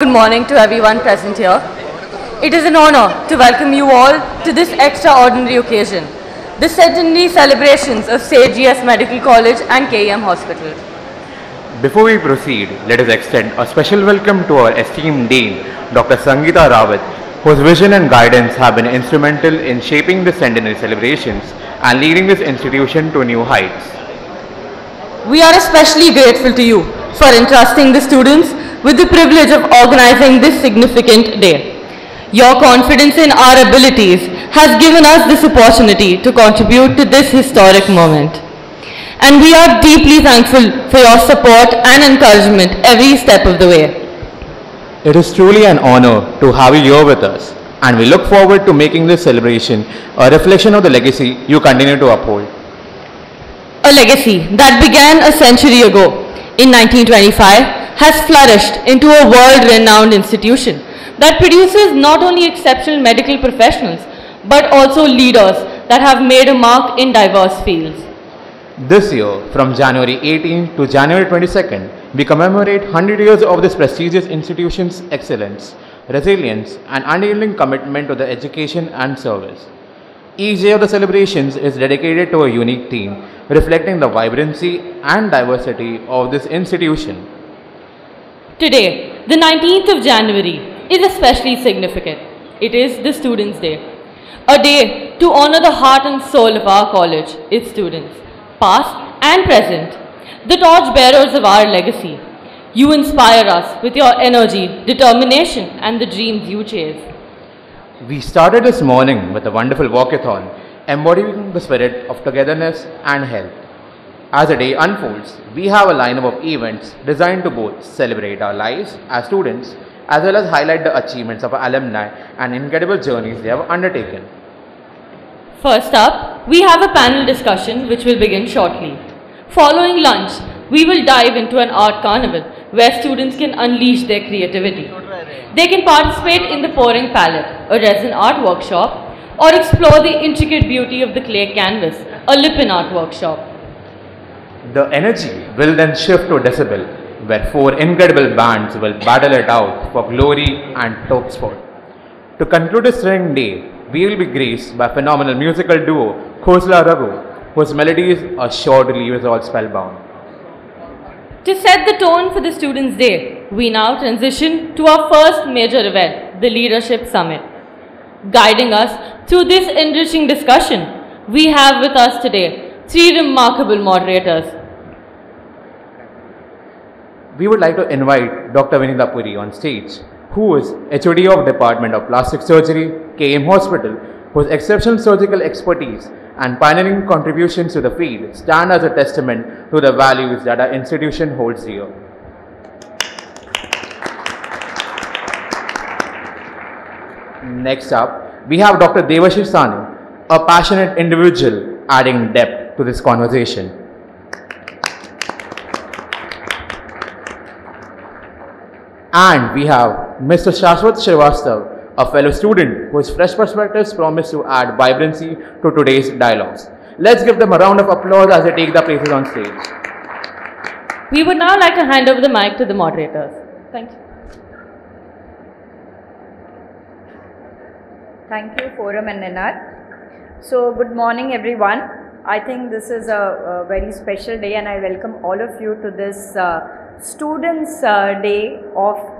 good morning to everyone present here. It is an honor to welcome you all to this extraordinary occasion, the centenary celebrations of St. G.S. Medical College and KEM Hospital. Before we proceed, let us extend a special welcome to our esteemed Dean, Dr. Sangeeta Rawat, whose vision and guidance have been instrumental in shaping the centenary celebrations and leading this institution to new heights. We are especially grateful to you for entrusting the students with the privilege of organizing this significant day. Your confidence in our abilities has given us this opportunity to contribute to this historic moment. And we are deeply thankful for your support and encouragement every step of the way. It is truly an honor to have you here with us, and we look forward to making this celebration a reflection of the legacy you continue to uphold. A legacy that began a century ago in 1925 has flourished into a world-renowned institution that produces not only exceptional medical professionals but also leaders that have made a mark in diverse fields. This year, from January 18 to January 22nd, we commemorate 100 years of this prestigious institution's excellence, resilience, and unyielding commitment to the education and service. Each day of the celebrations is dedicated to a unique theme, reflecting the vibrancy and diversity of this institution. Today, the 19th of January, is especially significant. It is the Students' Day, a day to honor the heart and soul of our college, its students, past and present, the torch bearers of our legacy. You inspire us with your energy, determination, and the dreams you chase. We started this morning with a wonderful walkathon, embodying the spirit of togetherness and health. As the day unfolds, we have a lineup of events designed to both celebrate our lives as students as well as highlight the achievements of our alumni and incredible journeys they have undertaken. First up, we have a panel discussion which will begin shortly. Following lunch, we will dive into an art carnival where students can unleash their creativity. They can participate in the pouring palette, a resin art workshop, or explore the intricate beauty of the clay canvas, a Lippin art workshop. The energy will then shift to Decibel, where 4 incredible bands will battle it out for glory and top spot. To conclude this thrilling day, we will be graced by phenomenal musical duo Khosla Raghu, whose melodies are sure to leave us all spellbound. To set the tone for the Students' Day, we now transition to our first major event, the Leadership Summit. Guiding us through this enriching discussion, we have with us today 3 remarkable moderators. We would like to invite Dr. Vinita Puri on stage, who is HOD of Department of Plastic Surgery, KEM Hospital, whose exceptional surgical expertise and pioneering contributions to the field stand as a testament to the values that our institution holds dear. Next up, we have Dr. Devashish Sani, a passionate individual adding depth to this conversation. And we have Mr. Shashwat Srivastav, a fellow student whose fresh perspectives promise to add vibrancy to today's dialogues. Let's give them a round of applause as they take their places on stage. We would now like to hand over the mic to the moderators. Thank you. Thank you, Forum and Ninad. So, good morning, everyone. I think this is a very special day, and I welcome all of you to this Students' Day,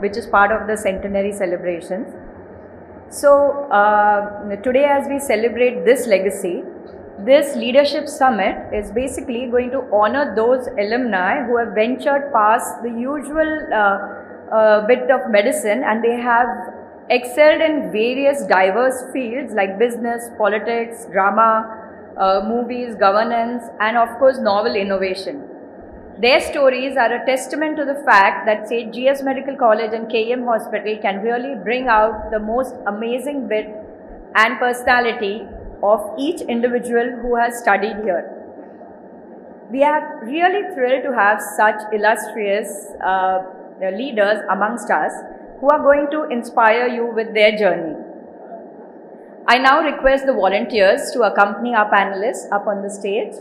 which is part of the centenary celebrations. So, today as we celebrate this legacy, this Leadership Summit is basically going to honor those alumni who have ventured past the usual bit of medicine, and they have excelled in various diverse fields like business, politics, drama, movies, governance, and of course novel innovation. Their stories are a testament to the fact that St. G.S. Medical College and KEM Hospital can really bring out the most amazing bit and personality of each individual who has studied here. We are really thrilled to have such illustrious leaders amongst us who are going to inspire you with their journey. I now request the volunteers to accompany our panelists up on the stage.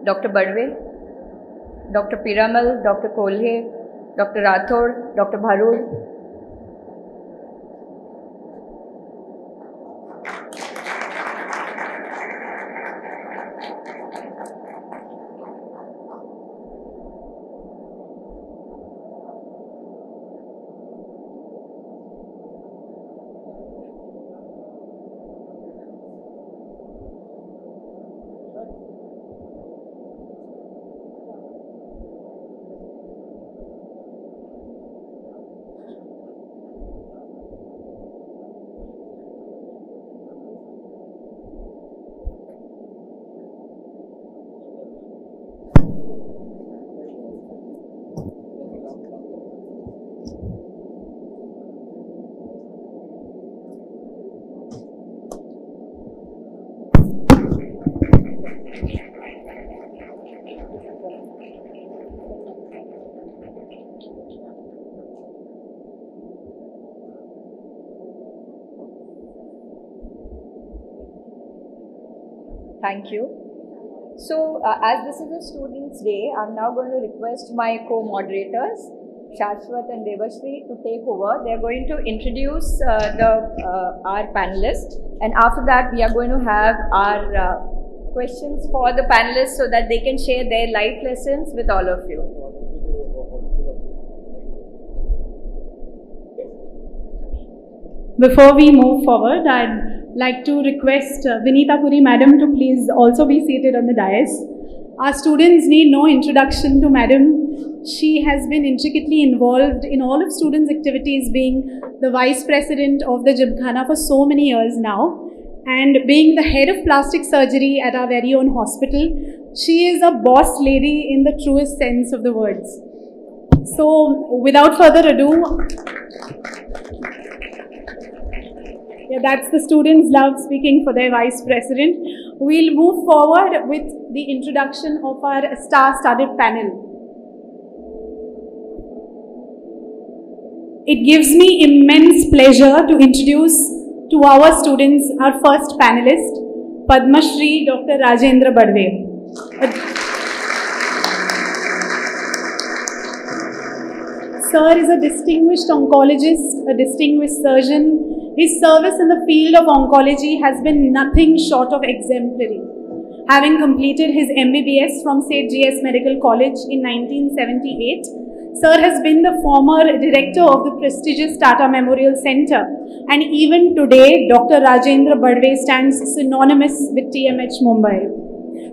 Dr. Badwe, Dr. Piramal, Dr. Kolhe, Dr. Rathod, Dr. Bharud. Thank you. So, as this is a Students' Day, I'm now going to request my co-moderators, Shashwat and Devashri, to take over. They're going to introduce our panelists, and after that, we are going to have our questions for the panelists so that they can share their life lessons with all of you. Before we move forward, I'd like to request Vinita Puri Madam to please also be seated on the dais. Our students need no introduction to Madam. She has been intricately involved in all of students' activities, being the Vice President of the Gymkhana for so many years now, and being the head of plastic surgery at our very own hospital. She is a boss lady in the truest sense of the words. So, without further ado, that's the students' love speaking for their Vice President. We'll move forward with the introduction of our star-studded panel. It gives me immense pleasure to introduce to our students our first panelist, Padma Shri Dr. Rajendra Badwe. Sir is a distinguished oncologist, a distinguished surgeon. His service in the field of oncology has been nothing short of exemplary. Having completed his MBBS from St. G.S. Medical College in 1978, Sir has been the former director of the prestigious Tata Memorial Center, and even today, Dr. Rajendra Badwe stands synonymous with TMH Mumbai.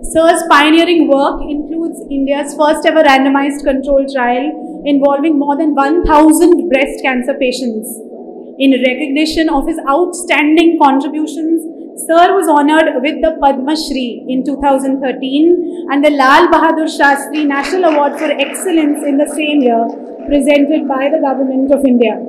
Sir's pioneering work includes India's first ever randomized controlled trial involving more than 1,000 breast cancer patients. In recognition of his outstanding contributions, Sir was honoured with the Padma Shri in 2013 and the Lal Bahadur Shastri National Award for Excellence in the same year, presented by the Government of India.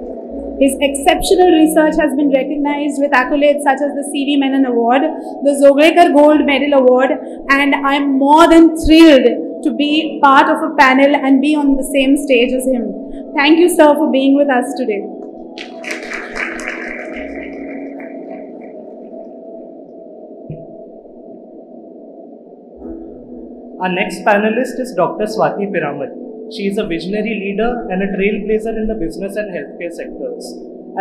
His exceptional research has been recognized with accolades such as the C.V. Menon Award, the Zoglekar Gold Medal Award, and I am more than thrilled to be part of a panel and be on the same stage as him. Thank you, sir, for being with us today. Our next panelist is Dr. Swati Piramal. She is a visionary leader and a trailblazer in the business and healthcare sectors.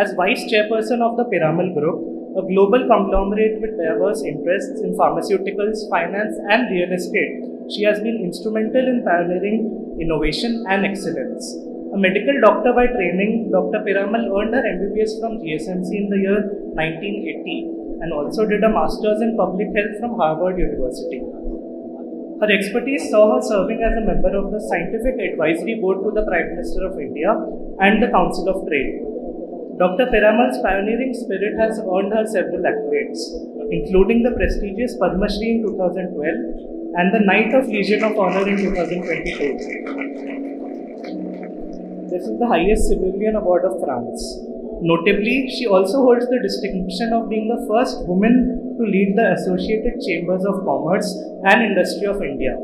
As Vice Chairperson of the Piramal Group, a global conglomerate with diverse interests in pharmaceuticals, finance and real estate, she has been instrumental in pioneering innovation and excellence. A medical doctor by training, Dr. Piramal earned her MBBS from GSMC in the year 1980 and also did a Masters in Public Health from Harvard University. Her expertise saw her serving as a member of the Scientific Advisory Board to the Prime Minister of India and the Council of Trade. Dr. Piramal's pioneering spirit has earned her several accolades, including the prestigious Padma Shri in 2012 and the Knight of Legion of Honor in 2022. This is the highest civilian award of France. Notably, she also holds the distinction of being the first woman to lead the Associated Chambers of Commerce and Industry of India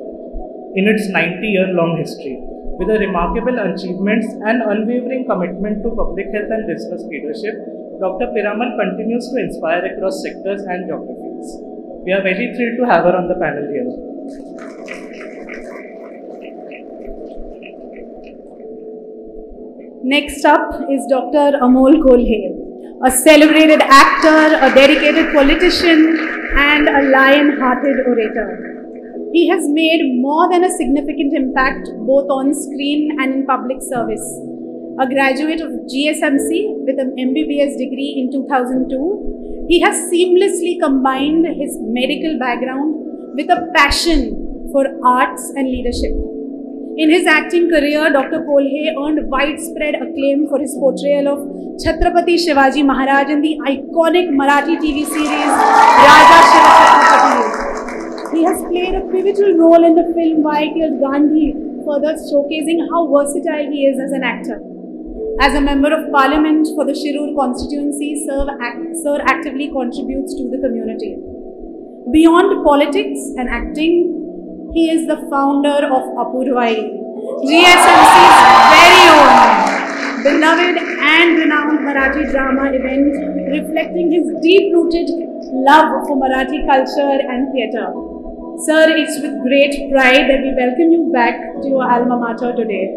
in its 90-year-long history. With her remarkable achievements and unwavering commitment to public health and business leadership, Dr. Piramal continues to inspire across sectors and geographies. We are very thrilled to have her on the panel here. Next up is Dr. Amol Kolhe, a celebrated actor, a dedicated politician, and a lion-hearted orator. He has made more than a significant impact both on screen and in public service. A graduate of GSMC with an MBBS degree in 2002, he has seamlessly combined his medical background with a passion for arts and leadership. In his acting career, Dr. Kolhe earned widespread acclaim for his portrayal of Chhatrapati Shivaji Maharaj in the iconic Marathi TV series Raja Shiva Chhatrapati. He has played a pivotal role in the film YKL Gandhi, further showcasing how versatile he is as an actor. As a Member of Parliament for the Shirur constituency, Sir actively contributes to the community. Beyond politics and acting, he is the founder of Apurvai, GSMC's very own beloved and renowned Marathi drama event, reflecting his deep-rooted love for Marathi culture and theatre. Sir, it's with great pride that we welcome you back to your alma mater today.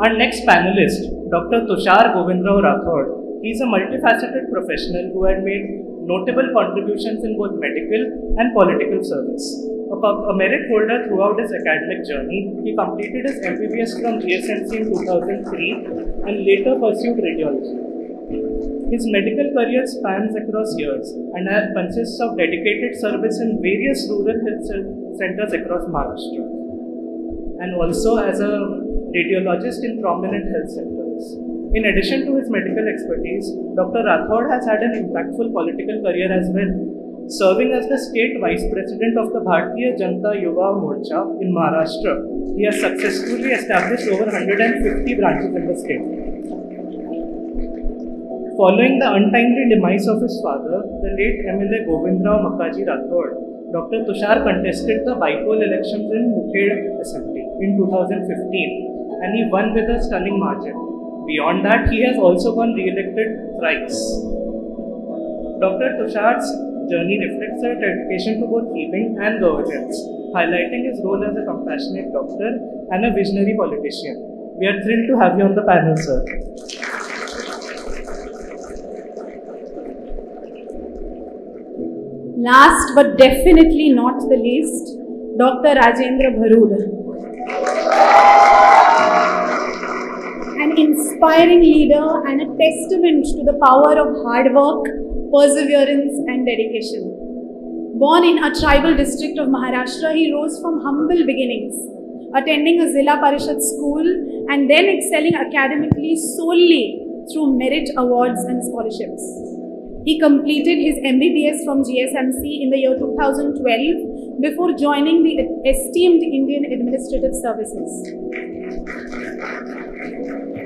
Our next panelist, Dr. Tushar Govindrao Rathod. He is a multifaceted professional who had made notable contributions in both medical and political service. A merit holder throughout his academic journey, he completed his MBBS from GSMC in 2003 and later pursued radiology. His medical career spans across years and consists of dedicated service in various rural health centers across Maharashtra, and also as a radiologist in prominent health centers. In addition to his medical expertise, Dr. Rathod has had an impactful political career as well, serving as the state vice president of the Bharatiya Janata Yuva Morcha in Maharashtra. He has successfully established over 150 branches in the state. Following the untimely demise of his father, the late MLA Govindrao Makaji Rathod, Dr. Tushar contested the by-poll elections in Mukhed Assembly in 2015 and he won with a stunning margin. Beyond that, he has also been re-elected thrice. Dr. Tushar's journey reflects a dedication to both healing and governance, highlighting his role as a compassionate doctor and a visionary politician. We are thrilled to have you on the panel, sir. Last but definitely not the least, Dr. Rajendra Bharood. An inspiring leader and a testament to the power of hard work, perseverance and dedication. Born in a tribal district of Maharashtra, he rose from humble beginnings, attending a Zilla Parishad school and then excelling academically solely through merit awards and scholarships. He completed his MBBS from GSMC in the year 2012 before joining the esteemed Indian Administrative Services.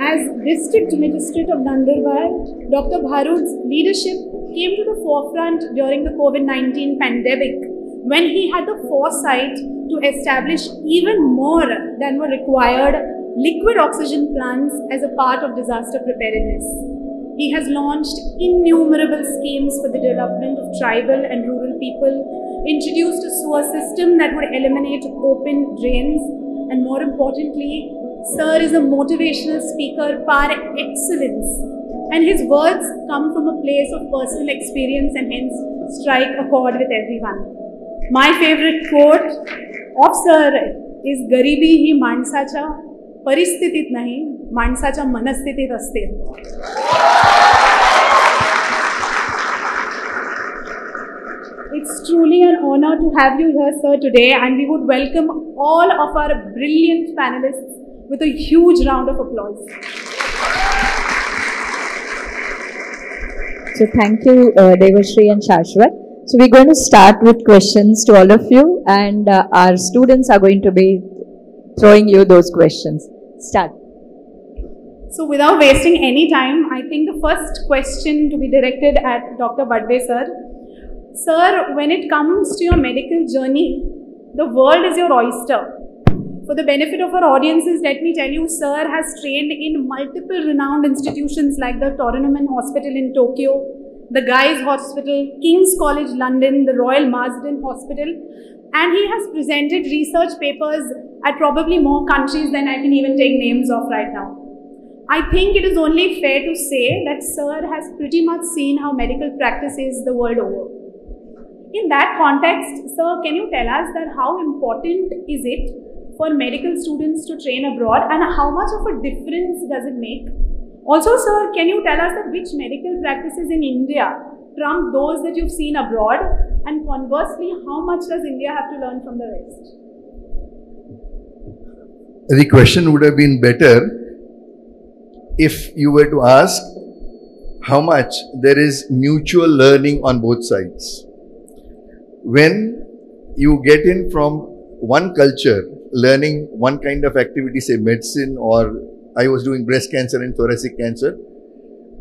As District Magistrate of Nandurbar, Dr. Bharood's leadership came to the forefront during the COVID-19 pandemic when he had the foresight to establish even more than were required liquid oxygen plants as a part of disaster preparedness. He has launched innumerable schemes for the development of tribal and rural people, introduced a sewer system that would eliminate open drains, and more importantly, Sir is a motivational speaker par excellence, and his words come from a place of personal experience and hence strike a chord with everyone. My favorite quote of Sir is "Garibi hi माणसाच्या परिस्थितीत नाही, माणसाच्या मनस्थितीत असते." It's truly an honor to have you here, sir, today, and we would welcome all of our brilliant panelists with a huge round of applause. So thank you, Devashri and Shashwat. So we're going to start with questions to all of you, and our students are going to be throwing you those questions. Start. So without wasting any time, I think the first question to be directed at Dr. Badve sir. Sir, when it comes to your medical journey, the world is your oyster. For the benefit of our audiences, let me tell you, sir has trained in multiple renowned institutions like the Toranomon Hospital in Tokyo, the Guy's Hospital, King's College London, the Royal Marsden Hospital, and he has presented research papers at probably more countries than I can even take names of right now. I think it is only fair to say that Sir has pretty much seen how medical practice is the world over. In that context, Sir, can you tell us that how important is it for medical students to train abroad and how much of a difference does it make? Also, Sir, can you tell us that which medical practices in India trump those that you've seen abroad, and conversely, how much does India have to learn from the rest? The question would have been better if you were to ask how much there is mutual learning on both sides. When you get in from one culture, learning one kind of activity, say medicine, or I was doing breast cancer and thoracic cancer,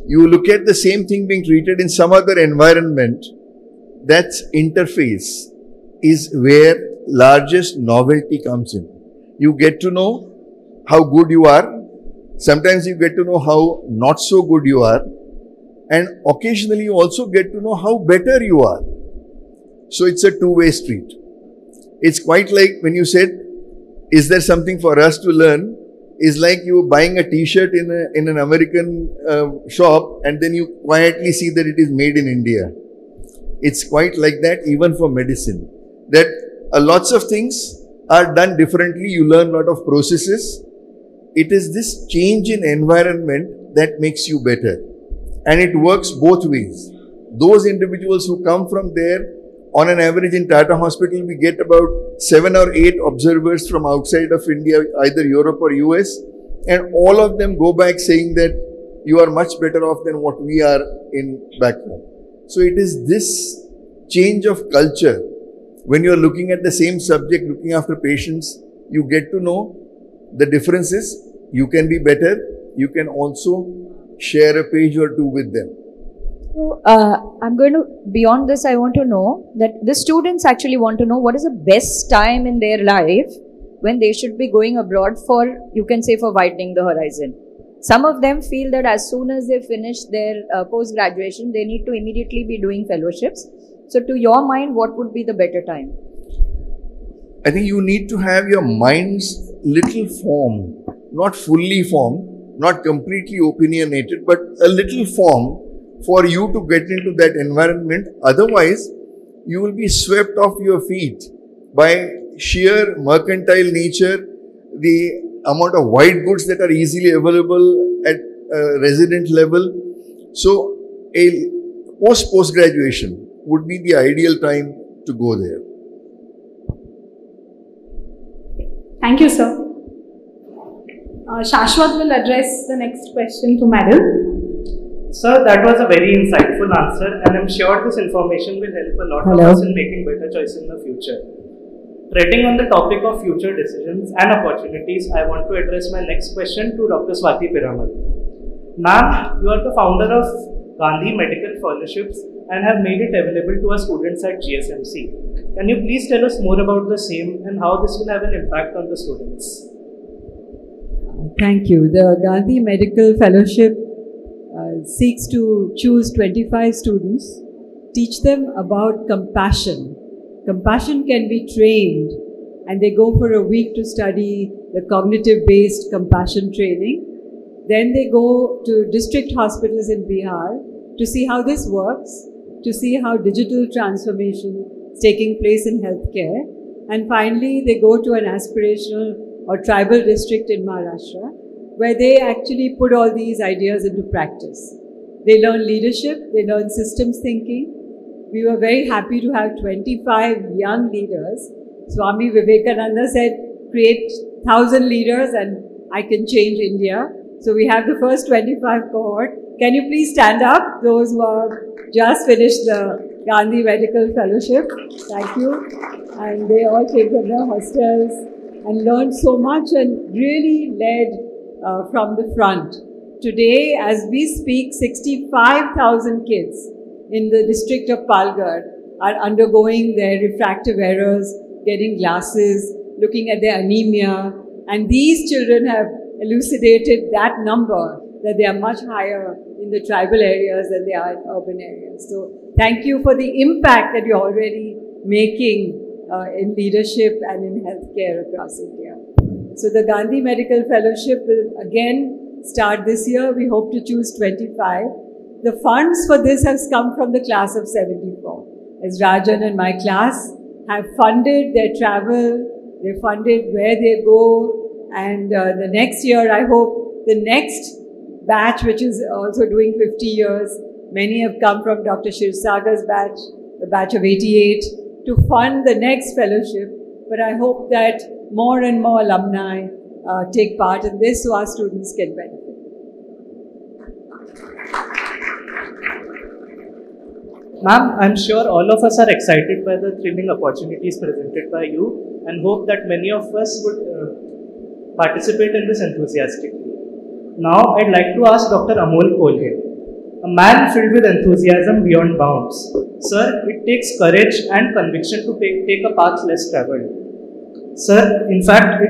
you look at the same thing being treated in some other environment. That's interface is where largest novelty comes in. You get to know how good you are. Sometimes you get to know how not so good you are. And occasionally you also get to know how better you are. So it's a two-way street. It's quite like when you said, is there something for us to learn? Is like you buying a t-shirt in an American shop and then you quietly see that it is made in India. It's quite like that even for medicine. That lots of things are done differently. You learn a lot of processes. It is this change in environment that makes you better. And it works both ways. Those individuals who come from there, on an average in Tata Hospital, we get about 7 or 8 observers from outside of India, either Europe or US, and all of them go back saying that you are much better off than what we are in back home. So it is this change of culture. When you are looking at the same subject, looking after patients, you get to know the differences. You can be better. You can also share a page or two with them. So, I'm going to, beyond this, I want to know that the students actually want to know what is the best time in their life when they should be going abroad for, you can say, for widening the horizon. Some of them feel that as soon as they finish their post-graduation, they need to immediately be doing fellowships. So to your mind, what would be the better time? I think you need to have your mind's little formed, not fully formed, not completely opinionated, but a little formed for you to get into that environment. Otherwise, you will be swept off your feet by sheer mercantile nature, the amount of white goods that are easily available at resident level. So, a post-graduation would be the ideal time to go there. Thank you, sir. Shashwat will address the next question to Madam. Sir, that was a very insightful answer, and I'm sure this information will help a lot of us in making better choices in the future. Treading on the topic of future decisions and opportunities, I want to address my next question to Dr. Swati Piramal. Ma'am, you are the founder of Gandhi Medical Fellowships and have made it available to our students at GSMC. Can you please tell us more about the same and how this will have an impact on the students? Thank you. The Gandhi Medical Fellowship seeks to choose 25 students, teach them about compassion. Compassion can be trained, and they go for a week to study the cognitive-based compassion training. Then they go to district hospitals in Bihar to see how this works, to see how digital transformation is taking place in healthcare. And finally, they go to an aspirational or tribal district in Maharashtra, where they actually put all these ideas into practice. They learn leadership, they learn systems thinking. We were very happy to have 25 young leaders. Swami Vivekananda said, create 1,000 leaders and I can change India. So we have the first 25 cohort. Can you please stand up, those who have just finished the Gandhi Medical Fellowship? Thank you. And they all came from their hostels and learned so much and really led from the front. Today, as we speak, 65,000 kids in the district of Palghar are undergoing their refractive errors, getting glasses, looking at their anemia, and these children have elucidated that number, that they are much higher in the tribal areas than they are in urban areas. So thank you for the impact that you're already making in leadership and in healthcare across India. So the Gandhi Medical Fellowship will again start this year. We hope to choose 25. The funds for this has come from the class of 74. As Rajan and my class have funded their travel, they funded where they go, and the next year I hope the next batch, which is also doing 50 years, many have come from Dr. Shirsagar's batch, the batch of 88, to fund the next fellowship. But I hope that more and more alumni take part in this so our students can benefit. Ma'am, I'm sure all of us are excited by the thrilling opportunities presented by you and hope that many of us would participate in this enthusiastically. Now, I'd like to ask Dr. Amol Kolhe, a man filled with enthusiasm beyond bounds. Sir, it takes courage and conviction to take a path less traveled. Sir, in fact,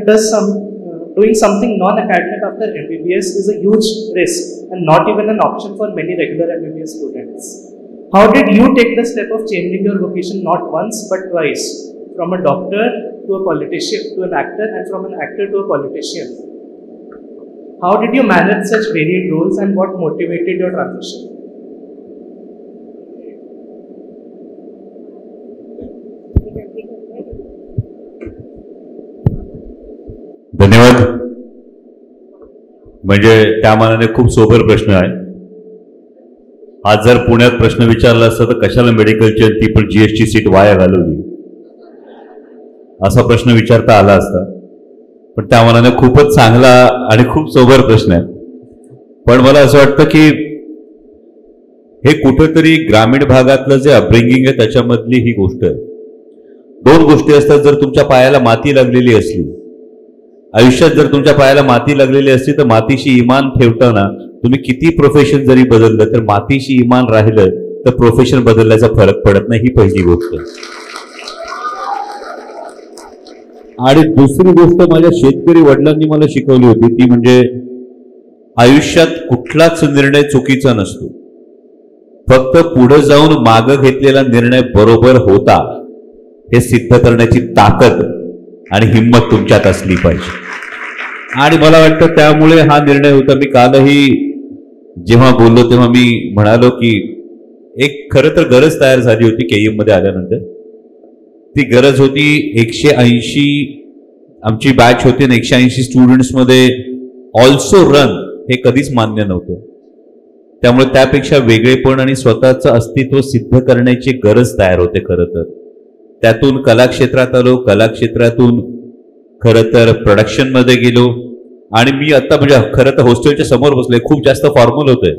doing something non-academic after MBBS is a huge risk and not even an option for many regular MBBS students. How did you take the step of changing your vocation not once but twice, from a doctor to a politician to an actor and from an actor to a politician? How did you manage such varied roles and what motivated your transition? धन्यवाद. म्हणजे त्या मानाने खूप sober प्रश्न आहे. आज जर पुण्यात प्रश्न विचारला असता तर कशाला मेडिकलची ती पण जीएसटी सीट वाया घालवली असा प्रश्न विचारता आला असता. पण त्या मानाने खूपच चांगला आणि खूप सोबर प्रश्न आहे. पण मला असं वाटतं की हे कुठेतरी ग्रामीण भागातलं जे अपब्रिंगिंग आहे त्याच्यामधली ही गोष्ट आहे. दोन गोष्टी असतात. जर तुमच्या पायाला माती लागलेली असली, आयुष्यात जर तुमच्या पायाला माती लागलेली असली तर मातीशी इमान ठेवताना तुम्ही किती प्रोफेशन जरी बदललं तर मातीशी इमान राहिलं तर प्रोफेशन बदलण्याचा फरक पडत नाही. ही पहिली गोष्ट. आणि दुसरी गोष्ट माझ्या शेतकरी वडिलांनी मला शिकवली होती ती म्हणजे आयुष्यात कुठलाच निर्णय चुकीचा नसतो. फक्त पुढे जाऊन मागं घेतलेला निर्णय बरोबर होता हे सिद्ध करण्याची ताकद आणि हिंमत तुमच्यात असली पाहिजे. आणि मला वाटतं त्यामुळे हा निर्णय होता. मी कालही जेव्हा बोललो तेव्हा मी म्हणालो की एक खरं तर गरज तयार झाली होती केईएम मध्ये आल्यानंतर. ती गरज होती 180 आमची बॅच होती आणि 180 स्टुडंट्स मध्ये ऑल्सो रन हे कधीच मान्य नव्हतं. त्यामुळे त्यापेक्षा वेगळेपण आणि स्वतःचं अस्तित्व सिद्ध करण्याची गरज तयार होते. खरं तर त्यातून कलाक्षेत्रात आलो, कलाक्षेत्रातून खरं तर प्रोडक्शन मध्ये गेलो. आणि मी आता म्हणजे खरं तर हॉस्टेलच्या समोर बसले. खूप जास्त फॉर्मल होतंय.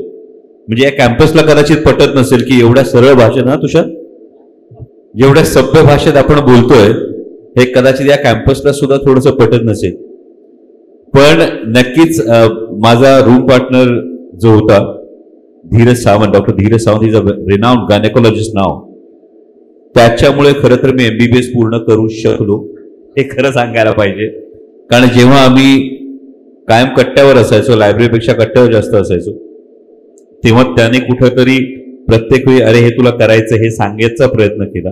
म्हणजे या कॅम्पसला कदाचित पटत नसेल की एवढ्या सरळ भाषेत ना तुषार, जेवढ्या सभ्य भाषेत आपण बोलतोय हे कदाचित या कॅम्पसला सुद्धा थोडंसं पटत नसेल. पण नक्कीच माझा रूम पार्टनर जो होता Dheeraj Sawant, doctor Dheeraj Sawant, is a renowned gynaecologist नाव. त्याच्यामुळे खरं तर मी MBBS पूर्ण करू शकलो हे खरं सांगायला पाहिजे. कारण जेव्हा आम्ही कायम कट्ट्यावर असायचो, लायब्ररीपेक्षा कट्ट्यावर जास्त असायचो, तेव्हा त्याने कुठेतरी प्रत्येक वेळी अरे हे तुला करायचं हे सांगायचा प्रयत्न केला.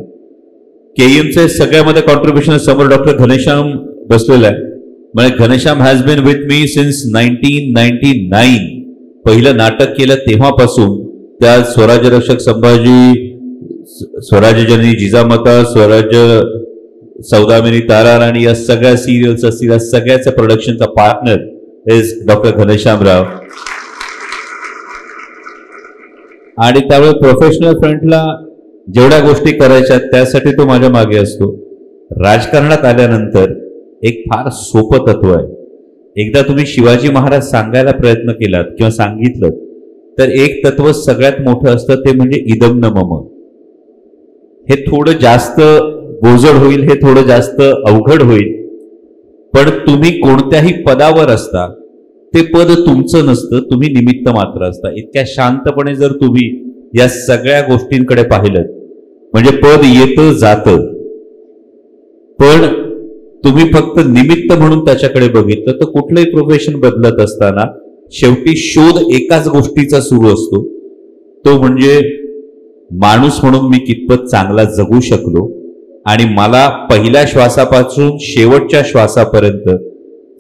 केईएमचे सगळ्यामध्ये कॉन्ट्रीब्युशन समोर डॉक्टर घनश्याम बसलेला आहे. म्हणजे Ghanshyam has been with me since 1999. पहिलं नाटक केलं तेव्हापासून त्या स्वराज्य रक्षक संभाजी, स्वराज्य जननी जिजामाता, स्वराज्य सौदामिनी तारा राणी या सगळ्या सिरियल्स असतील, या सगळ्याच्या प्रोडक्शनचा पार्टनर इज डॉक्टर घनश्यामराव. आणि त्यामुळे प्रोफेशनल फ्रंटला जेवढ्या गोष्टी करायच्या त्यासाठी तो माझ्या मागे असतो. राजकारणात आल्यानंतर एक फार सोपं तत्व आहे. एकदा तुम्ही शिवाजी महाराज सांगायला प्रयत्न केलात किंवा सांगितलं तर एक तत्व सगळ्यात मोठं असतं ते म्हणजे इदम न मम. हे थोडं जास्त गोजड होईल, हे थोडं जास्त अवघड होईल. पण तुम्ही कोणत्याही पदावर असता ते पद तुमचं नसतं, तुम्ही निमित्त मात्र असता. इतक्या शांतपणे जर तुम्ही या सगळ्या गोष्टींकडे पाहिलं म्हणजे पद येतं जातं, पण तुम्ही फक्त निमित्त म्हणून त्याच्याकडे बघितलं तर कुठलंही प्रोफेशन बदलत असताना शेवटी शोध एकाच गोष्टीचा सुरू असतो, तो म्हणजे माणूस म्हणून मी कितपत चांगला जगू शकलो आणि मला पहिल्या श्वासापासून शेवटच्या श्वासापर्यंत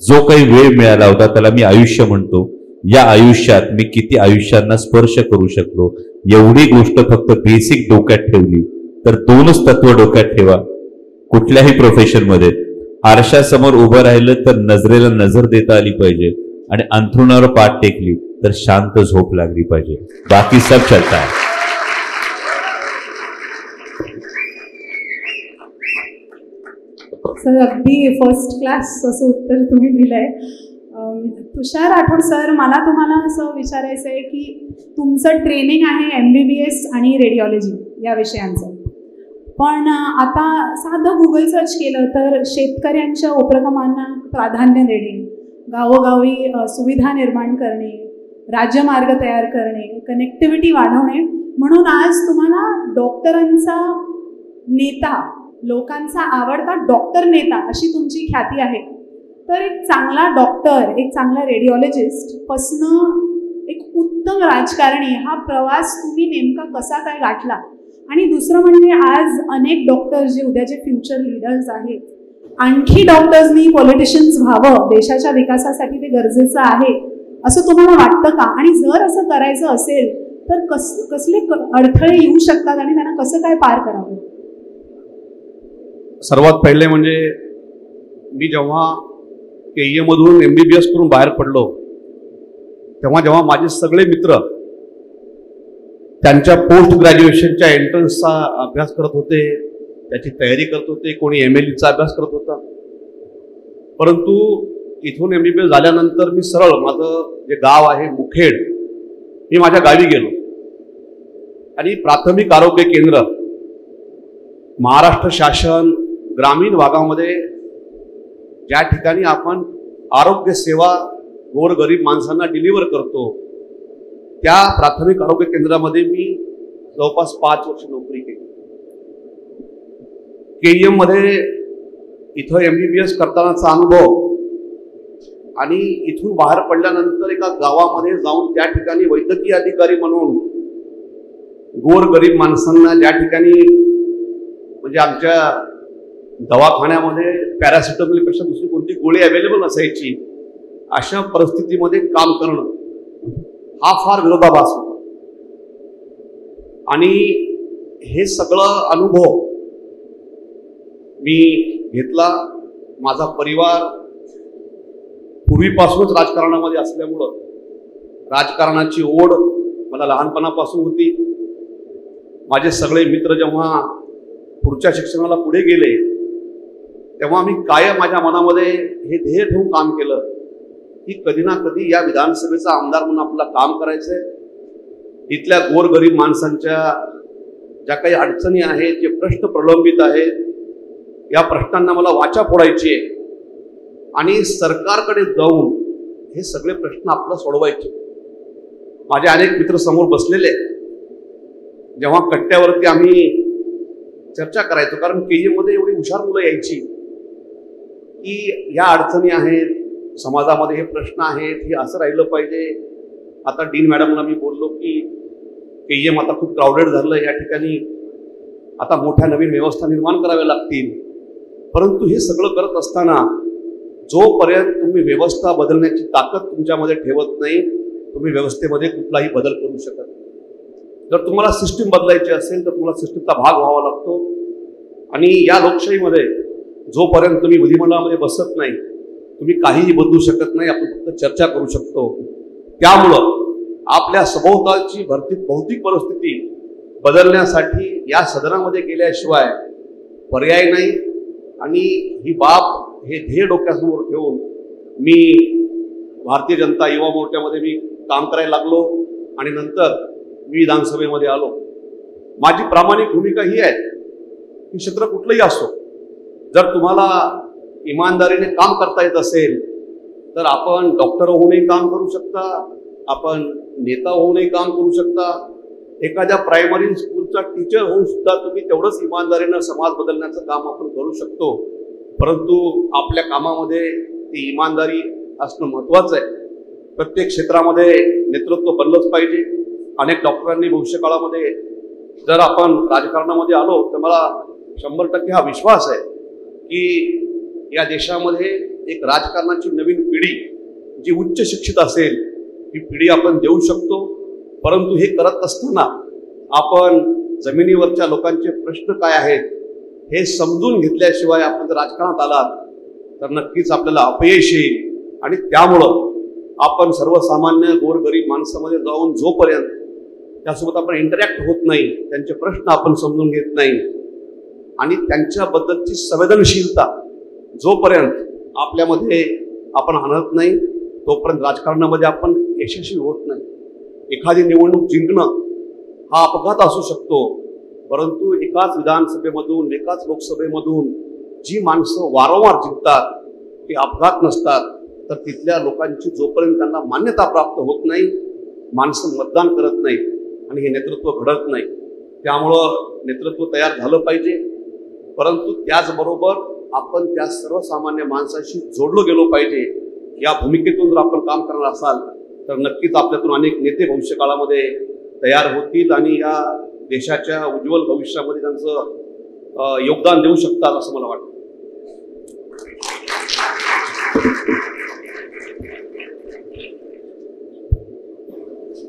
जो काही वेळ मिळाला होता त्याला मी आयुष्य म्हणतो. या आयुष्यात मी किती आयुष्यांना स्पर्श करू शकलो, एवढी गोष्ट फक्त बेसिक डोक्यात ठेवली तर 2च तत्व डोक्यात ठेवा. कुठल्याही प्रोफेशनमध्ये आरशासमोर उभं राहिलं तर नजरेला नजर देता आली पाहिजे आणि अंथरुणावर पाठ टेकली तर शांत झोप लागली पाहिजे. बाकी सब चलता है. सर अगदी फर्स्ट क्लास असं उत्तर तुम्ही दिलंय. तुषार राठोड सर, मला तुम्हाला असं विचारायचं आहे की तुमचं ट्रेनिंग आहे MBBS आणि रेडिओलॉजी या विषयांचं, पण आता साधं गुगल सर्च केलं तर शेतकऱ्यांच्या उपक्रमांना प्राधान्य देणे, गावोगावी सुविधा निर्माण करणे, राज्यमार्ग तयार करणे, कनेक्टिव्हिटी वाढवणे, म्हणून आज तुम्हाला डॉक्टरांचा नेता, लोकांचा आवडता डॉक्टर नेता अशी तुमची ख्याती आहे. तर एक चांगला डॉक्टर, एक चांगला रेडिओलॉजिस्ट पासनं एक उत्तम राजकारणी हा प्रवास तुम्ही नेमका कसा काय गाठला? आणि दुसरं म्हणजे आज अनेक डॉक्टर्स जे उद्याचे फ्युचर लीडर्स आहेत, आणखी डॉक्टर्सनी पॉलिटिशियन्स व्हावं, देशाच्या विकासासाठी ते गरजेचं आहे असं तुम्हाला वाटतं का? आणि जर असं करायचं असेल तर कसले अडथळे येऊ शकतात आणि त्यांना कसं काय पार करावं? सर्वात पहिले म्हणजे मी जेव्हा KEM मधून MBBS करून बाहेर पडलो जेव्हा माझे सगळे मित्र त्यांच्या पोस्ट ग्रॅज्युएशनच्या एंट्रन्सचा अभ्यास करत होते, त्याची तयारी करत होते, कोणी MLEचा अभ्यास करत होता. परंतु इथून MBBS झाल्यानंतर मी सरळ माझं जे गाव आहे मुखेड, मी माझ्या गावी गेलो आणि प्राथमिक आरोग्य केंद्र महाराष्ट्र शासन ग्रामीण भागामध्ये ज्या ठिकाणी आपण आरोग्य सेवा गोरगरीब माणसांना डिलिव्हर करतो त्या प्राथमिक आरोग्य केंद्रामध्ये मी जवळपास 5 वर्ष नोकरी केली. KEM मध्ये इथं MBBS करतानाचा अनुभव आणि इथून बाहेर पडल्यानंतर एका गावामध्ये जाऊन त्या ठिकाणी वैद्यकीय अधिकारी म्हणून गोरगरीब माणसांना ज्या ठिकाणी म्हणजे आमच्या दवाखान्यामध्ये पॅरासिटामॉलपेक्षा दुसरी कोणती गोळी अवेलेबल नसायची, अशा परिस्थितीमध्ये काम करणं हा फार विरोधाभास होता. आणि हे सगळं अनुभव मी घेतला. माझा परिवार पूर्वीपासूनच राजकारणामध्ये असल्यामुळं राजकारणाची ओढ मला लहानपणापासून होती. माझे सगळे मित्र जेव्हा पुढच्या शिक्षणाला पुढे गेले तेव्हा मी कायम माझ्या मनामध्ये हे ध्येय ठेवून काम केलं की कधी ना कधी या विधानसभेचा आमदार म्हणून आपल्याला काम करायचंय. इथल्या गोरगरीब माणसांच्या ज्या काही अडचणी आहेत, जे प्रश्न प्रलंबित आहेत, या प्रश्नांना मला वाचा फोडायची आहे आणि सरकारकडे जाऊन हे सगळे प्रश्न आपल्याला सोडवायचे. माझे अनेक मित्र समोर बसलेले, जेव्हा कट्ट्यावरती आम्ही चर्चा करायचो, कारण KEM मध्ये एवढी हुशार मुलं यायची की ह्या अडचणी आहेत, समाजामध्ये हे प्रश्न आहेत, हे असं राहिलं पाहिजे. आता डीन मॅडमला मी बोललो की KEM आता खूप क्राऊडेड झालं, या ठिकाणी आता मोठ्या नवीन व्यवस्था निर्माण कराव्या लागतील. परंतु हे सगळं करत असताना जोपर्यंत तुम्ही व्यवस्था बदलण्याची ताकद तुमच्यामध्ये ठेवत नाही, तुम्ही व्यवस्थेमध्ये कुठलाही बदल करू शकत नाही. जर तुम्हाला सिस्टीम बदलायची असेल तर तुम्हाला सिस्टीमचा भाग व्हावा लागतो. आणि या लोकशाहीमध्ये जोपर्यंत तुम्ही विधिमंडळामध्ये बसत नाही, तुम्ही काहीही बदलू शकत नाही. आपण फक्त चर्चा करू शकतो. त्यामुळं आपल्या सभोवतालची भौतिक परिस्थिती बदलण्यासाठी या सदनामध्ये गेल्याशिवाय पर्याय नाही. आणि ही बाब, हे ध्येय डोक्यासमोर ठेवून मी भारतीय जनता युवा मोर्चामध्ये मी काम करायला लागलो आणि नंतर मी विधानसभेमध्ये आलो. माझी प्रामाणिक भूमिका ही आहे की क्षेत्र कुठलंही असो, जर तुम्हाला इमानदारीने काम करता येत असेल तर आपण डॉक्टर होऊनही काम करू शकता, आपण नेता होऊनही काम करू शकता, एखाद्या प्रायमरी स्कूलचा टीचर होऊन सुद्धा तुम्ही तेवढंच इमानदारीनं समाज बदलण्याचं काम आपण करू शकतो. परंतु आपल्या कामामध्ये ती इमानदारी असणं महत्त्वाचं आहे. प्रत्येक क्षेत्रामध्ये नेतृत्व बनलंच पाहिजे. अनेक डॉक्टरांनी भविष्यकाळामध्ये जर आपण राजकारणामध्ये आलो तर मला 100% हा विश्वास आहे की या देशामध्ये एक राजकारणाची नवीन पिढी जी उच्च शिक्षित असेल ही पिढी आपण देऊ शकतो. परंतु हे करत असताना आपण जमिनीवरच्या लोकांचे प्रश्न काय आहेत हे समजून घेतल्याशिवाय आपण जर राजकारणात आलात तर नक्कीच आपल्याला अपयश येईल. आणि त्यामुळं आपण सर्वसामान्य गोरगरीब माणसामध्ये जाऊन जोपर्यंत त्यासोबत आपण इंटरॅक्ट होत नाही, त्यांचे प्रश्न आपण समजून घेत नाही आणि त्यांच्याबद्दलची संवेदनशीलता जोपर्यंत आपल्यामध्ये आपण आणत नाही तोपर्यंत राजकारणामध्ये आपण यशस्वी होत नाही. एखादी निवडणूक जिंकणं हा अपघात असू शकतो, परंतु एकाच विधानसभेमधून एकाच लोकसभेमधून जी माणसं वारंवार जिंकतात ते अपघात नसतात. तर तिथल्या लोकांची जोपर्यंत त्यांना मान्यता प्राप्त होत नाही माणसं मतदान करत नाही आणि हे नेतृत्व घडत नाही. त्यामुळं नेतृत्व तयार झालं पाहिजे, परंतु त्याचबरोबर आपण त्या सर्वसामान्य माणसाशी जोडलो गेलो पाहिजे. या भूमिकेतून जर आपण काम करणार असाल तर नक्कीच आपल्यातून अनेक नेते भविष्यकाळामध्ये तयार होतील आणि या देशाच्या उज्ज्वल भविष्यामध्ये त्यांचं योगदान देऊ शकतात असं मला वाटतं.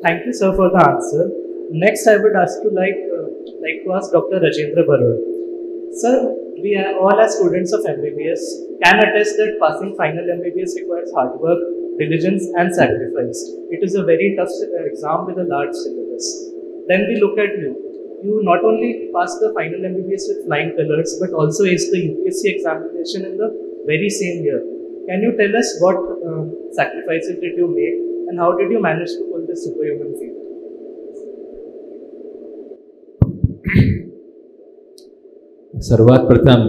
Thank you, sir, for the answer. Next, I would ask to ask Dr. Rajendra Barod. Sir, we are all as students of MBBS can attest that passing final MBBS requires hard work, diligence, and sacrifice. It is a very tough exam with a large syllabus. Then we look at you. You not only passed the final MBBS with flying colors, but also aced the UPSC examination in the very same year. Can you tell us what sacrifices did you make? And how did you manage to pull this superhuman feat? सर्वात प्रथम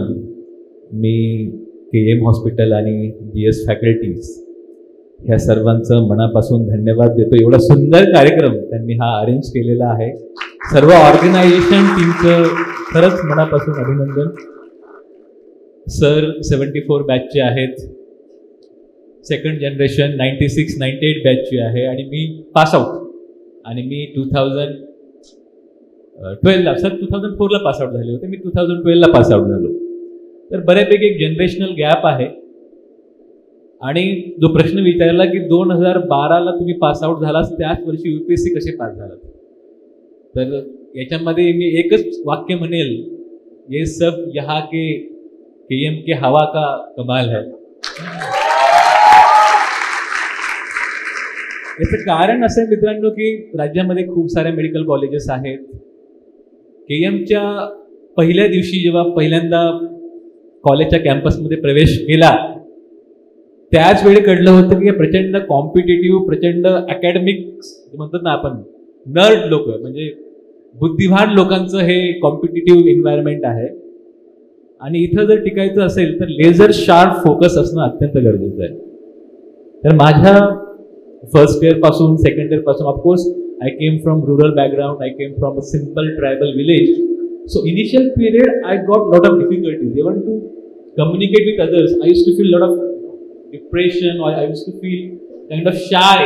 मी KM hospital आणि GS faculties ह्या सर्वांचं मनापासून धन्यवाद देतो. एवढा सुंदर कार्यक्रम त्यांनी हा अरेंज केलेला आहे. सर्व ऑर्गनायझेशन टीमचं खरंच मनापासून अभिनंदन. सर 74 बॅचचे आहेत, सेकंड जनरेशन 96-98 बॅचची आहे आणि मी पास आउट. आणि मी 2012ला सर 2004ला पास आउट झाले होते, मी 2012ला पास आउट झालो. तर बऱ्यापैकी एक जनरेशनल गॅप आहे. आणि जो प्रश्न विचारला की 2012ला तुम्ही पास आउट झालात त्याच वर्षी UPSC कसे पास झालात, तर याच्यामध्ये मी एकच वाक्य म्हणेल, ये सब यहाँ के KM के हवा का कमाल है. याचं कारण असं आहे मित्रांनो की राज्यामध्ये खूप साऱ्या मेडिकल कॉलेजेस आहेत. KMच्या पहिल्या दिवशी जेव्हा पहिल्यांदा कॉलेजच्या कॅम्पसमध्ये प्रवेश केला त्याच वेळी कळलं होतं की प्रचंड कॉम्पिटेटिव्ह, प्रचंड अकॅडमिक म्हणतात ना आपण नर्ड लोक, म्हणजे बुद्धिवान लोकांचं हे कॉम्पिटेटिव्ह एन्व्हायरमेंट आहे. आणि इथं जर टिकायचं असेल तर लेझर शार्प फोकस असणं अत्यंत गरजेचं आहे. तर माझ्या फर्स्ट इयर पासून सेकंड इयर पासून of course I came from rural background, I came from a simple tribal village. So initial period I got lot of difficulties even to communicate with others. I used to feel lot of depression or I used to feel kind of shy.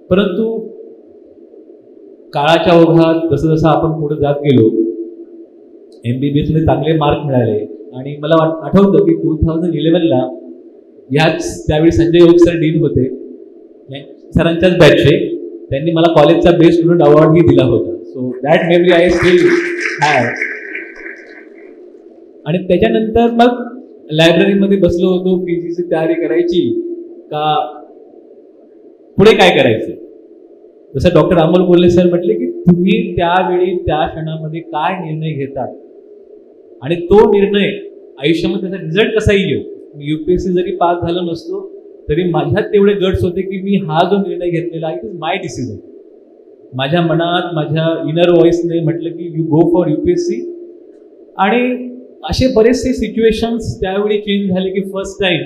परंतु काळाच्या ओघात जसं जसं आपण पुढे जात गेलो MBBS मध्ये चांगले मार्क मिळाले आणि मला आठवतं की 2011ला याच त्यावेळी संजय योग सर डीन होते, सरांच्याच बॅचचे, त्यांनी मला कॉलेजचा बेस्ट स्टुडंट अवॉर्डही दिला होता. So that memory I still have. आणि त्याच्यानंतर मग लायब्ररीमध्ये बसलो होतो, PGची तयारी करायची का पुढे काय करायचं. जसं डॉक्टर अमोल कोल्हे सर म्हटले की तुम्ही त्यावेळी त्या क्षणामध्ये काय निर्णय घेतात आणि तो निर्णय आयुष्यामध्ये त्याचा रिझल्ट कसाही येऊ. UPSC जरी पास झालं नसतो तरी माझ्यात तेवढे गट्स होते की मी हा जो निर्णय घेतलेला आहे इट इज माय डिसिजन. माझ्या मनात माझ्या इनर व्हॉइसने म्हटलं की यू गो फॉर UPSC. आणि असे बरेचसे सिच्युएशन्स त्यावेळी चेंज झाले की first time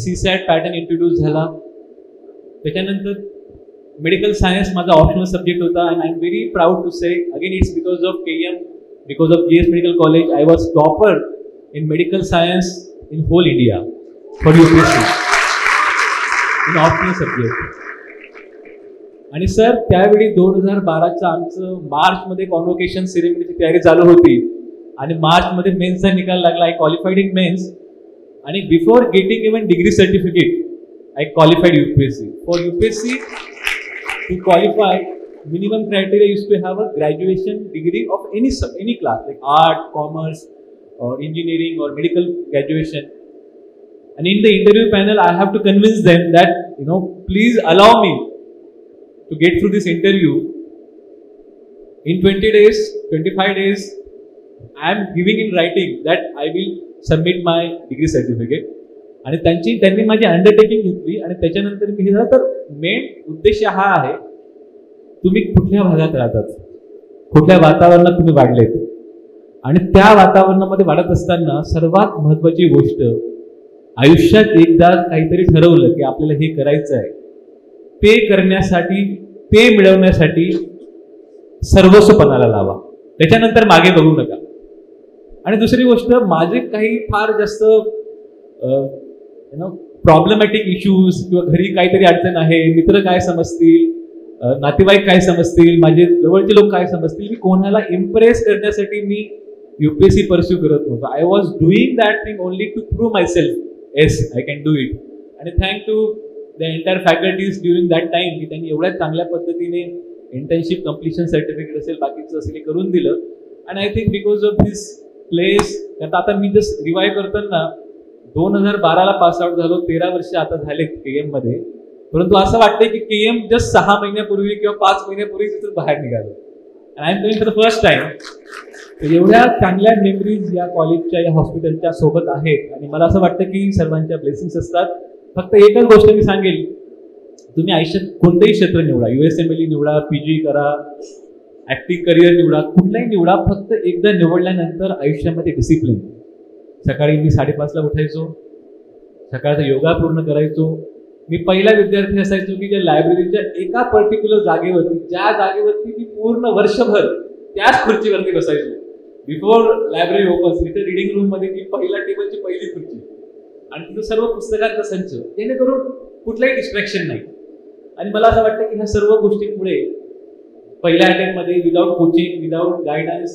CSAT pattern introduce झाला. त्याच्यानंतर मेडिकल सायन्स माझा ऑप्शनल सब्जेक्ट होता and I am very proud to say again it's because of KM, because of GS medical college I was topper in medical science in whole India for UPSC. in optional subject. आणि sir त्यावेळी 2012चं आमचं मार्चमध्ये convocation सेरेमनीची तयारी चालू होती आणि मार्चमध्ये मेन्सचा निकाल लागला. आय क्वालिफाईड इन मेन्स आणि before getting even degree certificate I qualified UPSC. For UPSC to qualify minimum criteria used to have a graduation degree of any class like art, commerce or engineering or medical graduation. And in the interview panel I have to convince them that please allow me to get through this interview in 20 days 25 days. I am giving in writing that I will submit my degree certificate. आणि त्यांनी माझी undertaking घेतली आणि त्याच्यानंतर मी हे तर main उद्देश हा आहे तुम्ही कुठल्या भागात राहतात, कुठल्या वातावरणात तुम्ही वाढलेत आणि त्या वातावरणामध्ये वाढत असताना सर्वात महत्त्वाची गोष्ट आयुष्यात एकदा काहीतरी ठरवलं की आपल्याला हे करायचं आहे, ते करण्यासाठी ते मिळवण्यासाठी सर्वस्व पणाला लावा, त्याच्यानंतर मागे बघू नका. आणि दुसरी गोष्ट माझे काही फार जास्त प्रॉब्लेमॅटिक इश्यूज किंवा घरी काहीतरी अडचण आहे, मित्र काय समजतील, नातेवाईक काय समजतील, माझे जवळचे लोक काय समजतील, मी कोणाला इम्प्रेस करण्यासाठी मी UPSC परस्यू करत नव्हतो. I was doing that thing only to prove myself, yes I can do it. आणि thank to the entire faculties during that time की त्यांनी एवढ्या चांगल्या पद्धतीने इंटर्नशिप कम्प्लिशन सर्टिफिकेट असेल बाकीचं असेल करून दिलं. आणि I think because of this place, आता मी जस्ट रिवाईव्ह करताना 2012ला पास आउट झालो, 13 वर्ष आता झालेत KM मध्ये. परंतु असं वाटतंय की KM जस्ट 6 महिन्यापूर्वी किंवा 5 महिन्यापूर्वी तिथून बाहेर निघालो. I am going for the first time. एवढ्या चांगल्या मेमरीज या कॉलेजच्या या हॉस्पिटलच्या सोबत आहेत आणि मला असं वाटतं की सर्वांच्या ब्लेसिंग्स असतात. फक्त एकच गोष्ट मी सांगेल, तुम्ही आयुष्यात कोणतंही क्षेत्र निवडा, USMLE निवडा, PG करा, ऍक्टिंग करिअर निवडा, कुठलाही निवडा, फक्त एकदा निवडल्यानंतर आयुष्यामध्ये डिसिप्लिन. सकाळी मी 5:30ला उठायचो, सकाळचा योगा पूर्ण करायचो. मी पहिला विद्यार्थी असायचो की ज्या लायब्ररीच्या एका पर्टिक्युलर जागेवरती, ज्या जागेवरती मी पूर्ण वर्षभर त्याच खुर्चीवरती बसायचो. बिफोर लायब्ररी ओपन्स तिथे रिडिंग रूम मध्ये ती पहिल्या टेबलची पहिली खुर्ची आणि तिथं सर्व पुस्तकांचा संच, जेणेकरून कुठलाही डिस्ट्रॅक्शन नाही. आणि मला असं वाटतं की ह्या सर्व गोष्टींमुळे पहिल्या अटेम्प्ट मध्ये विदाऊट कोचिंग, विदाऊट गायडन्स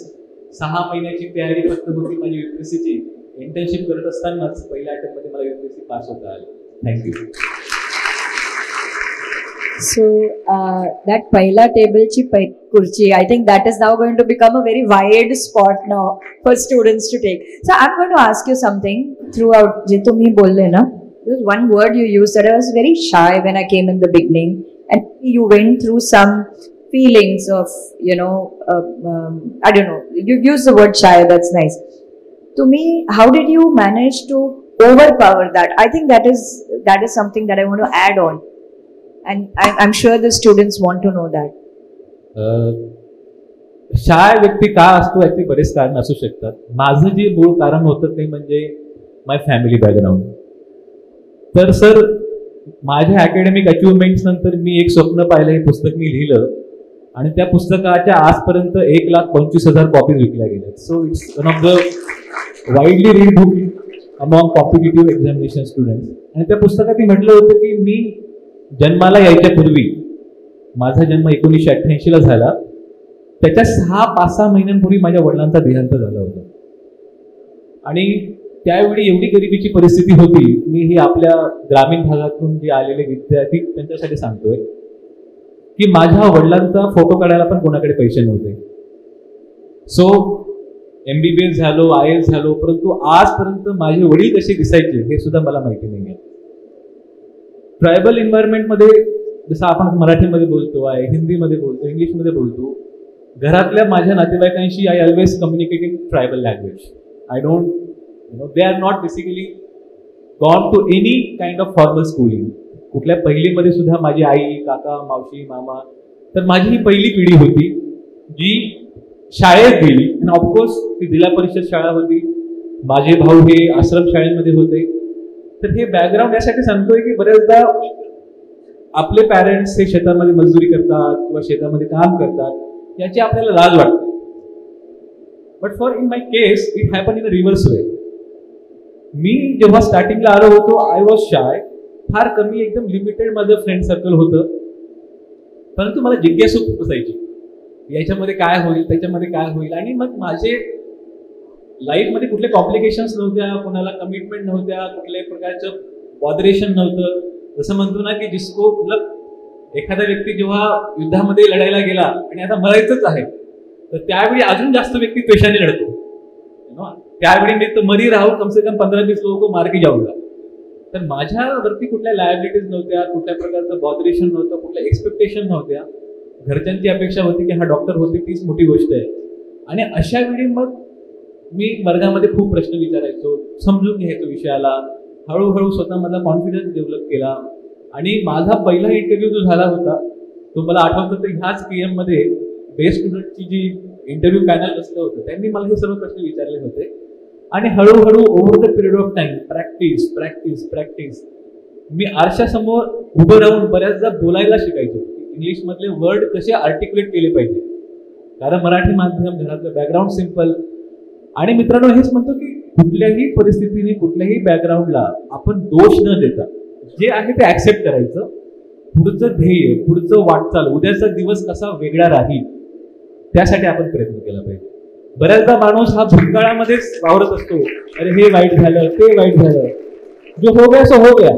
6 महिन्याची तयारी फक्त होती माझी UPSCची. इंटर्नशिप करत असतानाच पहिल्या अटेम्प्ट मध्ये मला UPSC पास होता आलं. थँक्यू. So that पहिला टेबलची खुर्ची, I think that is now going to become a very wide spot now for students to take. So I'm going to ask you something throughout. जे तुम्ही बोलले ना, there's one word you used that I was very shy when I came in the beginning, and you went through some feelings of I don't know. You used the word shy. That's nice. To me, how did you manage to overpower that? I think that is something that I want to add on. And I'm sure the students want to know that. शाळा व्यक्ती का असतो याचे बरेच कारण असू शकतात. माझं जे मूळ कारण होतं ते म्हणजे माय फॅमिली बॅकग्राऊंड. तर सर माझ्या अकॅडमिक अचिव्हमेंट्स नंतर मी एक स्वप्न पाहिलं, हे पुस्तक मी लिहिलं आणि त्या पुस्तकाच्या आजपर्यंत 1,25,000 कॉपीज विकल्या गेल्या. So it's one of the widely read book among competitive examination students. आणि त्या पुस्तकात म्हटलं होतं की मी जन्माला यायच्या पूर्वी, माझा जन्म 1988ला झाला, त्याच्या 5-6 महिन्यांपूर्वी माझ्या वडिलांचा देहांत झाला होता. आणि त्यावेळी एवढी गरिबीची परिस्थिती होती. मी ही आपल्या ग्रामीण भागातून जे आलेले विद्यार्थी त्यांच्यासाठी सांगतोय की माझ्या वडिलांचा फोटो काढायला पण कोणाकडे पैसे नव्हते. सो MBBS झालो, IAS झालो, परंतु आजपर्यंत माझे वडील कसे दिसायचे हे सुद्धा मला माहिती नाही आहे. ट्रायबल एन्व्हायरमेंटमध्ये जसं आपण मराठीमध्ये बोलतो आहे, हिंदीमध्ये बोलतो, इंग्लिशमध्ये बोलतो, घरातल्या माझ्या नातेवाईकांशी I always communicate in tribal language. I don't they are not basically gone to any kind of formal schooling. कुठल्या पहिलीमध्ये सुद्धा माझी आई, काका, मावशी, मामा, तर माझी ही पहिली पिढी होती जी शाळेत गेली. आणि ऑफकोर्स ती जिल्हा परिषद शाळा होती, माझे भाऊ हे आश्रम शाळेमध्ये होते. तर हे बॅकग्राऊंड यासाठी सांगतोय की बरेचदा आपले पॅरेंट्स हे शेतामध्ये मजुरी करतात किंवा शेतामध्ये काम करतात, याची आपल्याला लाज वाटते. But for in my case it happen in a reverse way. मी जेव्हा स्टार्टिंगला आलो होतो आय वॉज शाय, फार कमी, एकदम लिमिटेड माझं फ्रेंड सर्कल होतं. परंतु मला जिज्ञासू खूप असायची, याच्यामध्ये काय होईल, त्याच्यामध्ये काय होईल. आणि मग माझे लाईफमध्ये कुठले कॉम्प्लिकेशन्स नव्हत्या, कोणाला कमिटमेंट नव्हत्या, कुठल्याही प्रकारचं बॉदरेशन नव्हतं. जसं म्हणतो ना की जिसको मतलब एखादा व्यक्ती जेव्हा युद्धामध्ये लढायला गेला आणि आता मरायचंच आहे, तर त्यावेळी अजून जास्त व्यक्ती त्वेषाने लढतो. त्यावेळी मी तर मरी राहू, कमसे कम 15-20 लोक को मार के जाऊंगा. तर माझ्यावरती कुठल्या लायबिलिटीज नव्हत्या, कुठल्या प्रकारचं बॉदरेशन नव्हतं, कुठल्या एक्सपेक्टेशन नव्हत्या. घरच्यांची अपेक्षा होती की हा डॉक्टर होते, तीच मोठी गोष्ट आहे. आणि अशा वेळी मग मी वर्गामध्ये खूप प्रश्न विचारायचो, समजून घ्यायचो विषयाला. हळूहळू स्वतःमधला कॉन्फिडन्स डेव्हलप केला. आणि माझा पहिला इंटरव्ह्यू जो झाला होता तो मला आठवतं, तर ह्याच KM मध्ये बेस्ट स्टुडंटची जी इंटरव्ह्यू पॅनल बसलं होतं, त्यांनी मला हे सर्व प्रश्न विचारले होते. आणि हळूहळू over the period of time practice practice practice मी आरशासमोर उभं राहून बऱ्याचदा बोलायला शिकायचो. इंग्लिशमधले वर्ड कसे आर्टिक्युलेट केले पाहिजे, कारण मराठी माध्यम, घरातलं बॅकग्राऊंड सिम्पल. आणि मित्रांनो, हेच म्हणतो की कुठल्याही परिस्थितीने, कुठल्याही बॅकग्राऊंडला आपण दोष न देता जे आहे ते ऍक्सेप्ट करायचं. पुढचं ध्येय, पुढचं वाटचाल, उद्याचा दिवस कसा वेगळा राहील त्यासाठी आपण प्रयत्न केला पाहिजे. बऱ्याचदा माणूस हा भूतकाळामध्येच वावरत असतो, अरे हे वाईट झालं, ते वाईट झालं, जो हो गया सो हो गया,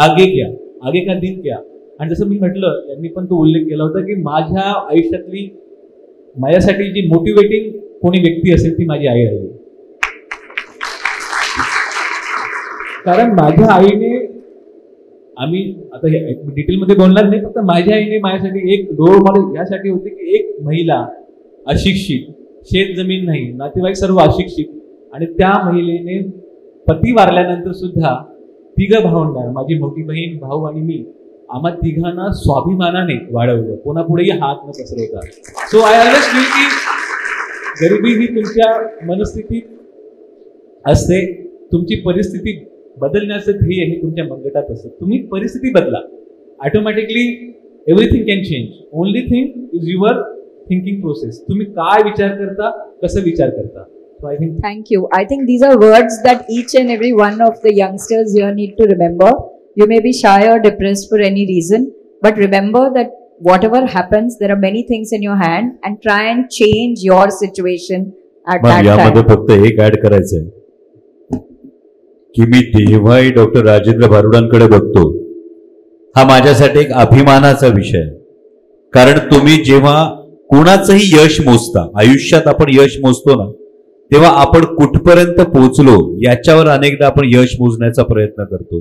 आगे क्या, आगे का दिन क्या. आणि जसं मी म्हटलं, त्यांनी पण तो उल्लेख केला होता की माझ्या आयुष्यातली, माझ्यासाठी जी मोटिवेटिंग कोणी व्यक्ती असेल ती माझी आई राहिली. कारण माझ्या आईने, आम्ही आता डिटेलमध्ये बोलणार नाही, फक्त माझ्या आईने माझ्यासाठी एक रोल मॉडेल यासाठी होते की एक महिला अशिक्षित, शेत जमीन नाही, नातेवाईक सर्व अशिक्षित, आणि त्या महिलेने पती वारल्यानंतर सुद्धा 3 भावंडार, माझी मोठी बहीण, भाऊ आणि मी, आम्हा 3घांना स्वाभिमानाने वाढवलं, कोणापुढेही हात न पसरवता. सो आय ऑलवेज फील की गरिबी ही तुमच्या मनस्थितीत असते, तुमची परिस्थिती बदलण्याचं ध्येय हे तुमच्या मनगटात असतं. तुम्ही परिस्थिती बदला, automatically everything can change. Only thing is your thinking process. तुम्ही काय विचार करता, कसं विचार करता. So I think. Thank you. I think these are words that each and every one of the youngsters here need to remember. You may be shy or depressed for any reason, but remember that whatever happens, there are many things in your hand, and try and change your situation at that यामध्ये time. फक्त एक add करायचंय की मी तेव्हाही doctor Rajendra भारुडांकडे बघतो, हा माझ्यासाठी एक अभिमानाचा विषय आहे. कारण तुम्ही जेव्हा कुणाचंही यश मोजता, आयुष्यात आपण यश मोजतो ना, तेव्हा आपण कुठपर्यंत पोहोचलो याच्यावर अनेकदा आपण यश मोजण्याचा प्रयत्न करतो.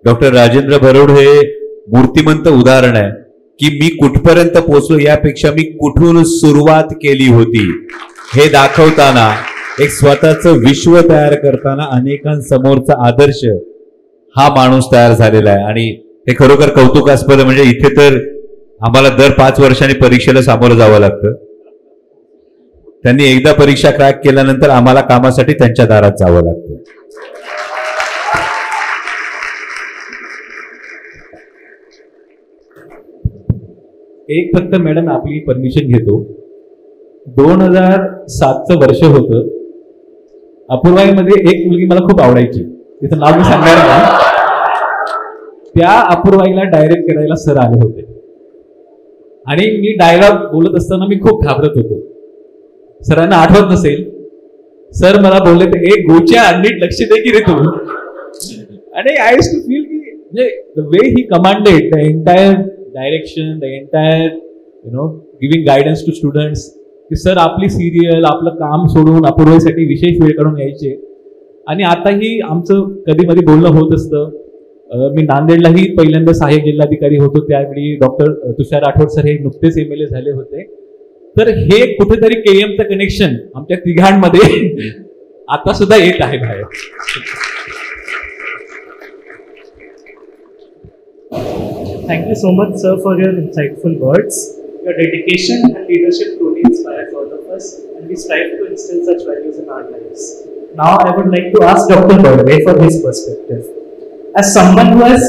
डॉक्टर राजेंद्र भारुड हे मूर्तिमंत उदाहरण आहे की मी कुठपर्यंत पोहोचलो यापेक्षा मी कुठून सुरुवात केली होती हे दाखवताना, एक स्वतःचं विश्व तयार करताना अनेकांसमोरचा आदर्श हा माणूस तयार झालेला आहे. आणि हे खरोखर कौतुकास्पद. म्हणजे इथे तर आम्हाला दर 5 वर्षांनी परीक्षेला सामोरं जावं लागतं. त्यांनी एकदा परीक्षा क्रॅक केल्यानंतर आम्हाला कामासाठी त्यांच्या दारात जावं लागतं. एक फक्त मॅडम आपली परमिशन घेतो. 2007चं वर्ष होतं. अपूर्वाईमध्ये एक मुलगी मला खूप आवडायची, तिचं नाव मी सांगणार नाही. त्या अपूर्वाईला डायरेक्ट करायला सर आले होते आणि मी डायलॉग बोलत असताना मी खूप घाबरत होतो. सरांना आठवत नसेल, सर मला बोलले ते एक गोच्या नीट लक्ष दे की रे तू. आणि आय यूज्ड टू फील की म्हणजे the way he commanded the entire direction, the entire giving guidance to students, की सर आपली सिरियल, आपलं काम सोडून अपूर्वाईसाठी विशेष वेळ काढून यायचे. आणि आताही आमचं कधी कधी बोलणं होत असतं. मी नांदेडलाही पहिल्यांदा सहाय्यक जिल्हाधिकारी होतो, त्यावेळी डॉक्टर तुषार राठोड सर हे नुकतेच MLA झाले होते. तर हे कुठेतरी KMचं कनेक्शन आमच्या तिघांमध्ये आता सुद्धा येत आहे बाहेर. Thank you so much, sir, for your insightful words. Your dedication and leadership truly inspires all of us, and we strive to instill such values in our lives. Now, I would like to ask Dr. Bardway for his perspective. As someone who has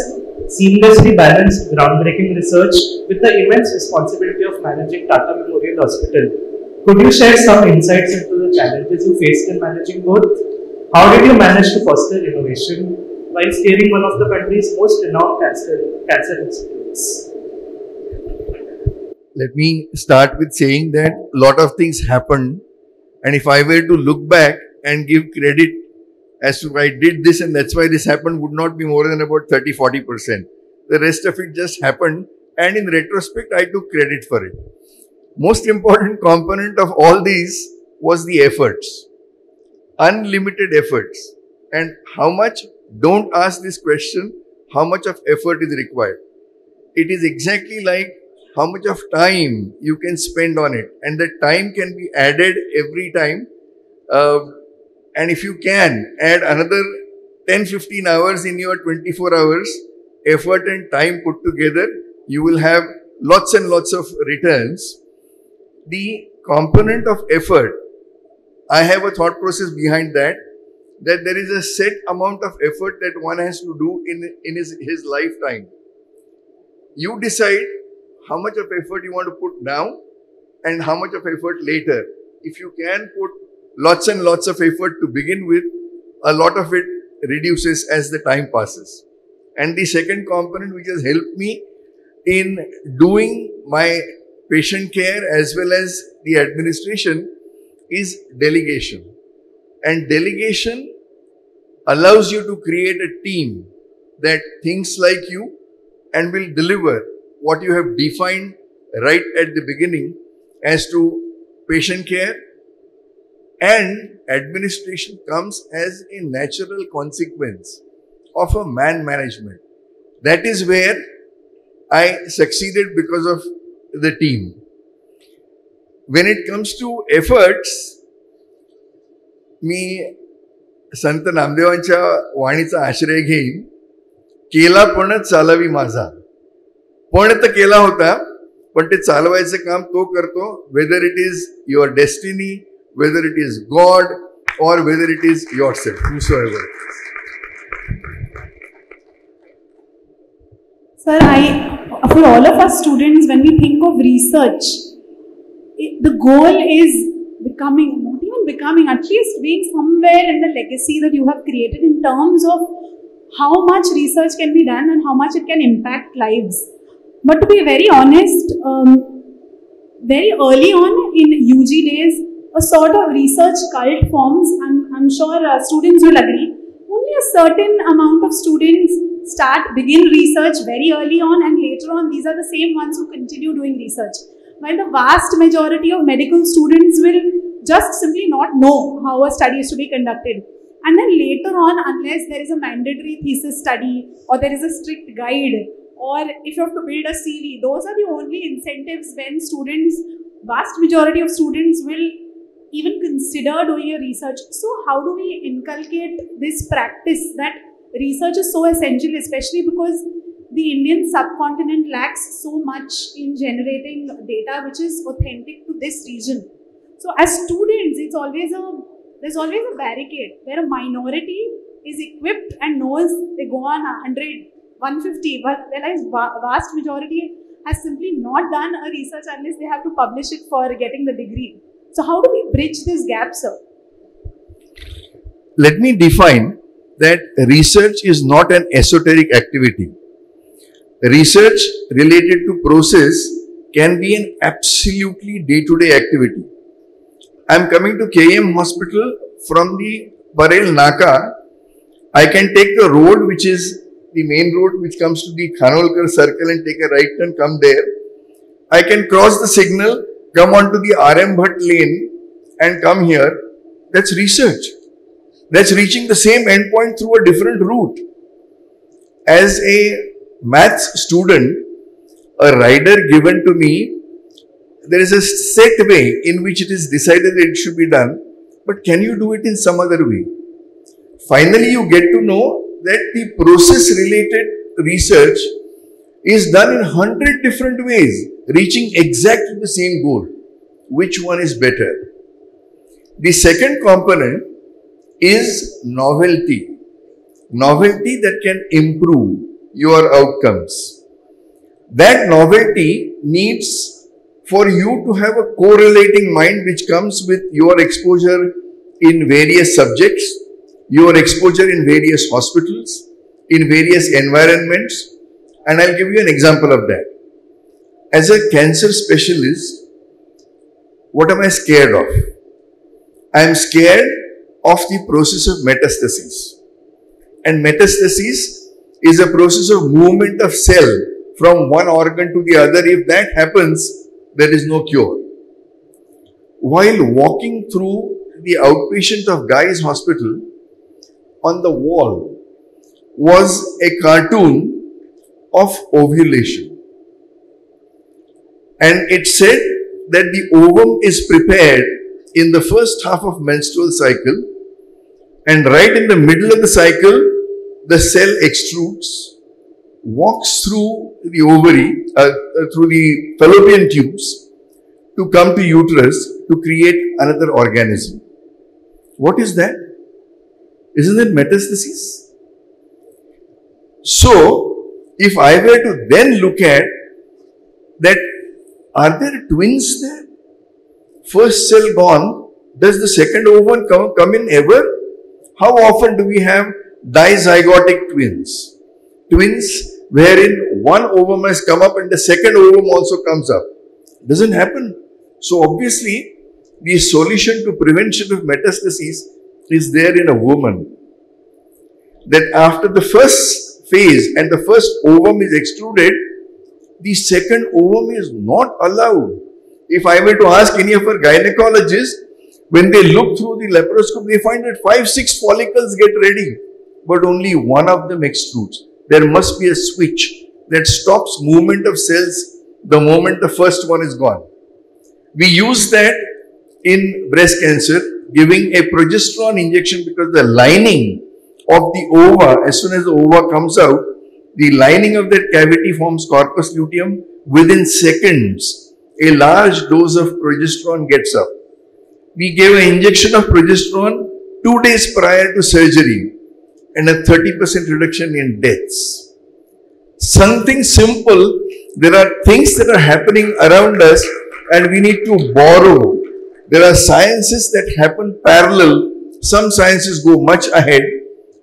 seamlessly balanced groundbreaking research with the immense responsibility of managing Tata Memorial Hospital, could you share some insights into the challenges you faced in managing both? How did you manage to foster innovation while steering one of the country's most renowned cancer institutes? let me start with saying that a lot of things happened, and if I were to look back and give credit as to I did this and that's why this happened, would not be more than about 30-40%. The rest of it just happened, and in retrospect I took credit for it. Most important component of all these was the efforts, unlimited efforts. And how much, don't ask this question, how much of effort is required. It is exactly like how much of time you can spend on it, and the time can be added every time. And if you can add another 10-15 hours in your 24 hours, effort and time put together, you will have lots and lots of returns. The component of effort, I have a thought process behind that there is a set amount of effort that one has to do in his lifetime. You decide how much of effort you want to put now and how much of effort later. If you can put lots and lots of effort to begin with, a lot of it reduces as the time passes. And the second component which has helped me in doing my patient care as well as the administration is delegation. And delegation allows you to create a team that thinks like you and will deliver what you have defined right at the beginning as to patient care, and administration comes as a natural consequence of a man management. That is where I succeeded because of the team. When it comes to efforts, मी संत नामदेवांच्या वाणीचा आश्रय घेईन, केला पण चालावी माझा. पण तर केला होता, पण ते चालवायचं काम तो करतो, whether it is your destiny, whether it is God, or whether it is yourself, whosoever. Sir, for all of us students, when we think of research, the goal is becoming, not even becoming, at least being somewhere in the legacy that you have created in terms of how much research can be done and how much it can impact lives. But to be very honest, very early on in UG days, a sort of research cult forms, and I'm sure students will agree. Only a certain amount of students begin research very early on, and later on these are the same ones who continue doing research. While the vast majority of medical students will just simply not know how a study is to be conducted. And then later on, unless there is a mandatory thesis study or there is a strict guide, or if you have to build a CV, those are the only incentives when students, vast majority of students will even consider doing a research. So how do we inculcate this practice that research is so essential, especially because the Indian subcontinent lacks so much in generating data which is authentic to this region. So as students, there's always a barricade where a minority is equipped and knows they go on 100, 150, but whereas vast majority has simply not done a research unless they have to publish it for getting the degree. So how do we bridge this gap, sir? Let me define that research is not an esoteric activity. Research related to process can be an absolutely day-to-day activity. I am coming to KM hospital from the Parel Naka. I can take the road which is the main road which comes to the Khanolkar circle and take a right turn, come there. I can cross the signal, come onto the RM Bhatt lane and come here. That's research. That's reaching the same endpoint through a different route. As a maths student, a rider given to me, there is a set way in which it is decided that it should be done, but can you do it in some other way? Finally, you get to know that the process related research is done in 100 different ways, reaching exactly the same goal. Which one is better? The second component is novelty. Novelty that can improve your outcomes. That novelty needs for you to have a correlating mind which comes with your exposure in various subjects, your exposure in various hospitals, in various environments, and I'll give you an example of that. as a cancer specialist, what am I scared of? I am scared of the process of metastasis. And metastasis is a process of movement of cell from one organ to the other. If that happens, there is no cure. While walking through the outpatient of Guy's Hospital, on the wall was a cartoon of ovulation. And it said that the ovum is prepared in the first half of menstrual cycle, and right in the middle of the cycle, the cell extrudes, walks through the ovary, through the fallopian tubes to come to uterus to create another organism. What is that? Isn't it metastasis? So, if I were to then look at that, are there twins there? First cell gone, does the second ovum come in ever? How often do we have dizygotic twins? Twins wherein one ovum has come up and the second ovum also comes up. Doesn't happen. So obviously, the solution to prevention of metastases is there in a woman. That after the first phase and the first ovum is extruded, the second ovum is not allowed. If I were to ask any of our gynecologists, when they look through the laparoscope, they find that 5-6 follicles get ready, but only one of them extrudes. There must be a switch that stops movement of cells the moment the first one is gone. We use that in breast cancer, giving a progesterone injection, because the lining of the ova, as soon as the ova comes out, the lining of that cavity forms corpus luteum. Within seconds, a large dose of progesterone gets up. We gave an injection of progesterone 2 days prior to surgery and a 30% reduction in deaths. Something simple. There are things that are happening around us and we need to borrow. There are sciences that happen parallel. Some sciences go much ahead.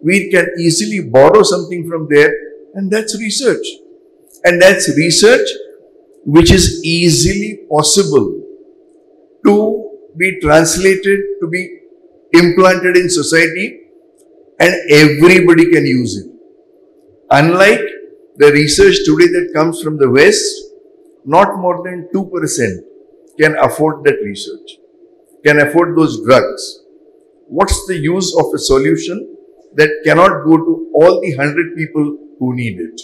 We can easily borrow something from there, and that's research. And that's research which is easily possible to be translated, to be implanted in society, and everybody can use it. Unlike the research today that comes from the West, not more than 2% can afford that research, can afford those drugs. What's the use of a solution that cannot go to all the 100 people who need it?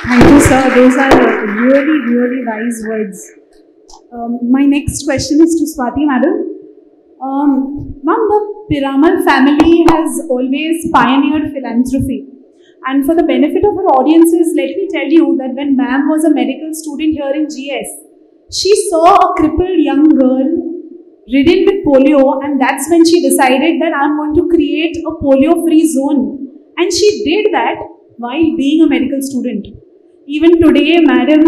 Thank you, sir. Those are really, really wise words. My next question is to Swati, madam. Ma'am, the Piramal family has always pioneered philanthropy. And for the benefit of our audiences, let me tell you that when ma'am was a medical student here in GS, she saw a crippled young girl ridden with polio, and that's when she decided that I'm going to create a polio-free zone. And she did that while being a medical student. Even today, madam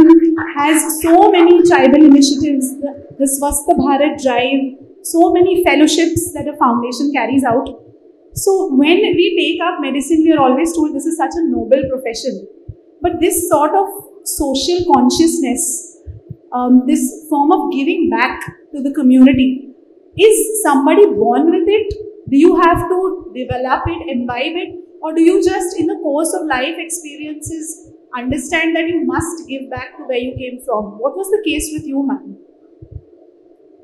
has so many tribal initiatives, the Swasth Bharat Drive, so many fellowships that a foundation carries out. So when we take up medicine, we are always told this is such a noble profession. But this sort of social consciousness, this form of giving back to the community, is somebody born with it? Do you have to develop it, imbibe it? Or do you just, in the course of life experiences, understand that you must give back to where you came from? What was the case with you, ma'am?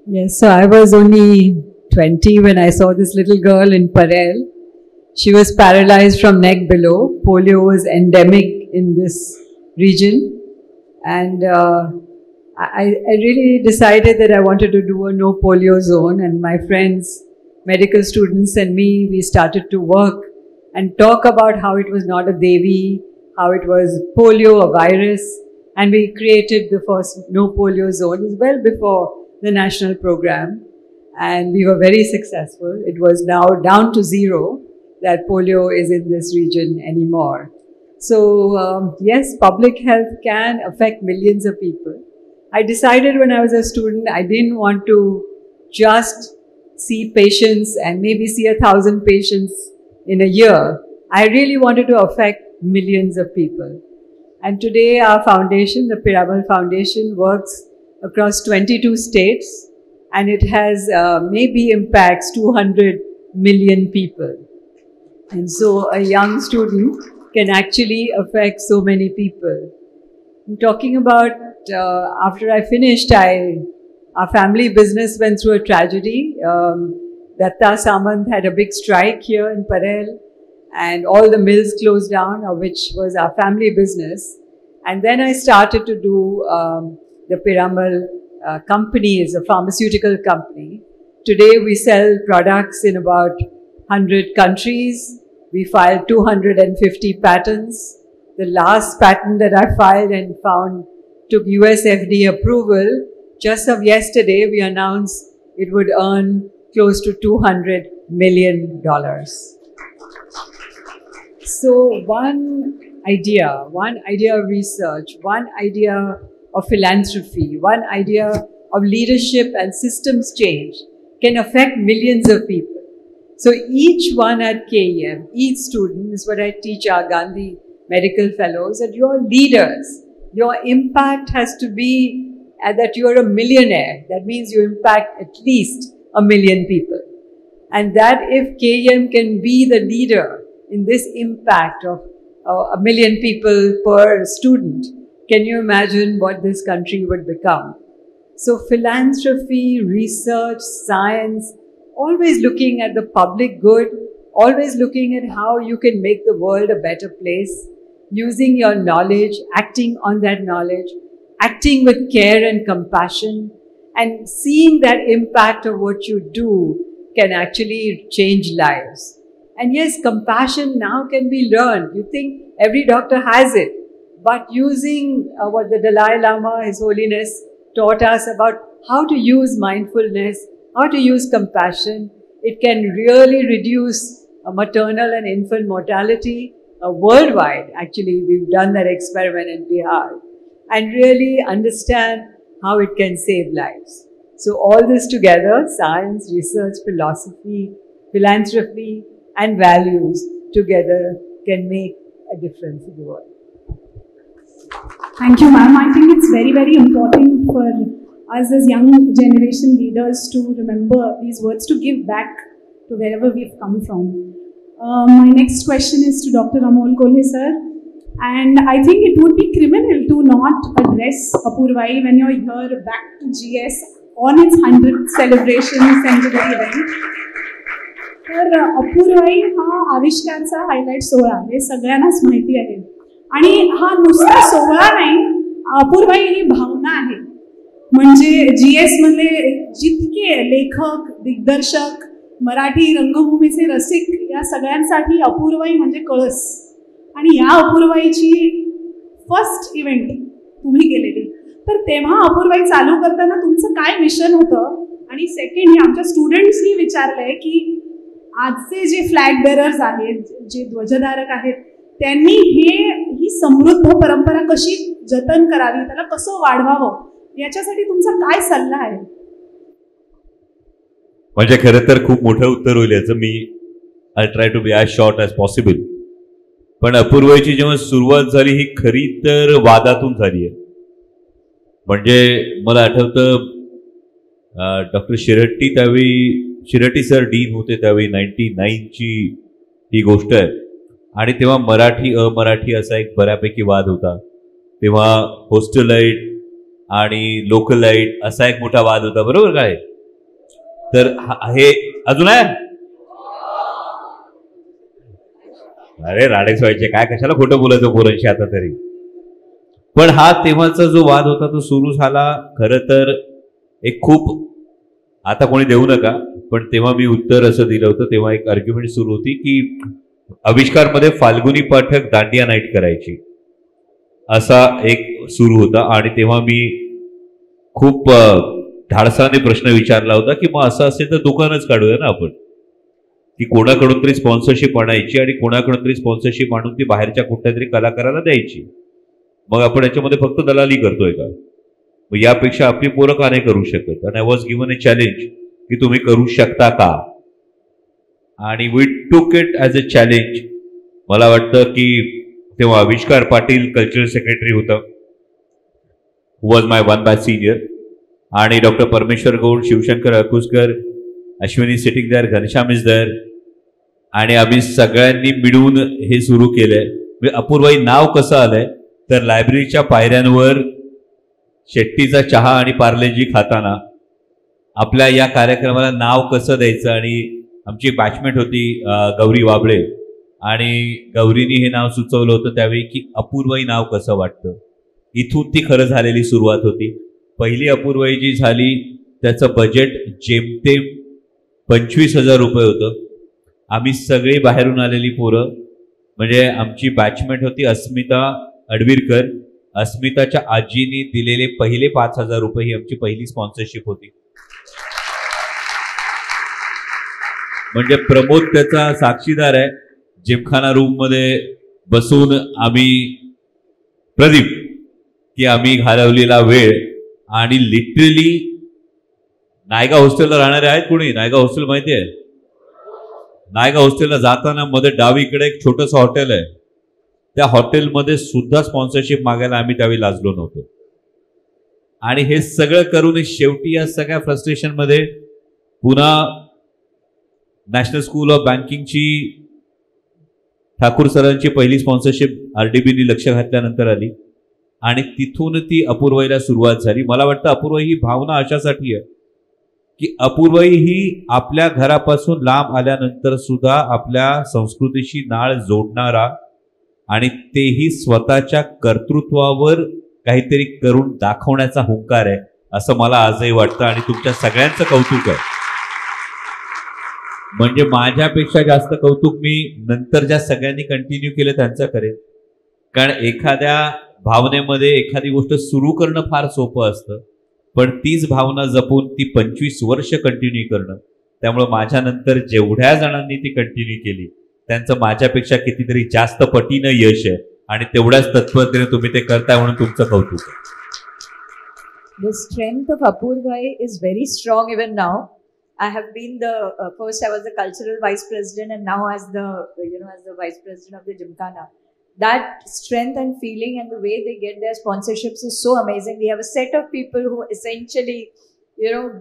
Yes, so I was only 20 when I saw this little girl in Parel. She was paralyzed from neck below. Polio was endemic in this region. And I really decided that I wanted to do a no polio zone, and my friends, medical students and me, we started to work and talk about how it was not a Devi, how it was polio, a virus, and we created the first no polio zone. It was well before the national program, and we were very successful. It was now down to 0 that polio is in this region anymore. So yes, public health can affect millions of people. I decided when I was a student, I didn't want to just see patients and maybe see 1,000 patients in a year. I really wanted to affect millions of people. And today our foundation, the Piramal Foundation, works across 22 states, and it has maybe impacts 200 million people. And so a young student can actually affect so many people. I'm talking about after I finished, our family business went through a tragedy. Datta Samant had a big strike here in Parel, and all the mills closed down, which was our family business. And then I started to do the Piramal company, is a pharmaceutical company. Today we sell products in about 100 countries. We filed 250 patents. The last patent that I filed and found took US FDA approval. Just of yesterday, we announced it would earn close to $200 million. So one idea of research, one idea of philanthropy, one idea of leadership and systems change can affect millions of people. So each one at KEM, each student, is what I teach our Gandhi Medical Fellows, that you're leaders. Your impact has to be that you're a millionaire. That means you impact at least 1 million people. And that if KEM can be the leader in this impact of 1 million people per student, can you imagine what this country would become? So philanthropy, research, science, always looking at the public good, always looking at how you can make the world a better place, using your knowledge, acting on that knowledge, acting with care and compassion, and seeing that impact of what you do can actually change lives. And yes, compassion now can be learned. You think every doctor has it, but using what the Dalai Lama, His Holiness, taught us about how to use mindfulness, how to use compassion, it can really reduce maternal and infant mortality worldwide. Actually, we've done that experiment in Bihar, and really understand how it can save lives. So all this together, science, research, philosophy, philanthropy, and values together can make a difference in the world. Thank you, ma'am. I think it's very, very important for us as young generation leaders to remember these words, to give back to wherever we've come from. My next question is to Dr. Amol Kolhe sir. And I think it would be criminal to not address Apoorvai when you're here back to GS on its 100th celebration centenary event. तर अपूर्वाई हा आविष्कारचा highlight सोहळा हे सगळ्यांनाच माहिती आहे, आणि हा नुसता सोहळा नाही, अपूर्वाई ही भावना आहे. म्हणजे GS मधले जितके लेखक, दिग्दर्शक, मराठी रंगभूमीचे रसिक या सगळ्यांसाठी अपूर्वाई म्हणजे कळस. आणि या अपूर्वाईची फर्स्ट इव्हेंट तुम्ही केलेली, तर तेव्हा अपूर्वाई चालू करताना तुमचं काय मिशन होतं? आणि सेकंड, हे आमच्या स्टुडंट्सनी विचारलंय की आजचे जे फ्लॅग बेरर्स आहेत, जे ध्वजधारक आहेत, त्यांनी ही समृद्ध परंपरा कशी जतन करावी, त्याला कसं वाढवावं, याच्यासाठी तुमचा काय सल्ला आहे? म्हणजे खरं तर खूप मोठं उत्तर होईल याचं. मी I try to be as short as possible. पण अपूर्वाईची जेव्हा सुरुवात झाली ही खरी तर वादातून झाली आहे. म्हणजे मला आठवतं डॉक्टर शिरट्टी, त्यावेळी शिरट्टी सर डीन होते, त्यावेळी 99ची ही गोष्ट आहे. आणि तेव्हा मराठी अमराठी असा एक बऱ्यापैकी वाद होता. तेव्हा होस्टेलाइट आणि लोकलाइट असा एक मोठा वाद होता, बरोबर काय? तर हे अजून आहे. अरे राडेच व्हायचे काय, कशाला खोटं बोलायचं पोरांशी आता तरी. पण हा तेव्हाचा जो वाद होता तो सुरू झाला खरं तर एक खूप, आता कोणी देऊ नका, पण तेव्हा मी उत्तर असं दिलं होतं. तेव्हा एक आर्ग्युमेंट सुरू होती की आविष्कारमध्ये फाल्गुनी पाठक दांडिया नाईट करायची, असा एक सुरू होता. आणि तेव्हा मी खूप धाडसाने प्रश्न विचारला होता की मग असं असेल तर दुकानच काढूया ना आपण, की कोणाकडून तरी स्पॉन्सरशिप आणायची आणि कोणाकडून तरी स्पॉन्सरशिप आणून ती बाहेरच्या कुठल्या तरी कलाकाराला द्यायची. मग आपण याच्यामध्ये फक्त दलाली करतोय का? मग यापेक्षा आपली पोरं का नाही करू शकत? आणि I was given A challenge की तुम्ही करू शकता का? आणि वी टूक इट ॲज अ चॅलेंज. मला वाटतं की तेव्हा आविष्कार पाटील कल्चरल सेक्रेटरी होता, was my one batch senior, आणि doctor Parmeshwar Goud, Shivshankar Akuskar, Ashwini sitting there, Ghanshyam is there, आणि आम्ही सगळ्यांनी मिळून हे सुरू केलंय. अपूर्वाई नाव कसं आलंय तर लायब्ररीच्या पायऱ्यांवर शेट्टीचा चहा आणि पार्लेजी खाताना आपल्या या कार्यक्रमाला नाव कसं द्यायचं, आणि आमची बॅचमेट होती गौरी वाबळे, आणि गौरीनी हे नाव सुचवलं होतं त्यावेळी की अपूर्वाई नाव कसं वाटतं. इथून ती खरं झालेली सुरुवात होती. पहिली अपूर्वाई जी झाली त्याचं बजेट जेमतेम 25,000 रुपये होतं. आम्ही सगळी बाहेरून आलेली पोरं, म्हणजे आमची बॅचमेट होती अस्मिता अडविरकर, अस्मिताच्या आजीनी दिलेले पहिले 5,000 रुपये ही आमची पहिली स्पॉन्सरशिप होती. म्हणजे प्रमोद त्याचा साक्षीदार आहे. जिमखाना रूम मध्ये बसून आम्ही प्रदीप की आम्ही घालवलेला वेळ, आणि लिटरली नायगा हॉस्टेलला राहणारे आहेत कोणी? नायगा हॉस्टेल माहिती आहे? नायगा हॉस्टेलला जाताना मध्ये डावीकडे एक छोटंसं हॉटेल आहे, त्या हॉटेलमध्ये सुद्धा स्पॉन्सरशिप मागायला आम्ही त्यावेळी लाजलो नव्हतो. आणि हे सगळं करून शेवटी या सगळ्या फ्रस्ट्रेशनमध्ये पुन्हा नॅशनल स्कूल ऑफ बँकिंगची ठाकूर सरांची पहिली स्पॉन्सरशिप RDBनी लक्ष घातल्यानंतर आली, आणि तिथून ती अपूर्वाईला सुरुवात झाली. मला वाटतं अपूर्वाई ही भावना अशासाठी आहे की अपूर्वाई ही आपल्या घरापासून लांब आल्यानंतर सुद्धा आपल्या संस्कृतीशी नाळ जोडणारा, आणि तेही स्वतःच्या कर्तृत्वावर काहीतरी करून दाखवण्याचा हुंकार आहे असं मला आजही वाटतं. आणि तुमच्या सगळ्यांचं कौतुक आहे. म्हणजे माझ्यापेक्षा जास्त कौतुक मी नंतर ज्या सगळ्यांनी कंटिन्यू केलं त्यांचं करेन. कारण एखाद्या भावनेमध्ये एखादी गोष्ट सुरू करणं फार सोपं असतं, पण तीच भावना जपून ती 25 वर्ष कंटिन्यू करणं, त्यामुळे माझ्यानंतर जेवढ्या जणांनी ती कंटिन्यू केली त्यांचं माझ्यापेक्षा कितीतरी जास्त पटीनं यश आहे, आणि तेवढ्याच तत्परतेने तुम्ही ते करताय म्हणून तुमचं कौतुक आहे. The strength of Apoorvai is very strong even now. I have been first I was the cultural vice president, and now as the vice president of the Gymkhana. That strength and feeling and the way they get their sponsorships is so amazing. We have a set of people who essentially,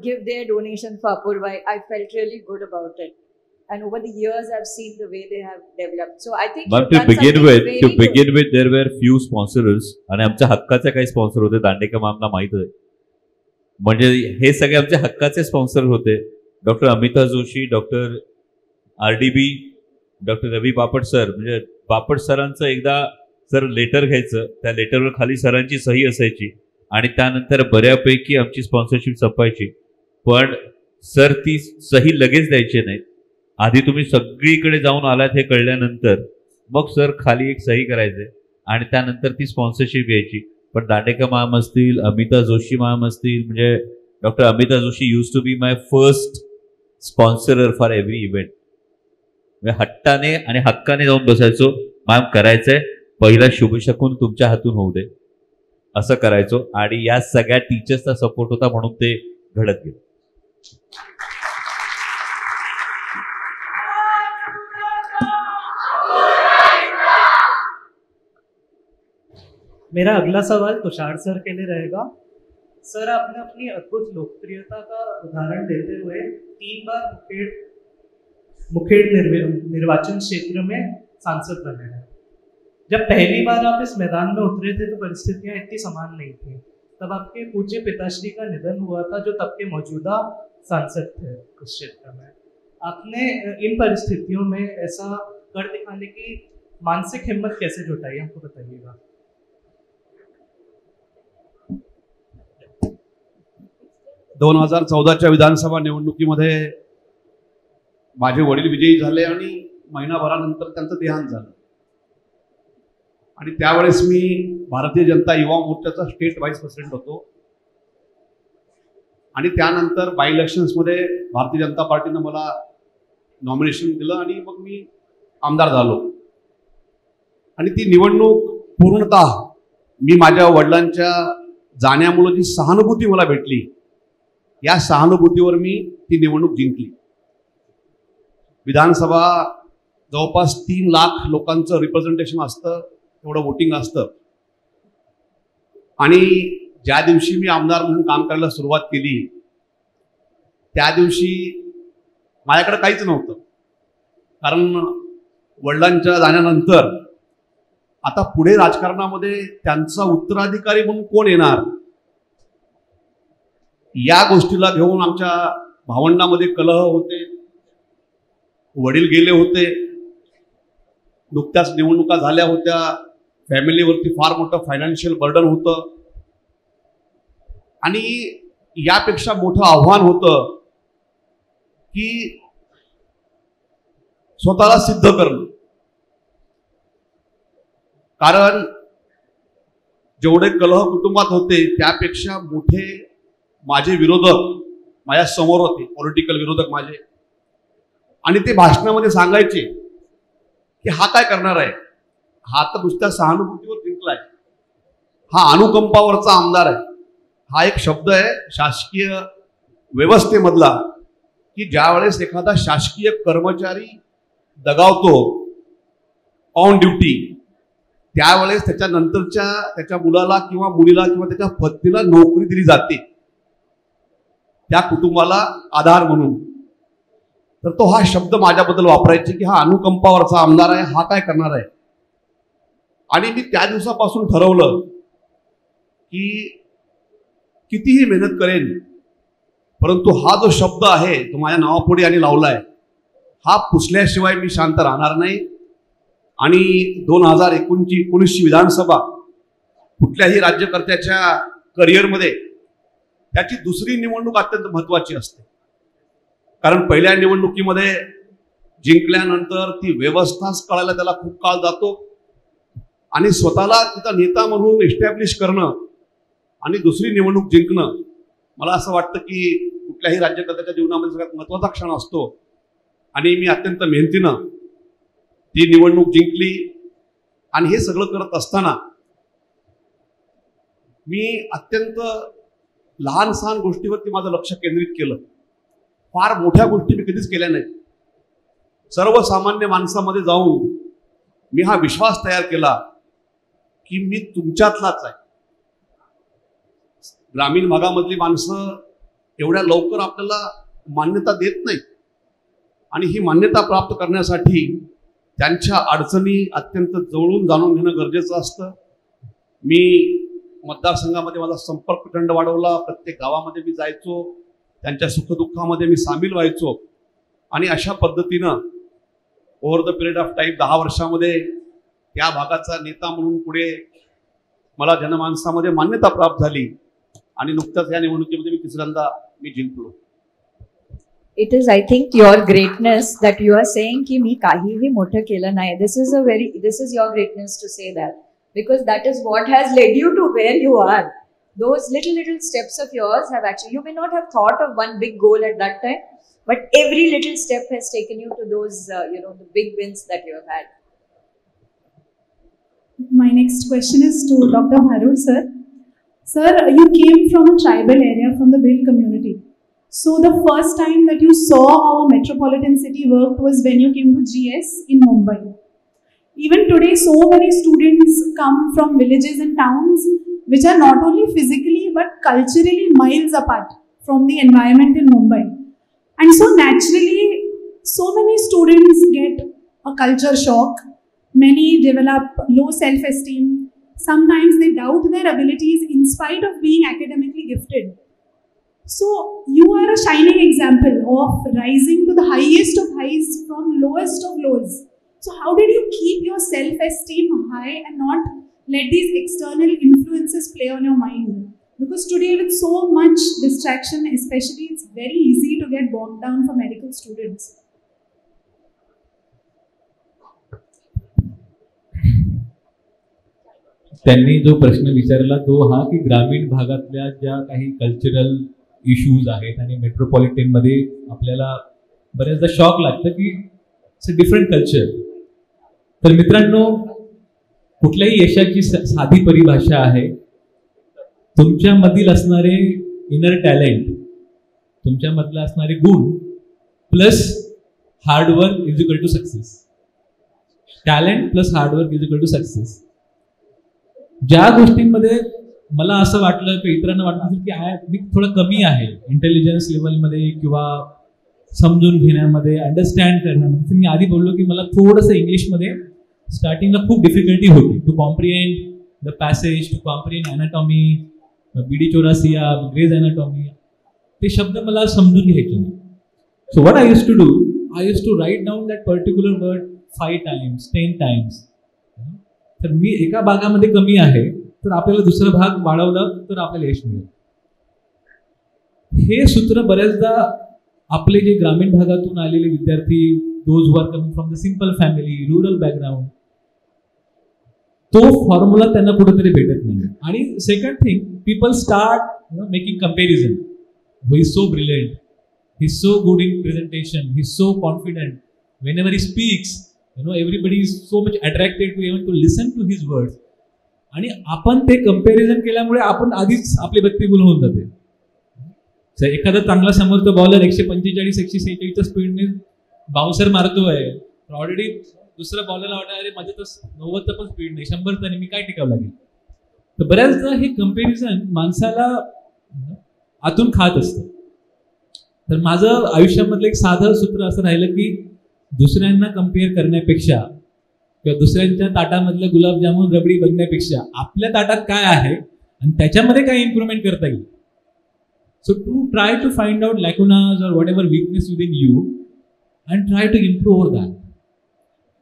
give their donation for Apoorvai. I felt really good about it. And over the years, I've seen the way they have developed. So I think to begin with, there were few sponsors, आणि आमच्या हक्काचे काही sponsor होते. दांडेकर मॅमना माहित आहे, म्हणजे हे सगळे आमच्या हक्काचे स्पॉन्सर होते. Doctor Amita Joshi, doctor RDB, doctor Ravi Bapat sir. म्हणजे बापट सरांचं एकदा सर लेटर घ्यायचं, त्या लेटरवर खाली सरांची सही असायची, आणि त्यानंतर बऱ्यापैकी आमची स्पॉन्सरशिप संपायची. पण सर ती सही लगेच द्यायची नाही, आधी तुम्ही सगळीकडे जाऊन आलात हे कळल्यानंतर मग सर खाली एक सही करायचे, आणि त्यानंतर ती स्पॉन्सरशिप यायची. पण दांडेकर मॅम असतील, अमिता जोशी मॅम असतील, म्हणजे doctor Amita Joshi used to be my first sponsorer for every event. हट्टाने आणि हक्काने जाऊन बसायचो, मॅम करायचंय, पहिला शुभशकून तुमच्या हातून होऊ दे असं करायचो. आणि या सगळ्या टीचर्सचा सपोर्ट होता म्हणून ते घडत गेलं. मेरा अगला सवाल तुषार सर के लिए रहेगा. सर, आपने अपनी अद्भुत लोकप्रियता का उदाहरण देते हुए 3 बार मुखेड़ निर्वाचन क्षेत्र में सांसद बने हैं. जब पहली बार आप इस मैदान में उतरे थे तो परिस्थितियां इतनी समान नहीं थी. तब आपके पूज्य पिताश्री का निधन हुआ था, जो तब के मौजूदा सांसद थे उस क्षेत्र में. आपने इन परिस्थितियों में ऐसा कर दिखाने की मानसिक हिम्मत कैसे जुटाई, हमको बताइएगा. 2014च्या विधानसभा निवडणुकीमध्ये माझे वडील विजयी झाले, आणि महिनाभरानंतर त्यांचं देहांत झालं. आणि त्यावेळेस मी Bharatiya Janata Yuva मोर्चाचा state vice president होतो. आणि त्यानंतर बाय इलेक्शन्समध्ये भारतीय जनता पार्टीनं मला नॉमिनेशन दिलं, आणि मग मी आमदार झालो. आणि ती निवडणूक पूर्णतः मी माझ्या वडिलांच्या जाण्यामुळे जी सहानुभूती मला भेटली, या सहानुभूतीवर मी ती निवडणूक जिंकली. विधानसभा जवळपास 3 लाख लोकांचं रिप्रेझेंटेशन असतं. एवढं वोटिंग असतं. आणि ज्या दिवशी मी आमदार म्हणून काम करायला सुरुवात केली त्या दिवशी माझ्याकडे काहीच नव्हतं. कारण वडिलांच्या जाण्यानंतर आता पुढे राजकारणामध्ये त्यांचा उत्तराधिकारी म्हणून कोण येणार या गोष्टीला घेऊन आमच्या भावंडामध्ये कलह होते. वडील गेले होते, नुकत्याच निवडणुका झाल्या होत्या, फॅमिलीवरती फार मोठं फायनान्शियल बर्डन होतं. आणि यापेक्षा मोठं आव्हान होतं की स्वतःला सिद्ध करणं. कारण जेवढे कलह कुटुंबात होते त्यापेक्षा मोठे माझे विरोधक माझ्या समोर होते, पॉलिटिकल विरोधक माझे. आणि ते भाषणामध्ये सांगायचे की हा काय करणार आहे, हा तर नुसत्या सहानुभूतीवर जिंकलाय, हा अनुकंपावरचा आमदार आहे. हा एक शब्द आहे शासकीय व्यवस्थेमधला की ज्यावेळेस एखादा शासकीय कर्मचारी दगावतो ऑन ड्युटी त्यावेळेस त्याच्यानंतरच्या त्याच्या मुलाला किंवा मुलीला किंवा त्याच्या पत्नीला नोकरी दिली जाते त्या कुटुंबाला आधार म्हणून. तर तो हा शब्द माझ्याबद्दल वापरायचे की हा अनुकंपावरचा आमदार आहे, हा काय करणार आहे. आणि मी त्या दिवसापासून ठरवलं की कितीही मेहनत करेन परंतु हा जो शब्द आहे तो माझ्या नावापुढे आणि लावलाय हा पुसल्याशिवाय मी शांत राहणार नाही. आणि 2019ची विधानसभा कुठल्याही राज्यकर्त्याच्या करिअरमध्ये त्याची दुसरी निवडणूक अत्यंत महत्त्वाची असते. कारण पहिल्या निवडणुकीमध्ये जिंकल्यानंतर ती व्यवस्थाच कळायला त्याला खूप काळ जातो आणि स्वतःला तिचा नेता म्हणून एस्टॅब्लिश करणं आणि दुसरी निवडणूक जिंकणं मला असं वाटतं की कुठल्याही राज्यकर्त्याच्या जीवनामध्ये सगळ्यात महत्त्वाचा क्षण असतो. आणि मी अत्यंत मेहनतीनं ती निवडणूक जिंकली. आणि हे सगळं करत असताना मी अत्यंत लहान सहान गोष्टीवरती माझं लक्ष केंद्रित केलं. फार मोठ्या गोष्टी मी कधीच केल्या नाहीत. सर्वसामान्य माणसामध्ये जाऊन मी हा विश्वास तयार केला की मी तुमच्यातलाच आहे. ग्रामीण भागामधली माणसं एवढ्या लवकर आपल्याला मान्यता देत नाहीत आणि ही मान्यता प्राप्त करण्यासाठी त्यांच्या अडचणी अत्यंत जवळून जाणून घेणं गरजेचं असतं. मी मतदारसंघामध्ये माझा संपर्क प्रचंड वाढवला. प्रत्येक गावामध्ये मी जायचो, त्यांच्या सुखदुःखामध्ये मी सामील व्हायचो. आणि अशा पद्धतीनं over the period of time 10 वर्षामध्ये त्या भागाचा नेता म्हणून पुढे मला जनमानसामध्ये मान्यता प्राप्त झाली. आणि नुकताच या निवडणुकीमध्ये मी तिसऱ्यांदा जिंकलो. It is, I think, your greatness that you are saying ki मी काहीही मोठं केलं नाही. This is your greatness to say that, because that is what has led you to where you are. Those little steps of yours have actually, you may not have thought of one big goal at that time, but every little step has taken you to those, the big wins that you have had. My next question is to Dr. Harud sir. Sir, you came from a tribal area, from the Bhil community. So the first time that you saw how a metropolitan city worked was when you came to GS in Mumbai. Even today, so many students come from villages and towns which are not only physically but culturally miles apart from the environment in Mumbai. And so naturally, so many students get a culture shock. Many develop low self-esteem. Sometimes they doubt their abilities in spite of being academically gifted. So you are a shining example of rising to the highest of highs from lowest of lows. So how did you keep your self-esteem high and not let these external influences play on your mind? Because today with so much distraction especially, it's very easy to get bogged down for medical students. त्यांनी जो प्रश्न विचारला तो हा की ग्रामीण भागातल्या ज्या काही कल्चरल इश्यूज आहेत आणि मेट्रोपॉलिटनमध्ये आपल्याला बऱ्याचदा शॉक लागतं की इट्स अ डिफरंट कल्चर. तर मित्रांनो, कुठल्याही यशाची साधी परिभाषा आहे तुमच्यामधील असणारे इनर टॅलेंट, तुमच्यामधला असणारे गुण plus hard work is equal to success. Talent plus hard work is equal to success. ज्या गोष्टींमध्ये मला असं वाटलं किंवा इतरांना वाटलं असेल की मी थोडं कमी आहे इंटेलिजन्स लेवलमध्ये किंवा समजून घेण्यामध्ये, अंडरस्टँड करण्यामध्ये, तर मी आधी बोललो की मला थोडंसं इंग्लिशमध्ये स्टार्टिंगला खूप डिफिकल्टी होती to comprehend the passage, to comprehend anatomy, BD Chaurasia, Gray's anatomy, ते शब्द मला समजून घ्यायचे नाही. So what I used to do, I used to write down that particular word 5 times, 10 times. तर मी एका भागामध्ये कमी आहे तर आपल्याला दुसरा भाग वाढवलं तर आपल्याला यश मिळेल. हे सूत्र बऱ्याचदा आपले जे ग्रामीण भागातून आलेले विद्यार्थी, those who are coming from the simple family, rural background, तो फॉर्म्युला त्यांना कुठेतरी भेटत नाही. आणि second thing, people start making comparison. Who is so brilliant, he is so good in presentation, he is so confident, whenever he speaks, everybody is so much attracted to even to listen to his words. आणि आपण ते comparison केल्यामुळे आपण आधीच आपली बत्ती गुल होऊन जाते. एखादा चांगला समोरचा बॉलर 145 146 स्पीडने बाउन्सर मारतोय, ऑलरेडी दुसऱ्या बॉलरला वाटणार अरे माझ्या तर 90 पण स्पीड नाही, 100 नाही, मी काय टिकावं लागेल. तर बऱ्याचदा हे कंपॅरिझन माणसाला आतून खात असतं. तर माझं आयुष्यामधलं एक साधं सूत्र असं राहिलं की दुसऱ्यांना कम्पेअर करण्यापेक्षा किंवा दुसऱ्यांच्या ताटामधलं गुलाबजामुन रबडी बघण्यापेक्षा आपल्या ताटात काय आहे आणि त्याच्यामध्ये काय इम्प्रूव्हमेंट करता येईल. So to try to find out lacunas or whatever weakness within you and try to improve that,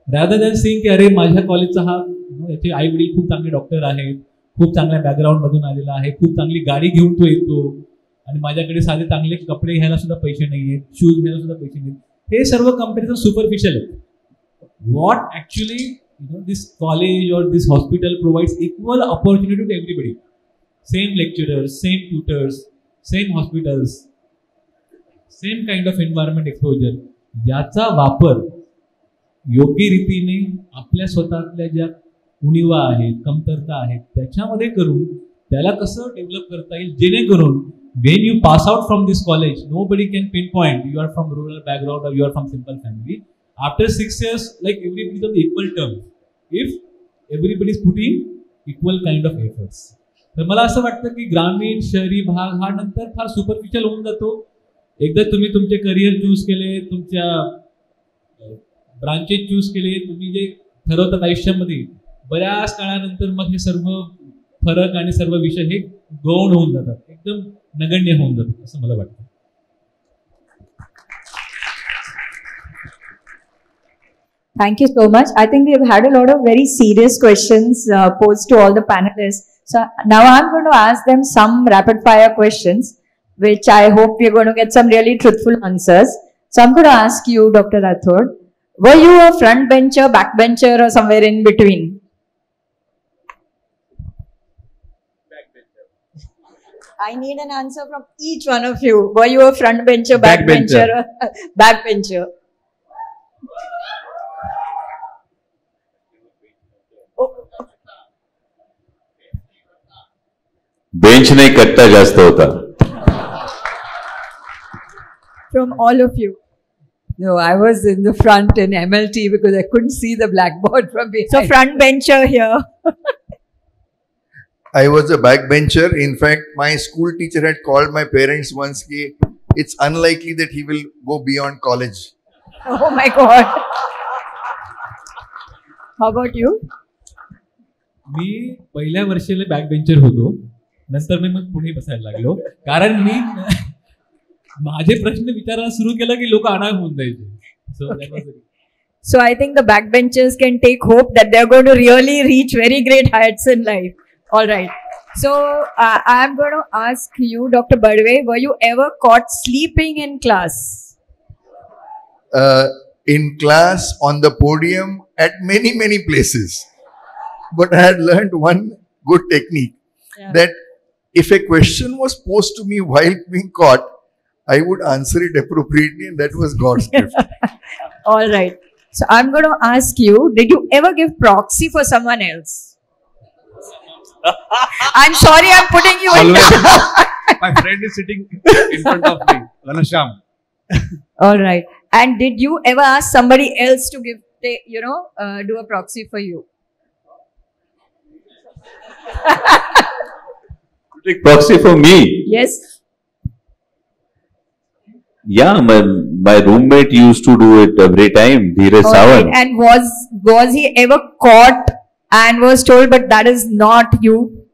rather than seeing की अरे माझ्या कॉलेजचा हा याचे आई वडील खूप चांगले डॉक्टर आहेत, खूप चांगल्या बॅकग्राऊंडमधून आलेला आहे, खूप चांगली गाडी घेऊन तो येतो आणि माझ्याकडे साधे चांगले कपडे घ्यायला सुद्धा पैसे नाही आहेत, शूज घ्यायला सुद्धा पैसे नाहीत. हे सर्व कंपॅरिझन सुपरफिशियल आहेत. What actually this college or this hospital provides equal opportunity to everybody. Same lecturers, same tutors, same hospitals, same kind of environment exposure. याचा वापर योग्य रीतीने आपल्या स्वतःतल्या ज्या उणिवा आहेत, कमतरता आहेत त्याच्यामध्ये करून त्याला कसं डेव्हलप करता येईल, जेणेकरून when you pass out from this college, nobody can pinpoint you are from rural background or you are from simple family. After 6 years, like everybody is on equal terms if everybody is putting equal kind of efforts. तर मला असं वाटतं की ग्रामीण शहरी भाग हा नंतर फार सुपरफिशियल होऊन जातो. एकदा तुम्ही तुमचे करिअर चूज केले, तुमच्या ब्रांचेस चूज केले, तुम्ही जे ठरवतात आयुष्यामध्ये, बऱ्याच काळानंतर मग हे सर्व फरक आणि सर्व विषय हे गौण होऊन जातात, एकदम नगण्य होऊन जातात असं मला वाटतं. Thank you so much. I think we have had a lot of very serious questions posed to all the panelists. So now I'm going to ask them some rapid fire questions, which I hope we're going to get some really truthful answers. So I'm going to ask you, Dr. Rathod, were you a front bencher, back bencher, or somewhere in between? I need an answer from each one of you. Were you a front bencher, back bencher, or back bencher? Bench नाही कट्टा जास्त होता. From all of you. No, I was in the front in MLT because I couldn't see the blackboard from behind. So front bencher here. I was a backbencher. In fact, my school teacher had called my parents once. It's unlikely that he will go beyond college. Oh my God. How about you? मी पहिल्या वर्षाला back bencher होतो, नंतर मी मग पुढे बसायला लागलो, कारण मी माझे प्रश्न विचारायला सुरू केला की लोक अनाथ होऊन जायचे. So I think the backbenchers can take hope that they're going to really reach very great heights in life. All right. So I'm going to ask you, Dr. Badwe, were you ever caught sleeping in class? In class, on the podium, at many places. But I had learned one good technique, that if a question was posed to me while being caught, I would answer it appropriately, and that was God's gift. All right. So I'm going to ask you, did you ever give proxy for someone else? I'm sorry I'm putting you in. My friend is sitting in front of me, Ghanasham. All right. And did you ever ask somebody else to give, do a proxy for you? Take proxy for me. Yes. Yeah, my roommate used to do it every time. Dheeraj Sawant. And was he ever caught and was told, but that is not you?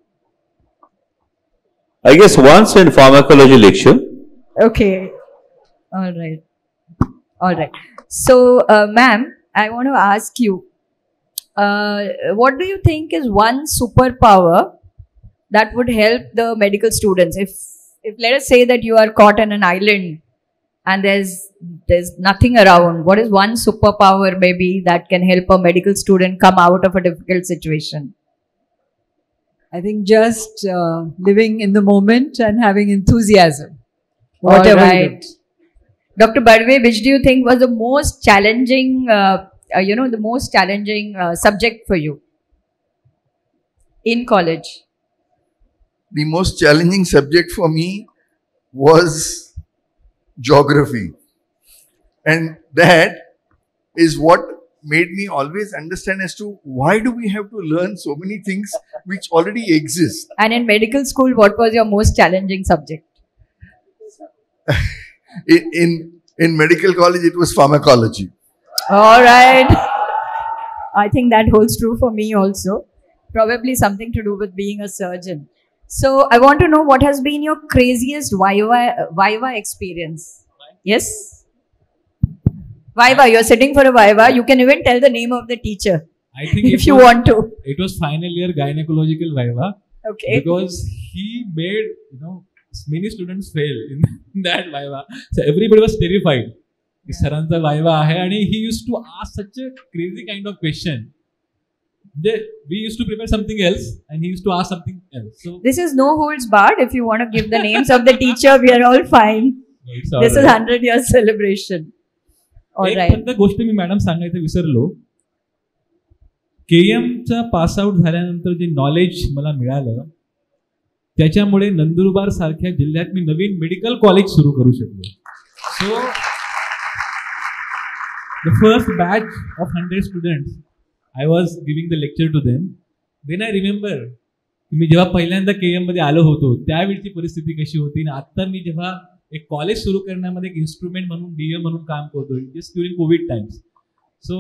I guess once in pharmacology lecture. Okay. All right. All right. So, ma'am, I want to ask you, what do you think is one superpower that would help the medical students? If let us say that you are caught on an island and there's nothing around, what is one superpower maybe that can help a medical student come out of a difficult situation? I think just living in the moment and having enthusiasm. Whatever All you right. do. Dr. Badwe, which do you think was the most challenging, the most challenging subject for you in college? The most challenging subject for me was geography. And that is what made me always understand as to why do we have to learn so many things which already exist. And in medical school, what was your most challenging subject? In medical college, it was pharmacology. All right. I think that holds true for me also. Probably something to do with being a surgeon. So I want to know what has been your craziest Viva experience. Yes? Viva, you're sitting for a Viva. You can even tell the name of the teacher. I think if you want to. It was final year gynecological Viva. Okay. Because he made, many students fail in that Viva. So everybody was terrified. Sarancha Viva hai, and he used to ask such a crazy kind of question. We used to prepare something else and he used to ask something else. So This is no holds barred. If you want to give the names of the teacher, we are all fine. This is 100 years celebration. All एक right. फक्त गोष्ट मी madam सांगायचं विसरलो. KM चा pass out झाल्यानंतर जे knowledge मला मिळालं त्याच्यामुळे नंदुरबार सारख्या जिल्ह्यात मी नवीन मेडिकल कॉलेज सुरू करू शकलो. So the first batch of 100 students I was giving the lecture to them. Then I remember मी जेव्हा पहिल्यांदा KM मध्ये आलो होतो त्यावेळची परिस्थिती कशी होती आणि आता मी जेव्हा एक कॉलेज सुरू करण्यामध्ये एक इन्स्ट्रुमेंट म्हणून DM म्हणून काम करतोय just during Covid times. So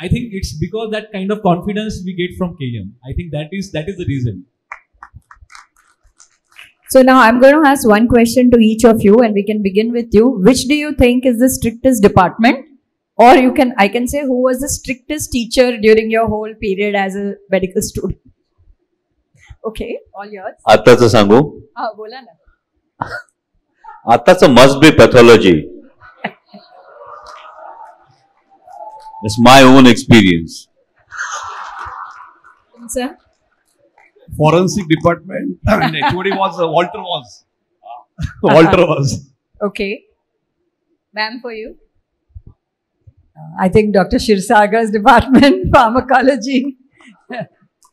I think it's because that kind of confidence we get from KM. I think that is the reason. So now I'm going to ask one question to each of you and we can begin with you. Which do you think is the strictest department? Or I can say who was the strictest teacher during your whole period as a medical student? Okay, all yours. आताच सांगू. बोला ना. आताच must be pathology. It's my own experience. Sir? Forensic department and HOD was Walter was. Okay. Ma'am, for you? I think Dr. Shirsagar's department, pharmacology.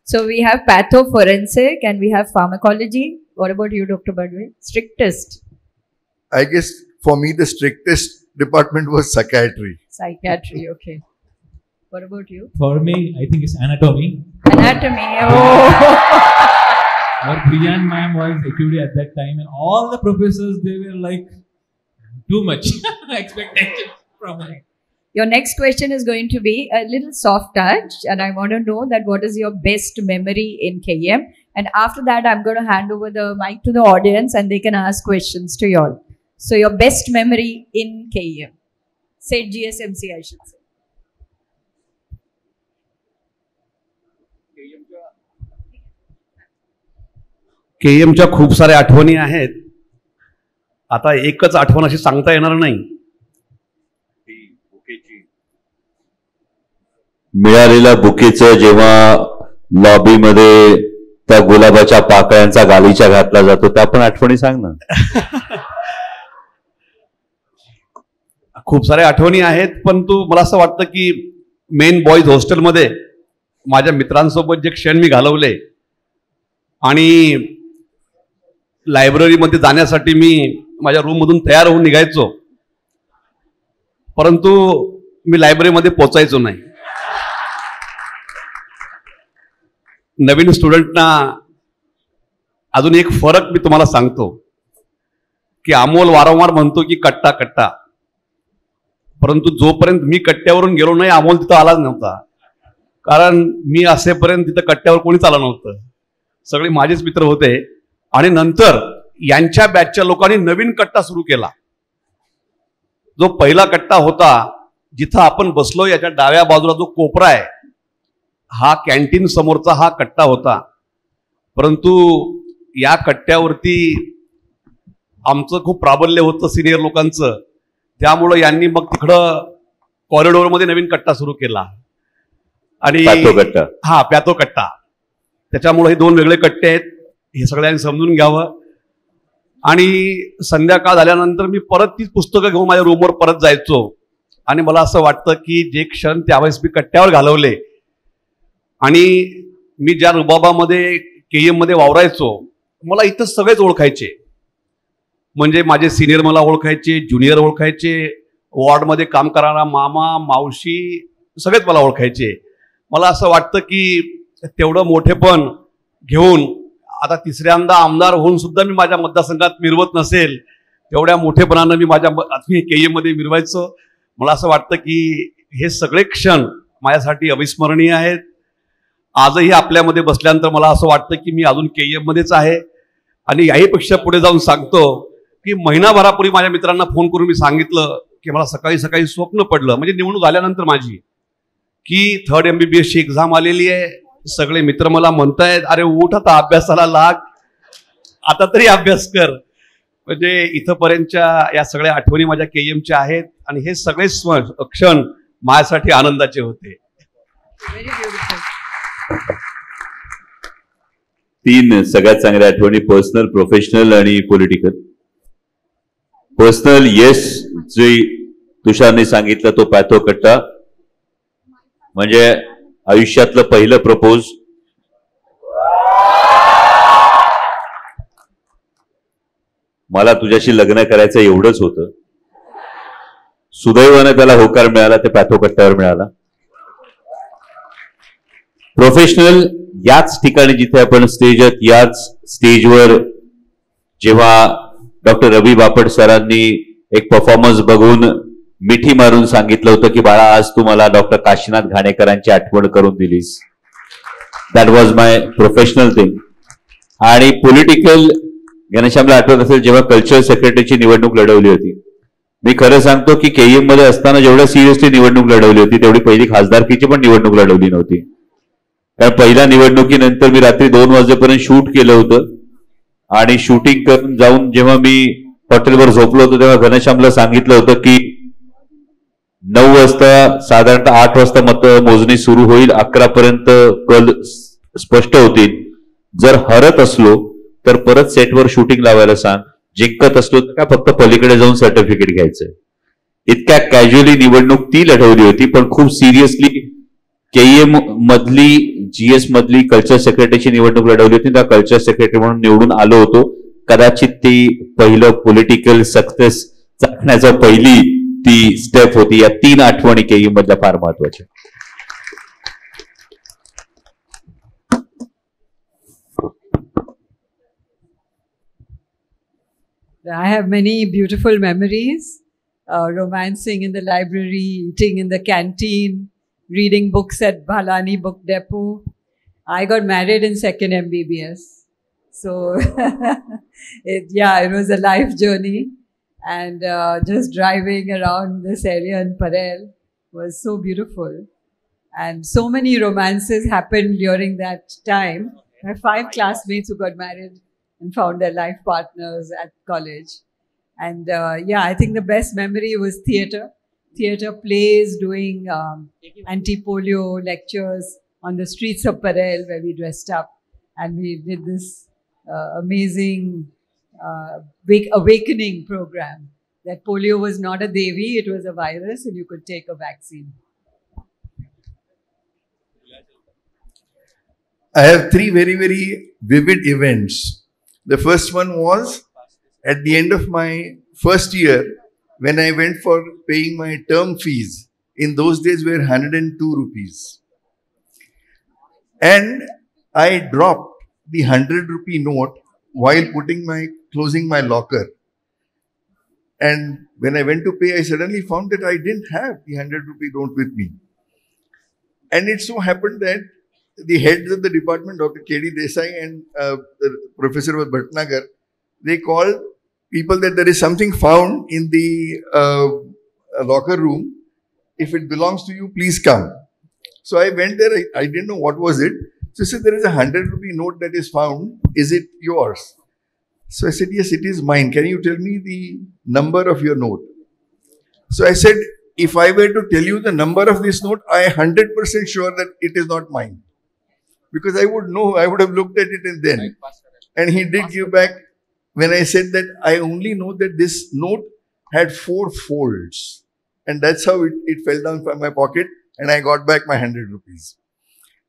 So we have pathoforensic and we have pharmacology. What about you, Dr. Badwe? Strictest? I guess for me, the strictest department was psychiatry. Psychiatry, okay. What about you? For me, I think it's anatomy. Anatomy, oh. Our Priyan ma'am was HOD at that time and all the professors, they were like too much expectations from her. Your next question is going to be a little soft touch and I want to know that what is your best memory in KM, and after that I'm going to hand over the mic to the audience and they can ask questions to you all. So your best memory in KM. Say GSMC, I should say. KMच्या खूप साऱ्या आठवणी आहेत. आता एकच आठवण अशी सांगता येणार नाही. मिळालेल्या बुकेचं जेव्हा लॉबीमध्ये त्या गुलाबाच्या पाकळ्यांचा गालीचा घातला जातो त्या पण आठवणी सांग ना. खूप साऱ्या आठवणी आहेत, परंतु मला असं वाटतं की मेन बॉईज हॉस्टेलमध्ये माझ्या मित्रांसोबत जे क्षण मी घालवले आणि लायब्ररीमध्ये जाण्यासाठी मी माझ्या रूममधून तयार होऊन निघायचो, परंतु मी लायब्ररीमध्ये पोचायचो नाही. नवीन स्टुडंटना अजून एक फरक मी तुम्हाला सांगतो की अमोल वारंवार म्हणतो की कट्टा कट्टा, परंतु जोपर्यंत मी कट्ट्यावरून गेलो नाही अमोल तिथं आलाच नव्हता. कारण मी असेपर्यंत तिथं कट्ट्यावर कोणीच आलं नव्हतं, सगळे माझेच मित्र होते. आणि नंतर यांच्या बॅचच्या लोकांनी नवीन कट्टा सुरू केला. जो पहिला कट्टा होता जिथं आपण बसलो याच्या डाव्या बाजूला जो कोपरा आहे हा कॅन्टीन समोरचा हा कट्टा होता. परंतु या कट्ट्यावरती आमचं खूप प्राबल्य होतं सिनियर लोकांचं, त्यामुळं यांनी मग तिकडं कॉरिडोरमध्ये नवीन कट्टा सुरू केला. आणि हा प्यातो कट्टा. त्याच्यामुळे हे दोन वेगळे कट्टे आहेत हे सगळ्यांनी समजून घ्यावं. आणि संध्याकाळ झाल्यानंतर मी परत तीच पुस्तकं घेऊन माझ्या रूमवर परत जायचो. आणि मला असं वाटतं की जे क्षण त्यावेळेस मी कट्ट्यावर घालवले आणि मी ज्या रुबाबामध्ये KM मध्ये वावरायचो मला इथं सगळेच ओळखायचे. म्हणजे माझे सिनियर मला ओळखायचे, ज्युनियर ओळखायचे, वॉर्डमध्ये काम करणारा मामा मावशी सगळेच मला ओळखायचे. मला असं वाटतं की तेवढं मोठेपण घेऊन आता तिसऱ्यांदा आमदार होऊन सुद्धा मी माझ्या मतदारसंघात मिरवत नसेल तेवढ्या मोठेपणानं मी माझ्या KM मध्ये मिरवायचो. मला असं वाटतं की हे सगळे क्षण माझ्यासाठी अविस्मरणीय आहेत. आजही आपल्यामध्ये बसल्यानंतर मला असं वाटतं की मी अजून KM मध्येच आहे. आणि याहीपेक्षा पुढे जाऊन सांगतो की महिनाभरापूर्वी माझ्या मित्रांना फोन करून मी सांगितलं की मला सकाळी सकाळी स्वप्न पडलं, म्हणजे निवडणूक झाल्यानंतर माझी, की 3rd MBBS ची एक्झाम आलेली आहे. सगळे मित्र मला म्हणतायत अरे उठ आता अभ्यासाला लाग, आता तरी अभ्यास कर. म्हणजे इथंपर्यंतच्या या सगळ्या आठवणी माझ्या KMच्या आहेत आणि हे सगळे क्षण माझ्यासाठी आनंदाचे होते. 3 सगळ्यात चांगल्या आठवणी, पर्सनल, प्रोफेशनल आणि पॉलिटिकल. पर्सनल यश जे तुषारने सांगितलं तो पॅथो कट्टा, म्हणजे आयुष्यातलं पहिलं प्रपोज. मला तुझ्याशी लग्न करायचं एवढंच होतं. सुदैवाने त्याला होकार मिळाला, ते पॅथो कट्ट्यावर मिळाला. प्रोफेशनल याच ठिकाणी जिथे आपण याच स्टेजवर जेव्हा डॉक्टर रवी बापट सरांनी एक परफॉर्मन्स बघून मिठी मारून सांगितलं होतं की बाळा आज तू मला डॉक्टर काशीनाथ घाणेकरांची आठवण करून दिलीस. That was my professional thing. आणि पॉलिटिकल, घनश्यामला आठवत असेल जेव्हा कल्चरल सेक्रेटरीची निवडणूक लढवली होती, मी खरं सांगतो की KM मध्ये असताना जेवढ्या सिरियसली निवडणूक लढवली होती तेवढी पहिली खासदारकीची पण निवडणूक लढवली नव्हती. कारण पहिल्या निवडणुकीनंतर मी रात्री 2 वाजेपर्यंत शूट केलं होतं आणि शूटिंग करून जाऊन जेव्हा मी हॉटेलवर झोपलो होतो तेव्हा घनश्यामला सांगितलं होतं की 9 वाजता साधारणतः 8 वाजता मतमोजणी सुरू होईल, 11 पर्यंत कल स्पष्ट होतील. जर हरत असलो तर परत सेटवर शूटिंग लावायला सांग, जिंकत असलो तर काय फक्त पलीकडे जाऊन सर्टिफिकेट घ्यायचं. इतक्या कॅज्युअली निवडणूक ती लढवली होती, पण खूप सिरियसली KM मधली GS मधली कल्चर सेक्रेटरीची निवडणूक लढवली होती. त्या कल्चर सेक्रेटरी म्हणून निवडून आलो होतो. कदाचित ती पहिलं पॉलिटिकल सक्सेस चाखण्याचा पहिली ती स्टेप होती. या 3 आठवणी KM मधल्या फार महत्वाच्या. I have many beautiful memories, romancing in the library, eating in the canteen, reading books at Bhalani Book Depot. I got married in 2nd MBBS. So, it was a life journey. And just driving around this area in Parel was so beautiful. And so many romances happened during that time. I have 5 classmates who got married and found their life partners at college. And I think the best memory was theatre plays, doing anti-polio lectures on the streets of Parel where we dressed up and we did this amazing awakening program that polio was not a devi, it was a virus and you could take a vaccine. I have 3 very, very vivid events. The first one was at the end of my first year when I went for paying my term fees. In those days were 102 rupees. And I dropped the 100 rupee note while closing my locker. And when I went to pay, I suddenly found that I didn't have the 100 rupee note with me. And it so happened that the heads of the department, Dr. K.D. Desai and the professor was Bhatnagar, they called people that there is something found in the locker room. If it belongs to you, please come. So I went there. I didn't know what was it. So I said, there is a 100 rupee note that is found. Is it yours? So I said, yes, it is mine. Can you tell me the number of your note? So I said, if I were to tell you the number of this note, I am 100% sure that it is not mine. Because I would know, I would have looked at it and then. And he did give back when I said that I only know that this note had 4 folds. And that's how it fell down from my pocket and I got back my 100 rupees.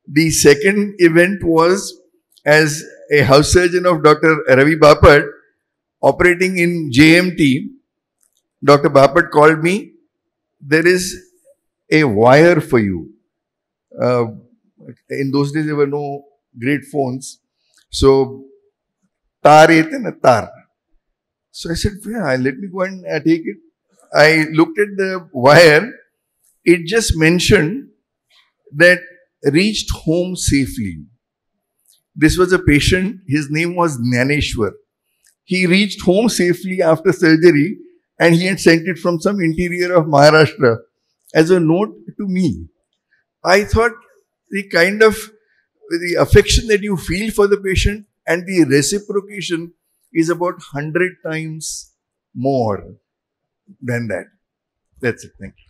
The second event was as a house surgeon of Dr. Ravi Bapat, operating in JMT. Dr. Bapat called me, there is a wire for you. In those days, there were no great phones. So, tar ete na tar. So I said, yeah, let me go and take it. I looked at the wire. It just mentioned that reached home safely. This was a patient. His name was Jnaneshwar. He reached home safely after surgery and he had sent it from some interior of Maharashtra as a note to me. I thought the kind of the affection that you feel for the patient and the reciprocation is about 100 times more than that. That's it. Thank you.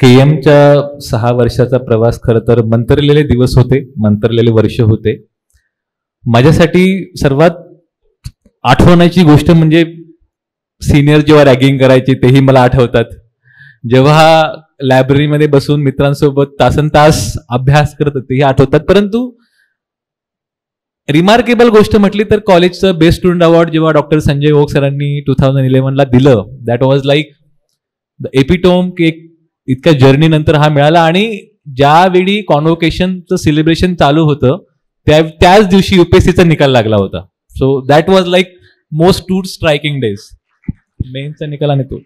KMच्या 6 वर्षाचा प्रवास खरं तर मंतरलेले दिवस होते, मंतरलेले वर्ष होते. माझ्यासाठी सर्वात आठवण्याची गोष्ट म्हणजे सिनियर जेव्हा रॅगिंग करायची तेही मला आठवतात. जेव्हा लायब्ररीमध्ये बसून मित्रांसोबत तासनतास अभ्यास करत तेही आठवतात. परंतु रिमार्केबल गोष्ट म्हटली तर कॉलेजचं बेस्ट स्टुडंट अवॉर्ड जेव्हा डॉक्टर संजय ओक सरांनी 2011ला दिलं, that was like the epitome की एक इतक्या जर्नी नंतर हा मिळाला. आणि ज्यावेळी कॉन्व्होकेशनचं सेलिब्रेशन चालू होतं त्याच दिवशी UPSCचा निकाल लागला होता. So that was like most to striking days. मेनचा निकाल आणि तो.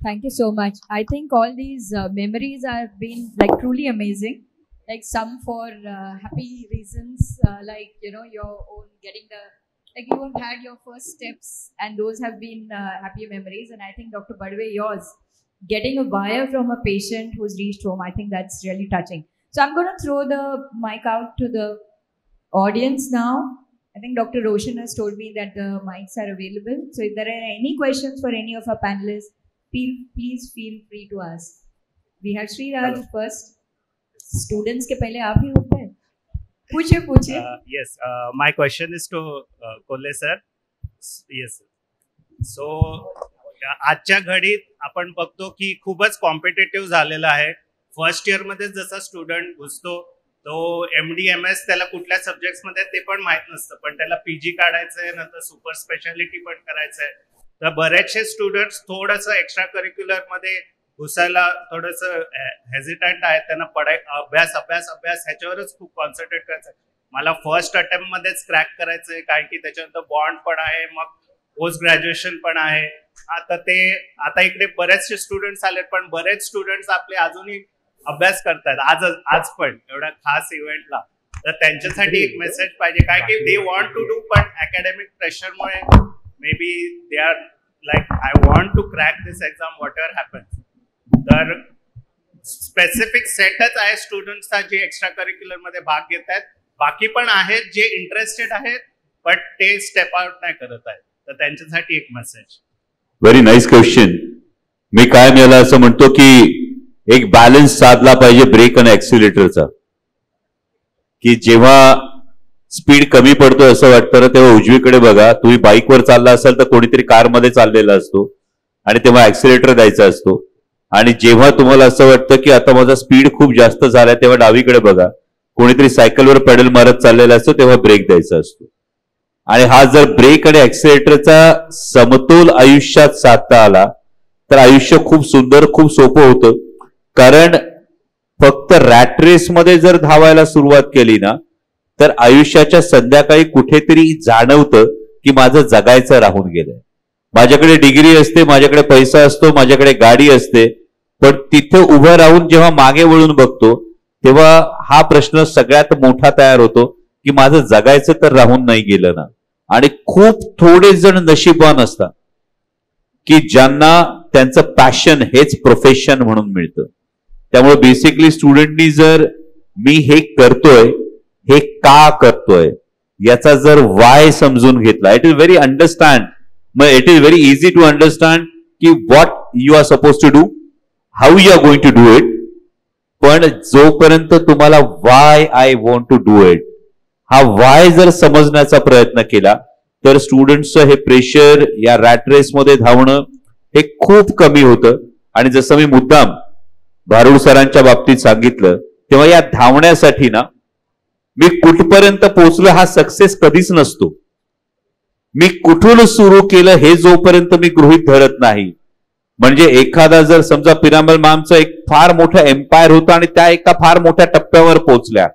Thank you so much. I think all these memories have been like truly amazing. Like some for happy reasons, like your own getting you have had your first steps, and those have been happy memories. And I think Dr. Badwe, yours getting a wire from a patient who's reached home, I think that's really touching. So I'm going to throw the mic out to the audience now. I think Dr. Roshan has told me that the mics are available. So if there are any questions for any of our panelists, please feel free to ask. We have Sri Raj first. Students के पहले आप ही होते हैं. पूछिए. Yes, my question is to Kolle sir. Yes. So आजच्या घडीत आपण बघतो की खूपच कॉम्पिटेटिव्ह झालेला आहे. फर्स्ट इयर मध्ये जसा स्टुडंट घुसतो तो MD-MS त्याला कुठल्या सब्जेक्ट्स मध्ये ते पण माहित नसतं, पण त्याला PG काढायचंय, नंतर सुपर स्पेशालिटी पण करायचंय. तर बरेचसे स्टुडंट्स थोडंसं एक्स्ट्रा करिक्युलर मध्ये घुसायला थोडंसं हेजिटंट आहेत. त्यांना अभ्यास ह्याच्यावरच खूप कॉन्सन्ट्रेट करायचं. मला फर्स्ट अटेम्प्ट मध्येच क्रॅक करायचंय, कारण की त्याच्यानंतर बॉन्ड पण आहे, मग पोस्ट ग्रॅज्युएशन पण आहे. आता इकडे बरेचसे स्टुडंट्स आलेत, पण बरेच स्टुडंट्स आपले अजूनही अभ्यास करतात आज पण एवढ्या खास इव्हेंटला. तर त्यांच्यासाठी एक मेसेज पाहिजे, काय की दे वॉन्ट टू डू, पण अकॅडमिक प्रेशरमुळे maybe they are like I want to crack this exam whatever happens. तर स्पेसिफिक सेटच आहे स्टुडंट्सचा जे एक्स्ट्रा करिक्युलर मध्ये भाग घेत आहेत. बाकी पण आहेत जे इंटरेस्टेड आहेत, बट ते स्टेप आउट नाही करत आहेत. तर त्यांच्यासाठी एक मेसेज. Very nice question. मी कायम याला असं म्हणतो की एक बॅलन्स साधला पाहिजे ब्रेक आणि ऍक्सिलेटरचा. की जेव्हा स्पीड कमी पडतो असं वाटतं ना, तेव्हा उजवीकडे बघा. तुम्ही बाईकवर चालला असाल तर कोणीतरी कारमध्ये चाललेला असतो आणि तेव्हा ऍक्सिलेटर द्यायचा असतो. आणि जेव्हा तुम्हाला असं वाटतं की आता माझा स्पीड खूप जास्त झालाय, तेव्हा डावीकडे बघा. कोणीतरी सायकलवर पेडल मारत चाललेला असतो, तेव्हा ब्रेक द्यायचा असतो. आणि हा जर ब्रेक आणि ऍक्सिलेटरचा समतोल आयुष्यात साधता आला तर आयुष्य खूप सुंदर, खूप सोपं होतं. कारण फक्त रॅट रेस मध्ये जर धावायला सुरुवात केली ना, तर आयुष्याच्या संध्याकाळी कुठेतरी जाणवतं की माझं जगायचं राहून गेलंय. माझ्याकडे डिग्री असते, माझ्याकडे पैसा असतो, माझ्याकडे गाडी असते, पण तिथे उभं राहून जेव्हा मागे वळून बघतो तेव्हा हा प्रश्न सगळ्यात मोठा तयार होतो की माझं जगायचं तर राहून नाही गेलं ना. आणि खूप थोडे जण नशीबवान असतात की ज्यांना त्यांचं पॅशन हेच प्रोफेशन म्हणून मिळतं. त्यामुळे बेसिकली स्टुडंटनी जर मी हे करतोय, हे का करतोय याचा जर वाय समजून घेतला, इट इज व्हेरी अंडरस्टँड, मग it is very easy to understand की what you are suppose to do, how you are going to do it. पण जोपर्यंत तुम्हाला why I want to do it, हा वाय जर समजण्याचा प्रयत्न केला तर स्टुडंट्सचं हे प्रेशर, या रॅट रेसमध्ये धावणं हे खूप कमी होतं. आणि जसं मी मुद्दाम भारुड सरांच्या बाबतीत सांगितलं, तेव्हा या धावण्यासाठी ना मी कुठपर्यंत पोहोचलो हा सक्सेस कधीच नसतो. मी कुठून सुरू केलं हे जोपर्यंत मी गृहीत धरत नाही, म्हणजे एखादा जर समजा पिरामल मॅमचं एक फार मोठं एम्पायर होतं आणि त्या एका फार मोठ्या टप्प्यावर पोहोचल्या,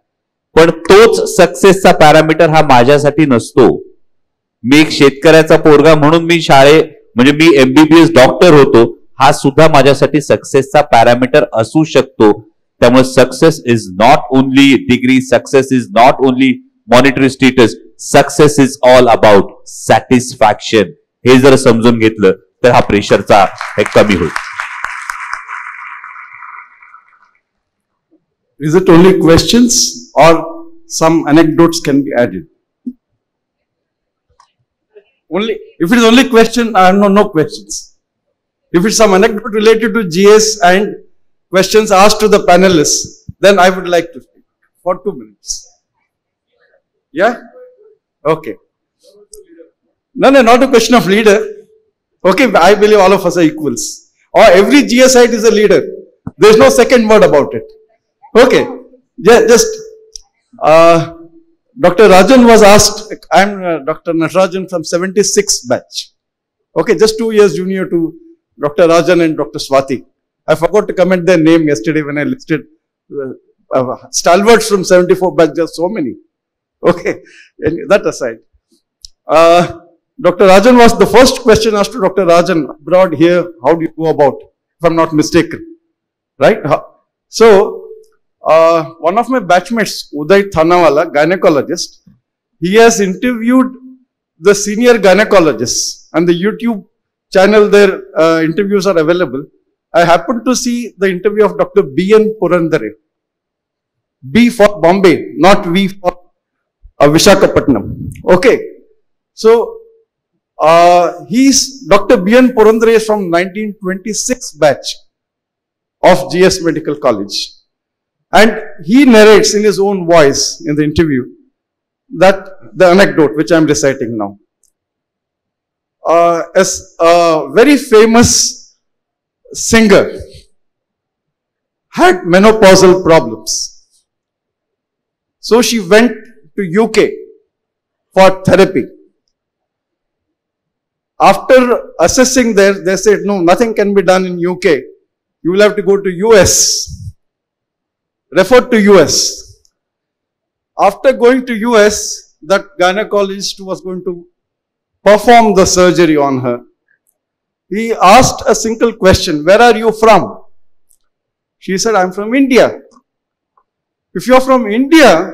पण तोच सक्सेसचा पॅरामीटर हा माझ्यासाठी नसतो. मी एक शेतकऱ्याचा पोरगा म्हणून मी म्हणजे मी MBBS डॉक्टर होतो, हा सुद्धा माझ्यासाठी सक्सेसचा पॅरामीटर असू शकतो. त्यामुळे success is not only degree, success is not only monetary status, success is all about satisfaction. हे जर समजून घेतलं तर हा प्रेशरचा हे कमी होईल. Is it only questions or some anecdotes can be added? Only if it is only question, no questions. If it's some anecdote related to GS and questions asked to the panelists, then I would like to speak for 2 minutes. Yeah? Okay. No, not a question of leader. Okay, I believe all of us are equals. Or every GSite is a leader. There is no second word about it. Okay. Yeah, just Dr. Rajan was asked, I am Dr. Natarajan from 76 batch. Okay, just 2 years junior to Dr. Rajan and Dr. Swati. I forgot to comment their name yesterday when I listed stalwarts from 74 batch. There are so many. Okay, and that aside. Dr. Rajan was the first question asked to Dr. Rajan abroad here. How do you go about, if I'm not mistaken, right? So, one of my batchmates, Uday Thanawala, gynecologist, he has interviewed the senior gynecologists, and the YouTube channel, their interviews are available. I happened to see the interview of Dr. B.N. Purandare. B for Bombay, not V for Vishakhapatnam. Okay. So, Dr. B.N. Purandare is from 1926 batch of GS Medical College. And he narrates in his own voice in the interview that the anecdote which I am reciting now. As a very famous singer had menopausal problems. So she went to UK for therapy. After assessing there, they said, no, nothing can be done in UK. You will have to go to US. Referred to US. After going to US, that gynecologist was going to perform the surgery on her. He asked a single question, where are you from? She said, I'm from India. If you're from India,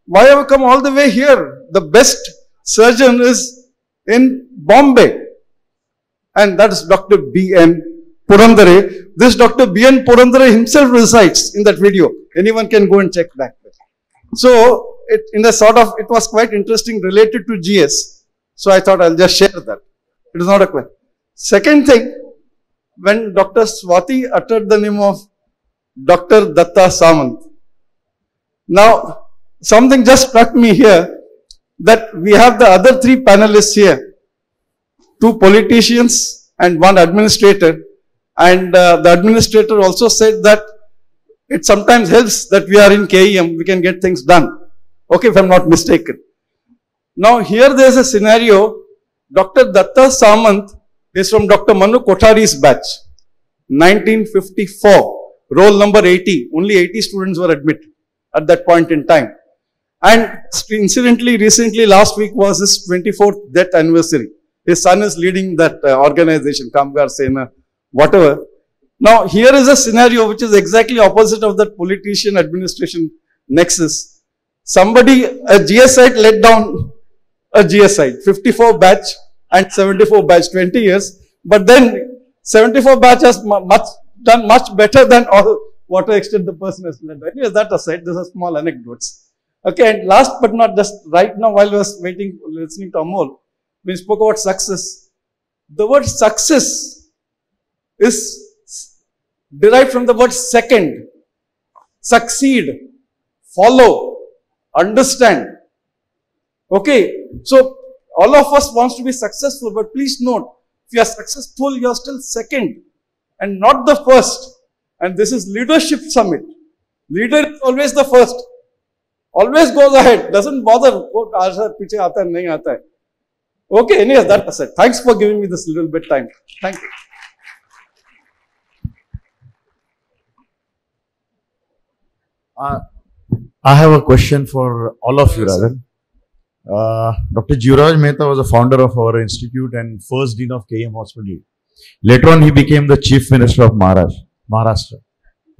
why have you come all the way here? The best surgeon is in Bombay. And that is Dr. B.N. Purandare. This Dr. B.N. Purandare himself resides in that video. Anyone can go and check back. So, it was quite interesting related to GS. So, I thought I'll just share that. It is not a question. Second thing, when Dr. Swati uttered the name of Dr. Datta Samant. Now, something just struck me here, that we have the other 3 panelists here. 2 politicians and 1 administrator. And the administrator also said that it sometimes helps that we are in KEM, we can get things done. Okay, if I'm not mistaken. Now here there is a scenario, Dr. Datta Samant is from Dr. Manu Kothari's batch, 1954, roll number 80, only 80 students were admitted at that point in time. And incidentally, recently, last week was his 24th death anniversary. His son is leading that organization, Kamgar Sena, whatever. Now, here is a scenario which is exactly opposite of that politician administration nexus. Somebody, a GS site let down a GS site, 54 batch and 74 batch, 20 years. But then 74 batch has done much better than all whatever extent the person has led. Anyway, that aside, these are small anecdotes. Okay, and last but not just right now, while I was listening to Amol, we spoke about success. The word success is derived from the word second. Succeed, follow, understand. Okay, so all of us wants to be successful, but please note, if you are successful, you are still second and not the first. And this is leadership summit. Leader is always the first. Always goes ahead, doesn't bother. Okay, anyways, that's it. Thanks for giving me this little bit time. Thank you. I have a question for all of you, rather. Dr. Jivraj Mehta was the founder of our institute and first dean of KM Hospital. Later on, he became the chief minister of Maharashtra.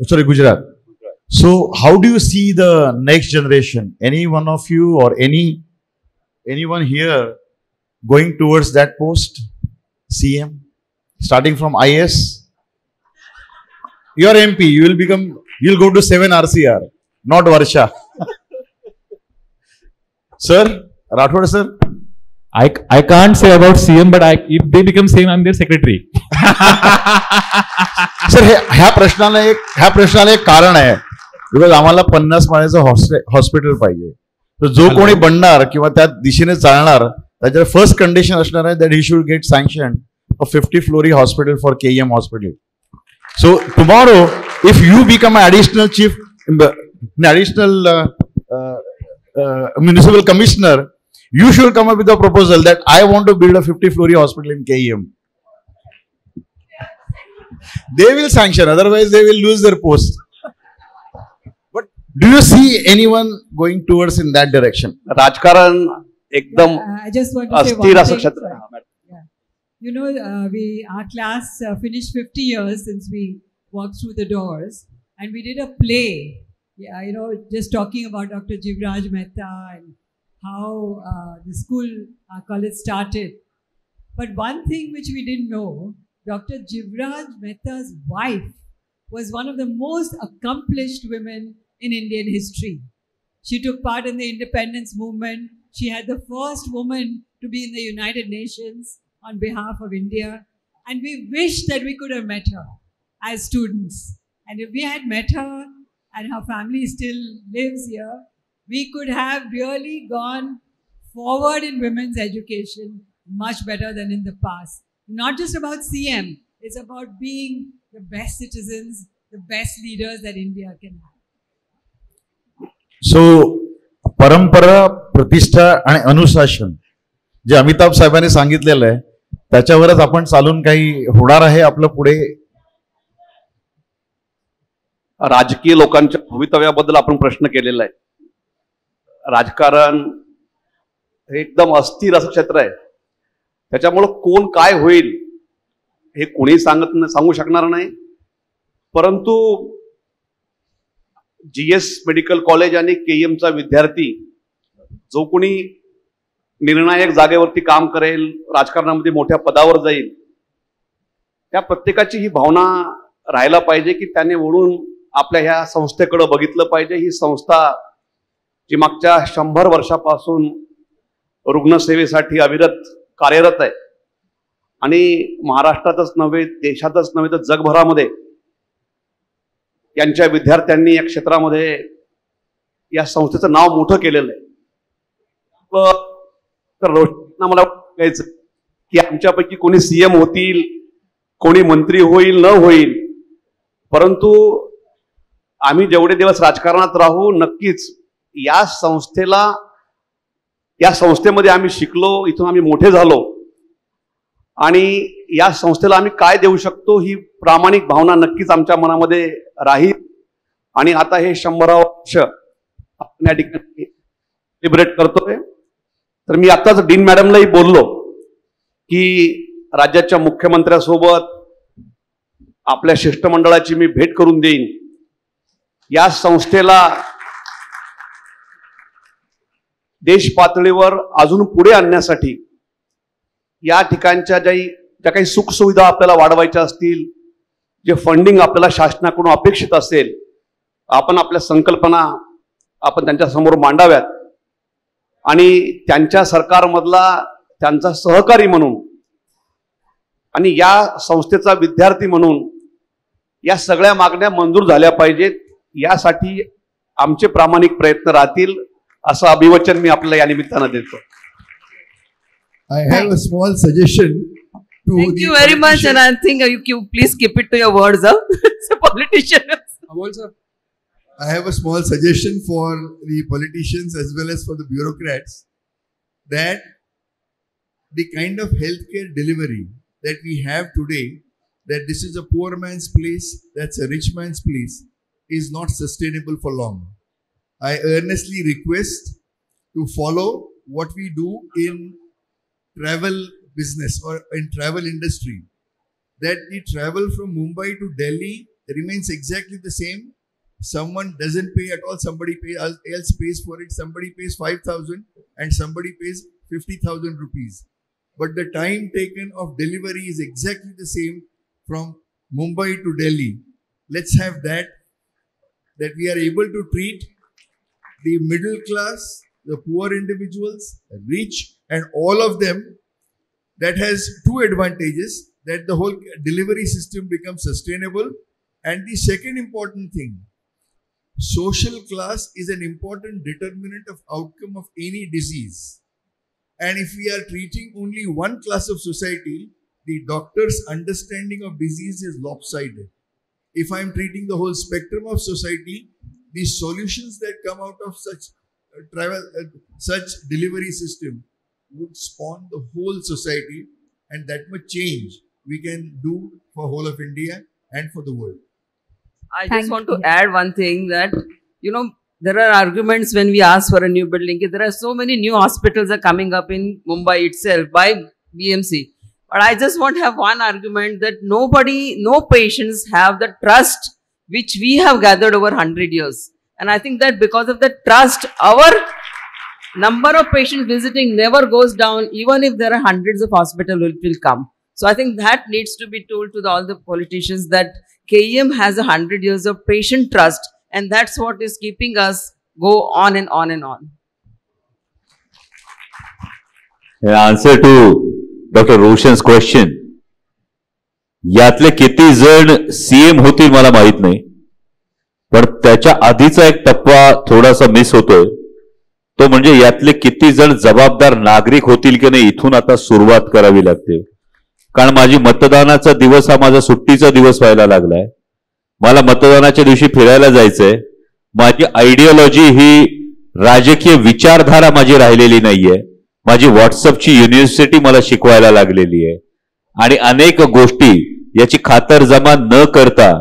Sorry, Gujarat. So, how do you see the next generation? Any one of you or anyone here going towards that post, CM, starting from IS? You are MP. You'll go to 7 RCR, not Varsha. Sir, Rathod sir. I can't say about CM, but if they become CM, I'm their secretary. Sir ह्या प्रश्नाला एक कारण आहे, because आम्हाला 50 माळ्याचं hospital पाहिजे. तर जो कोणी बनणार किंवा त्या दिशेने चालणार त्याच्या फर्स्ट कंडिशन असणार आहे that he should get sanction a 50 floory hospital for KM hospital. So tomorrow if you become additional chief, additional municipal commissioner, you should come up with a proposal that I want to build a 50-floor hospital in KM. They will sanction, otherwise they will lose their post. But do you see anyone going towards in that direction? राजकारण एकदम अस्थिर असं क्षेत्र आहे. You know, our class finished 50 years since we walked through the doors, and we did a play. Yeah, you know, just talking about Dr. Jivraj Mehta and how the school, our college started. But one thing which we didn't know, Dr. Jivraj Mehta's wife was one of the most accomplished women in Indian history. She took part in the independence movement. She had the first woman to be in the United Nations on behalf of India. And we wish that we could have met her as students. And if we had met her and her family still lives here, we could have really gone forward in women's education much better than in the past. Not just about CM, it's about being the best citizens, the best leaders that India can have. So, परंपरा, प्रतिष्ठा आणि अनुशासन जे अमिताभ साहेबांनी सांगितलेलं आहे त्याच्यावरच आपण चालून काही होणार आहे आपलं पुढे. राजकीय लोकांच्या भवितव्याबद्दल आपण प्रश्न केलेला आहे. राजकारण हे एकदम अस्थिर असं क्षेत्र आहे. त्याच्यामुळं कोण काय होईल हे कोणी सांगू शकणार नाही. परंतु GS मेडिकल कॉलेज आणि KMचा विद्यार्थी जो कोणी निर्णायक जागेवरती काम करेल, राजकारणामध्ये मोठ्या पदावर जाईल, त्या प्रत्येकाची ही भावना राहायला पाहिजे की त्याने वळून आपल्या ह्या संस्थेकडे बघितलं पाहिजे. ही संस्था जी मागच्या 100 वर्षापासून रुग्णसेवेसाठी अविरत कार्यरत आहे आणि महाराष्ट्रातच नव्हे, देशातच नव्हे तर जगभरामध्ये यांच्या विद्यार्थ्यांनी या क्षेत्रामध्ये या संस्थेचं नाव मोठं केलेलं आहे. तर रोशना मला सांगायचं की आमच्यापैकी कोणी CM होतील, कोणी मंत्री होईल न होईल, परंतु आम्ही जेवढे दिवस राजकारणात राहू नक्कीच या संस्थेमध्ये आम्ही शिकलो, इथून आम्ही मोठे झालो आणि या संस्थेला आम्ही काय देऊ शकतो ही प्रामाणिक भावना नक्कीच आमच्या मनामध्ये राहील. आणि आता हे 100 वर्ष आपण या ठिकाणी सेलिब्रेट करतोय. तर मी आताच डीन मॅडमलाही बोललो की राज्याच्या मुख्यमंत्र्यासोबत आपल्या शिष्टमंडळाची मी भेट करून देईन. या संस्थेला देश पातळीवर अजून पुढे आणण्यासाठी या ठिकाणच्या ज्या काही सुखसुविधा आपल्याला वाढवायच्या असतील, जे फंडिंग आपल्याला शासनाकडून अपेक्षित असेल, आपण आपल्या संकल्पना आपण त्यांच्यासमोर मांडाव्यात आणि त्यांच्या सरकारमधला त्यांचा सहकारी म्हणून आणि या संस्थेचा विद्यार्थी म्हणून या सगळ्या मागण्या मंजूर झाल्या पाहिजेत. यासाठी आमचे प्रामाणिक प्रयत्न राहतील असं अभिवचन मी आपल्याला या निमित्तानं देतो. I have a small suggestion to Thank you very much, and I think you please keep it to your words, It's a politician. I have a small suggestion for the politicians as well as for the bureaucrats, that the kind of healthcare delivery that we have today, that this is a poor man's place, that's a rich man's place, is not sustainable for long. I earnestly request to follow what we do in travel business or in travel industry, that the travel from Mumbai to Delhi remains exactly the same. Someone doesn't pay at all, somebody else pays for it, somebody pays 5,000 and somebody pays 50,000 rupees. But the time taken of delivery is exactly the same from Mumbai to Delhi. Let's have that we are able to treat the middle class, the poor individuals, rich, and all of them. That has two advantages, that the whole delivery system becomes sustainable. And the second important thing, social class is an important determinant of outcome of any disease. And if we are treating only one class of society, the doctor's understanding of disease is lopsided. If I am treating the whole spectrum of society, the solutions that come out of such delivery system would spawn the whole society, and that much change we can do for whole of India and for the world. I just want to add one thing, that there are arguments when we ask for a new building. There are so many new hospitals are coming up in Mumbai itself by BMC. But I just want to have one argument, that no patients have the trust which we have gathered over 100 years. And I think that because of the trust, our number of patients visiting never goes down, even if there are hundreds of hospitals will come. So I think that needs to be told to all the politicians, that KEM has 100 years of patient trust, and that's what is keeping us go on and on and on. In answer to Dr. Roshan's question, यातले किती जण CM होतील मला माहित नाही, पण त्याच्या आधीचा एक टप्पा थोडासा मिस होतोय. तो म्हणजे यातले किती जण जबाबदार नागरिक होतील की नाही, इथून आता सुरुवात करावी लागते. कारण माझी मतदानाचा दिवस हा माझा सुट्टीचा दिवस व्हायला लागलाय. मला मतदानाच्या दिवशी फिरायला जायचंय. माझी आयडियोलॉजी ही राजकीय विचारधारा माझी राहिलेली नाहीये. माझी व्हॉट्सअपची युनिव्हर्सिटी मला शिकवायला लागलेली आहे. आणि अनेक गोष्टी याची खातरजमा न करता,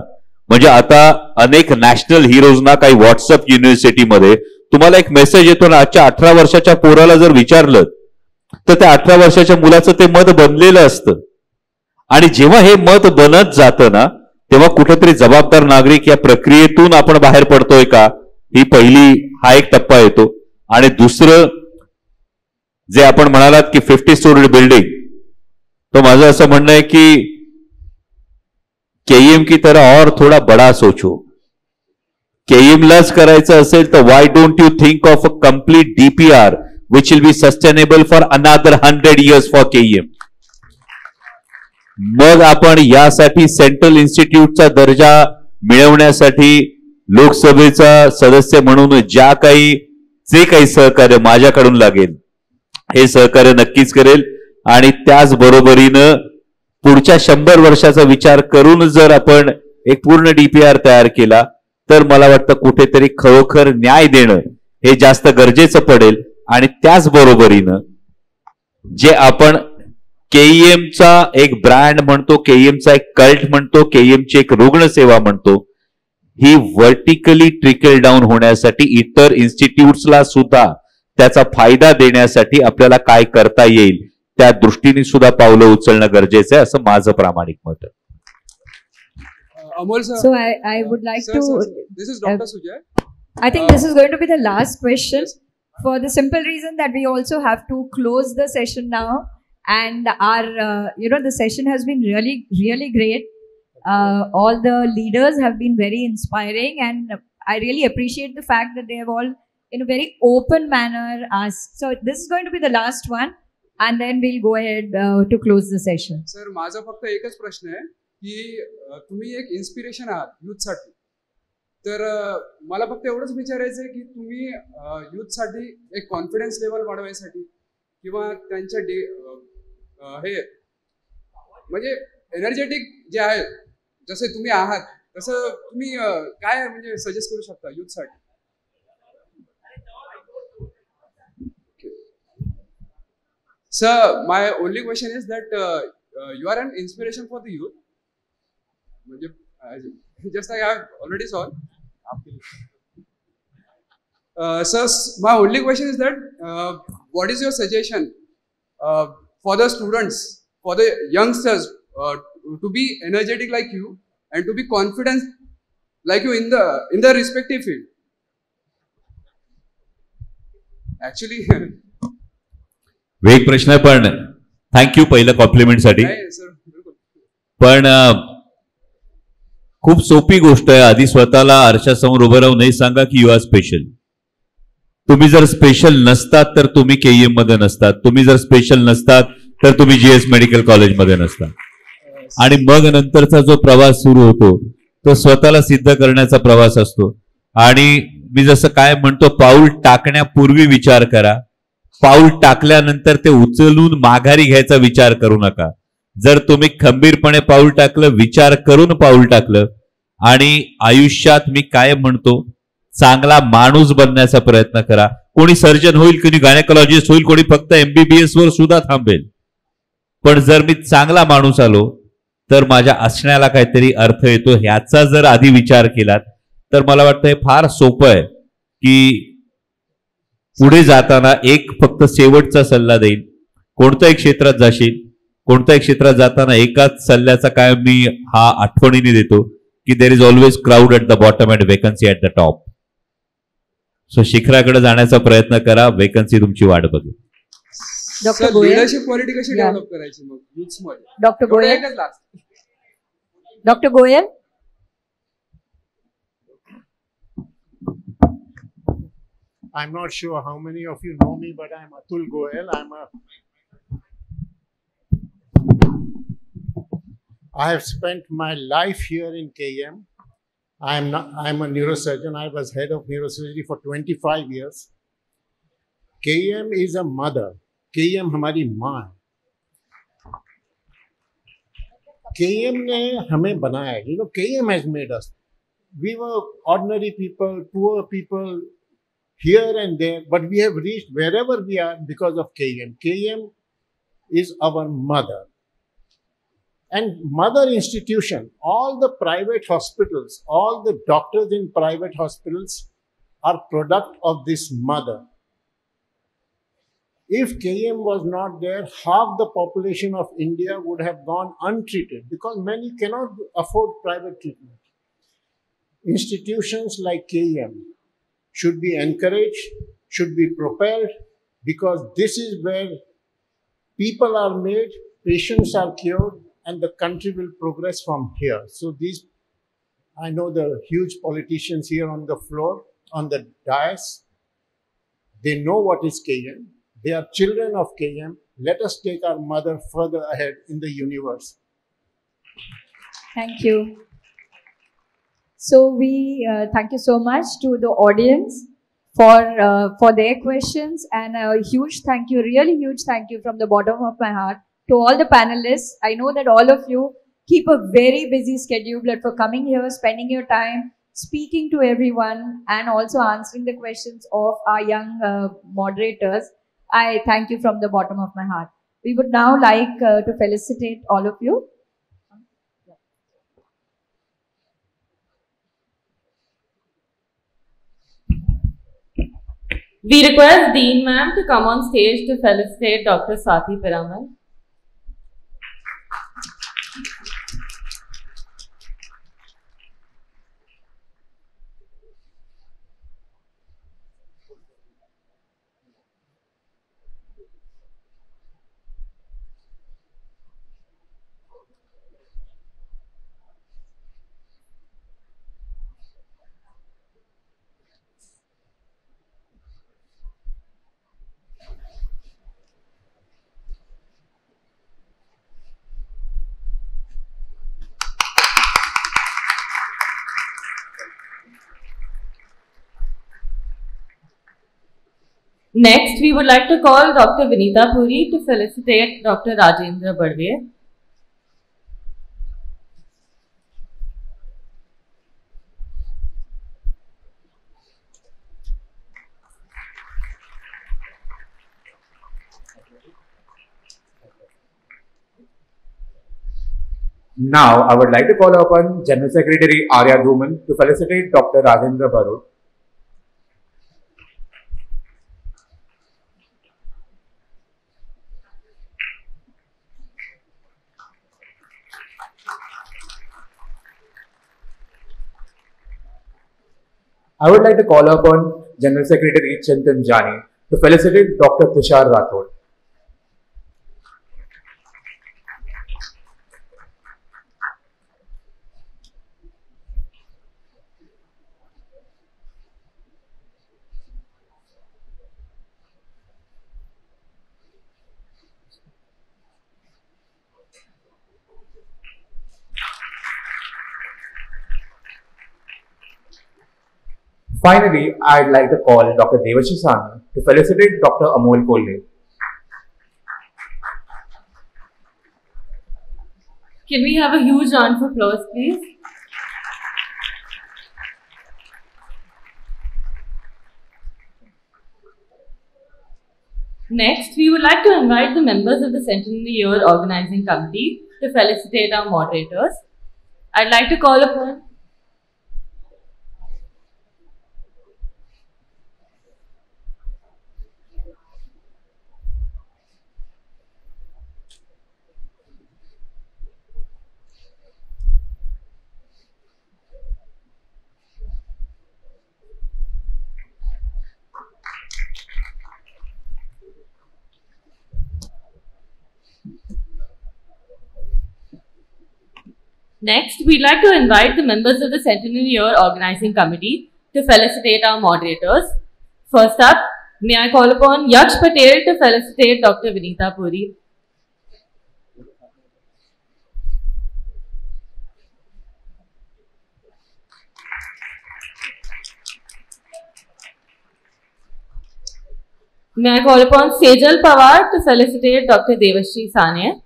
म्हणजे आता अनेक नॅशनल हिरोजना काही व्हॉट्सअप युनिव्हर्सिटीमध्ये तुम्हाला एक मेसेज येतो ना, आजच्या 18 वर्षाच्या पोराला जर विचारलं तर त्या 18 वर्षाच्या मुलाचं ते मत बनलेलं असतं. आणि जेव्हा हे मत बनत जातं ना, तेव्हा कुठेतरी जबाबदार नागरिक या प्रक्रियेतून आपण बाहेर पडतोय का, ही हा एक टप्पा येतो. आणि दुसरं जे आपण म्हणालात की 50 स्टोरी बिल्डिंग, तो माझं असं म्हणणं आहे की केईएम की तरह और थोड़ा बड़ा सोचो. केईएम लाच करायचं असेल तर why don't you think of a complete DPR which will be sustainable for another 100 years for KEM. मग आपण यासाठी सेंट्रल इन्स्टिट्यूटचा दर्जा मिळवण्यासाठी लोकसभेचा सदस्य म्हणून जे काही सहकार्य माझ्याकडून लागेल, हे सहकार्य नक्कीच करेल. आणि त्याच बरोबरीनं पुढच्या 100 वर्षाचा विचार करून जर आपण एक पूर्ण डीपीआर तयार केला, तर मला वाटतं कुठेतरी खरोखर न्याय देणं हे जास्त गरजेचं पडेल. आणि त्याच बरोबरीनं जे आपण केईएमचा एक ब्रँड म्हणतो, केईएमचा एक कल्ट म्हणतो, केईएमची एक रुग्णसेवा म्हणतो, ही व्हर्टिकली ट्रिकल डाऊन होण्यासाठी इतर इन्स्टिट्यूट्सला सुद्धा त्याचा फायदा देण्यासाठी आपल्याला काय करता येईल त्या दृष्टीने सुद्धा पावलं उचलणं गरजेचं आहे असं माझं प्रामाणिक मत आहे. Amol sir. So I would like Sir, to. sir, this is Dr. Sujay. I think this is going to be the last question for the simple reason that we also have to close the session now. And our, the session has been really, really great. All the leaders have been very inspiring, and I really appreciate the fact that they have all, in a very open manner, asked. So this is going to be the last one, and then we'll go ahead to close the session. Sir, माझा फक्त एकच प्रश्न आहे की तुम्ही एक inspiration आहात यूथसाठी. तर मला फक्त एवढंच विचारायचं आहे की तुम्ही यूथसाठी एक कॉन्फिडन्स लेवल वाढवायसाठी किंवा त्यांच्या हे म्हणजे एनर्जेटिक जे आहे जसे तुम्ही आहात तसं तुम्ही काय म्हणजे सजेस्ट करू शकता यूथसाठी? Sir, my only question is that you are an inspiration for the youth. Just like I have already saw. Sir, my only question is that what is your suggestion for the students, for the youngsters to be energetic like you and to be confident like you in the respective field? Actually. वेग प्रश्न आहे पण thank you पहिलं कॉम्प्लिमेंटसाठी. पण खूप सोपी गोष्ट आहे. आधी स्वतःला आरशासमोर उभं राहून नाही सांगा की यू आर स्पेशल. तुम्ही जर स्पेशल नसतात तर तुम्ही केईएम मध्ये नसतात. तुम्ही जर स्पेशल नसतात तर तुम्ही जीएस मेडिकल कॉलेजमध्ये नसतात. आणि मग नंतरचा जो प्रवास सुरू होतो तो स्वतःला सिद्ध करण्याचा प्रवास असतो. आणि मी जसं काय म्हणतो पाऊल टाकण्यापूर्वी विचार करा, पाऊल टाकल्यानंतर ते उचलून माघारी घ्यायचा विचार करू नका. जर तुम्ही खंबीरपणे पाऊल टाकलं, विचार करून पाऊल टाकलं आणि आयुष्यात मी काय म्हणतो चांगला माणूस बनण्याचा प्रयत्न करा. कोणी सर्जन होईल, कोणी गायनेकोलॉजिस्ट होईल, कोणी फक्त MBBS वर सुद्धा थांबेल. पण जर मी चांगला माणूस आलो तर माझ्या असण्याला काहीतरी अर्थ येतो ह्याचा जर आधी विचार केलात तर मला वाटतं हे फार सोपं आहे की पुढे जाताना एक फक्त शेवटचा सल्ला देईन. कोणत्याही क्षेत्रात जाशील, कोणत्याही क्षेत्रात जाताना एकाच सल्ल्याचा काय मी हा आठवणीने देतो की there is always crowd at the bottom and vacancy at the top. So शिखराकडे जाण्याचा प्रयत्न करा, वेकन्सी तुमची वाट बघेल. डॉक्टर गोयल, लीडरशिप क्वालिटी कशी डेव्हलप करायची मग युथ्स मध्ये? Doctor Goyal, doctor Goyal. I'm not sure how many of you know me, but I'm Atul Goel. I have spent my life here in KM. I'm a neurosurgeon. I was head of neurosurgery for 25 years. KM is a mother. KM हमारी माँ है. KM ने हमें बनाया. You know, KM has made us. We were ordinary people, poor people, here and there, but we have reached wherever we are because of KM. KM is our mother. And mother institution, all the private hospitals, all the doctors in private hospitals are product of this mother. If KM was not there, half the population of India would have gone untreated because many cannot afford private treatment. Institutions like KM should be encouraged, should be propelled, because this is where people are made, patients are cured, and the country will progress from here. So these, I know the huge politicians here on the floor, on the dais, they know what is KM. They are children of KM. Let us take our mother further ahead in the universe. Thank you. So we thank you so much to the audience for their questions, and a huge thank you, really huge thank you from the bottom of my heart to all the panelists. I know that all of you keep a very busy schedule, but for coming here, spending your time, speaking to everyone, and also answering the questions of our young moderators, I thank you from the bottom of my heart. We would now like to felicitate all of you. We request Dean Ma'am to come on stage to felicitate Dr. Swati Piramal. Next, we would like to call Dr. Vinita Puri to felicitate Dr. Rajendra Badve. Now, I would like to call upon General Secretary Arya Dhuman to felicitate Dr. Rajendra Barot. I would like to call upon General Secretary Chintan Jani to felicitate Dr. Tushar Rathod. Finally, I'd like to call Dr. Devashi Sani to felicitate Dr. Amol Kolle. Can we have a huge round of applause, please? Next, we would like to invite the members of the Centenary Year Organizing Committee to felicitate our moderators. I'd like to call upon Next, we'd like to invite the members of the Centenary Year Organizing Committee to felicitate our moderators. First up, may I call upon Yaksh Patel to felicitate Dr. Vinita Puri. May I call upon Sejal Pawar to felicitate Dr. Devashri Sane.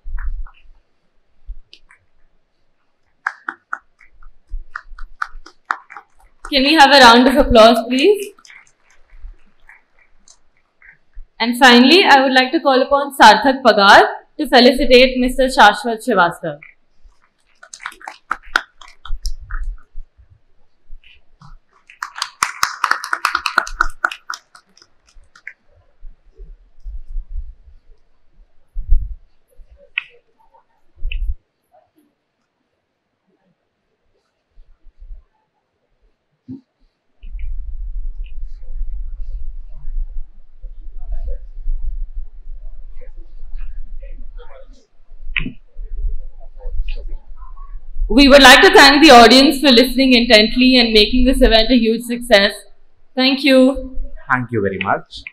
Can we have a round of applause, please? And finally, I would like to call upon Sarthak Pagar to felicitate Mr. Shashwat Srivastava. We would like to thank the audience for listening intently and making this event a huge success. Thank you. Thank you very much.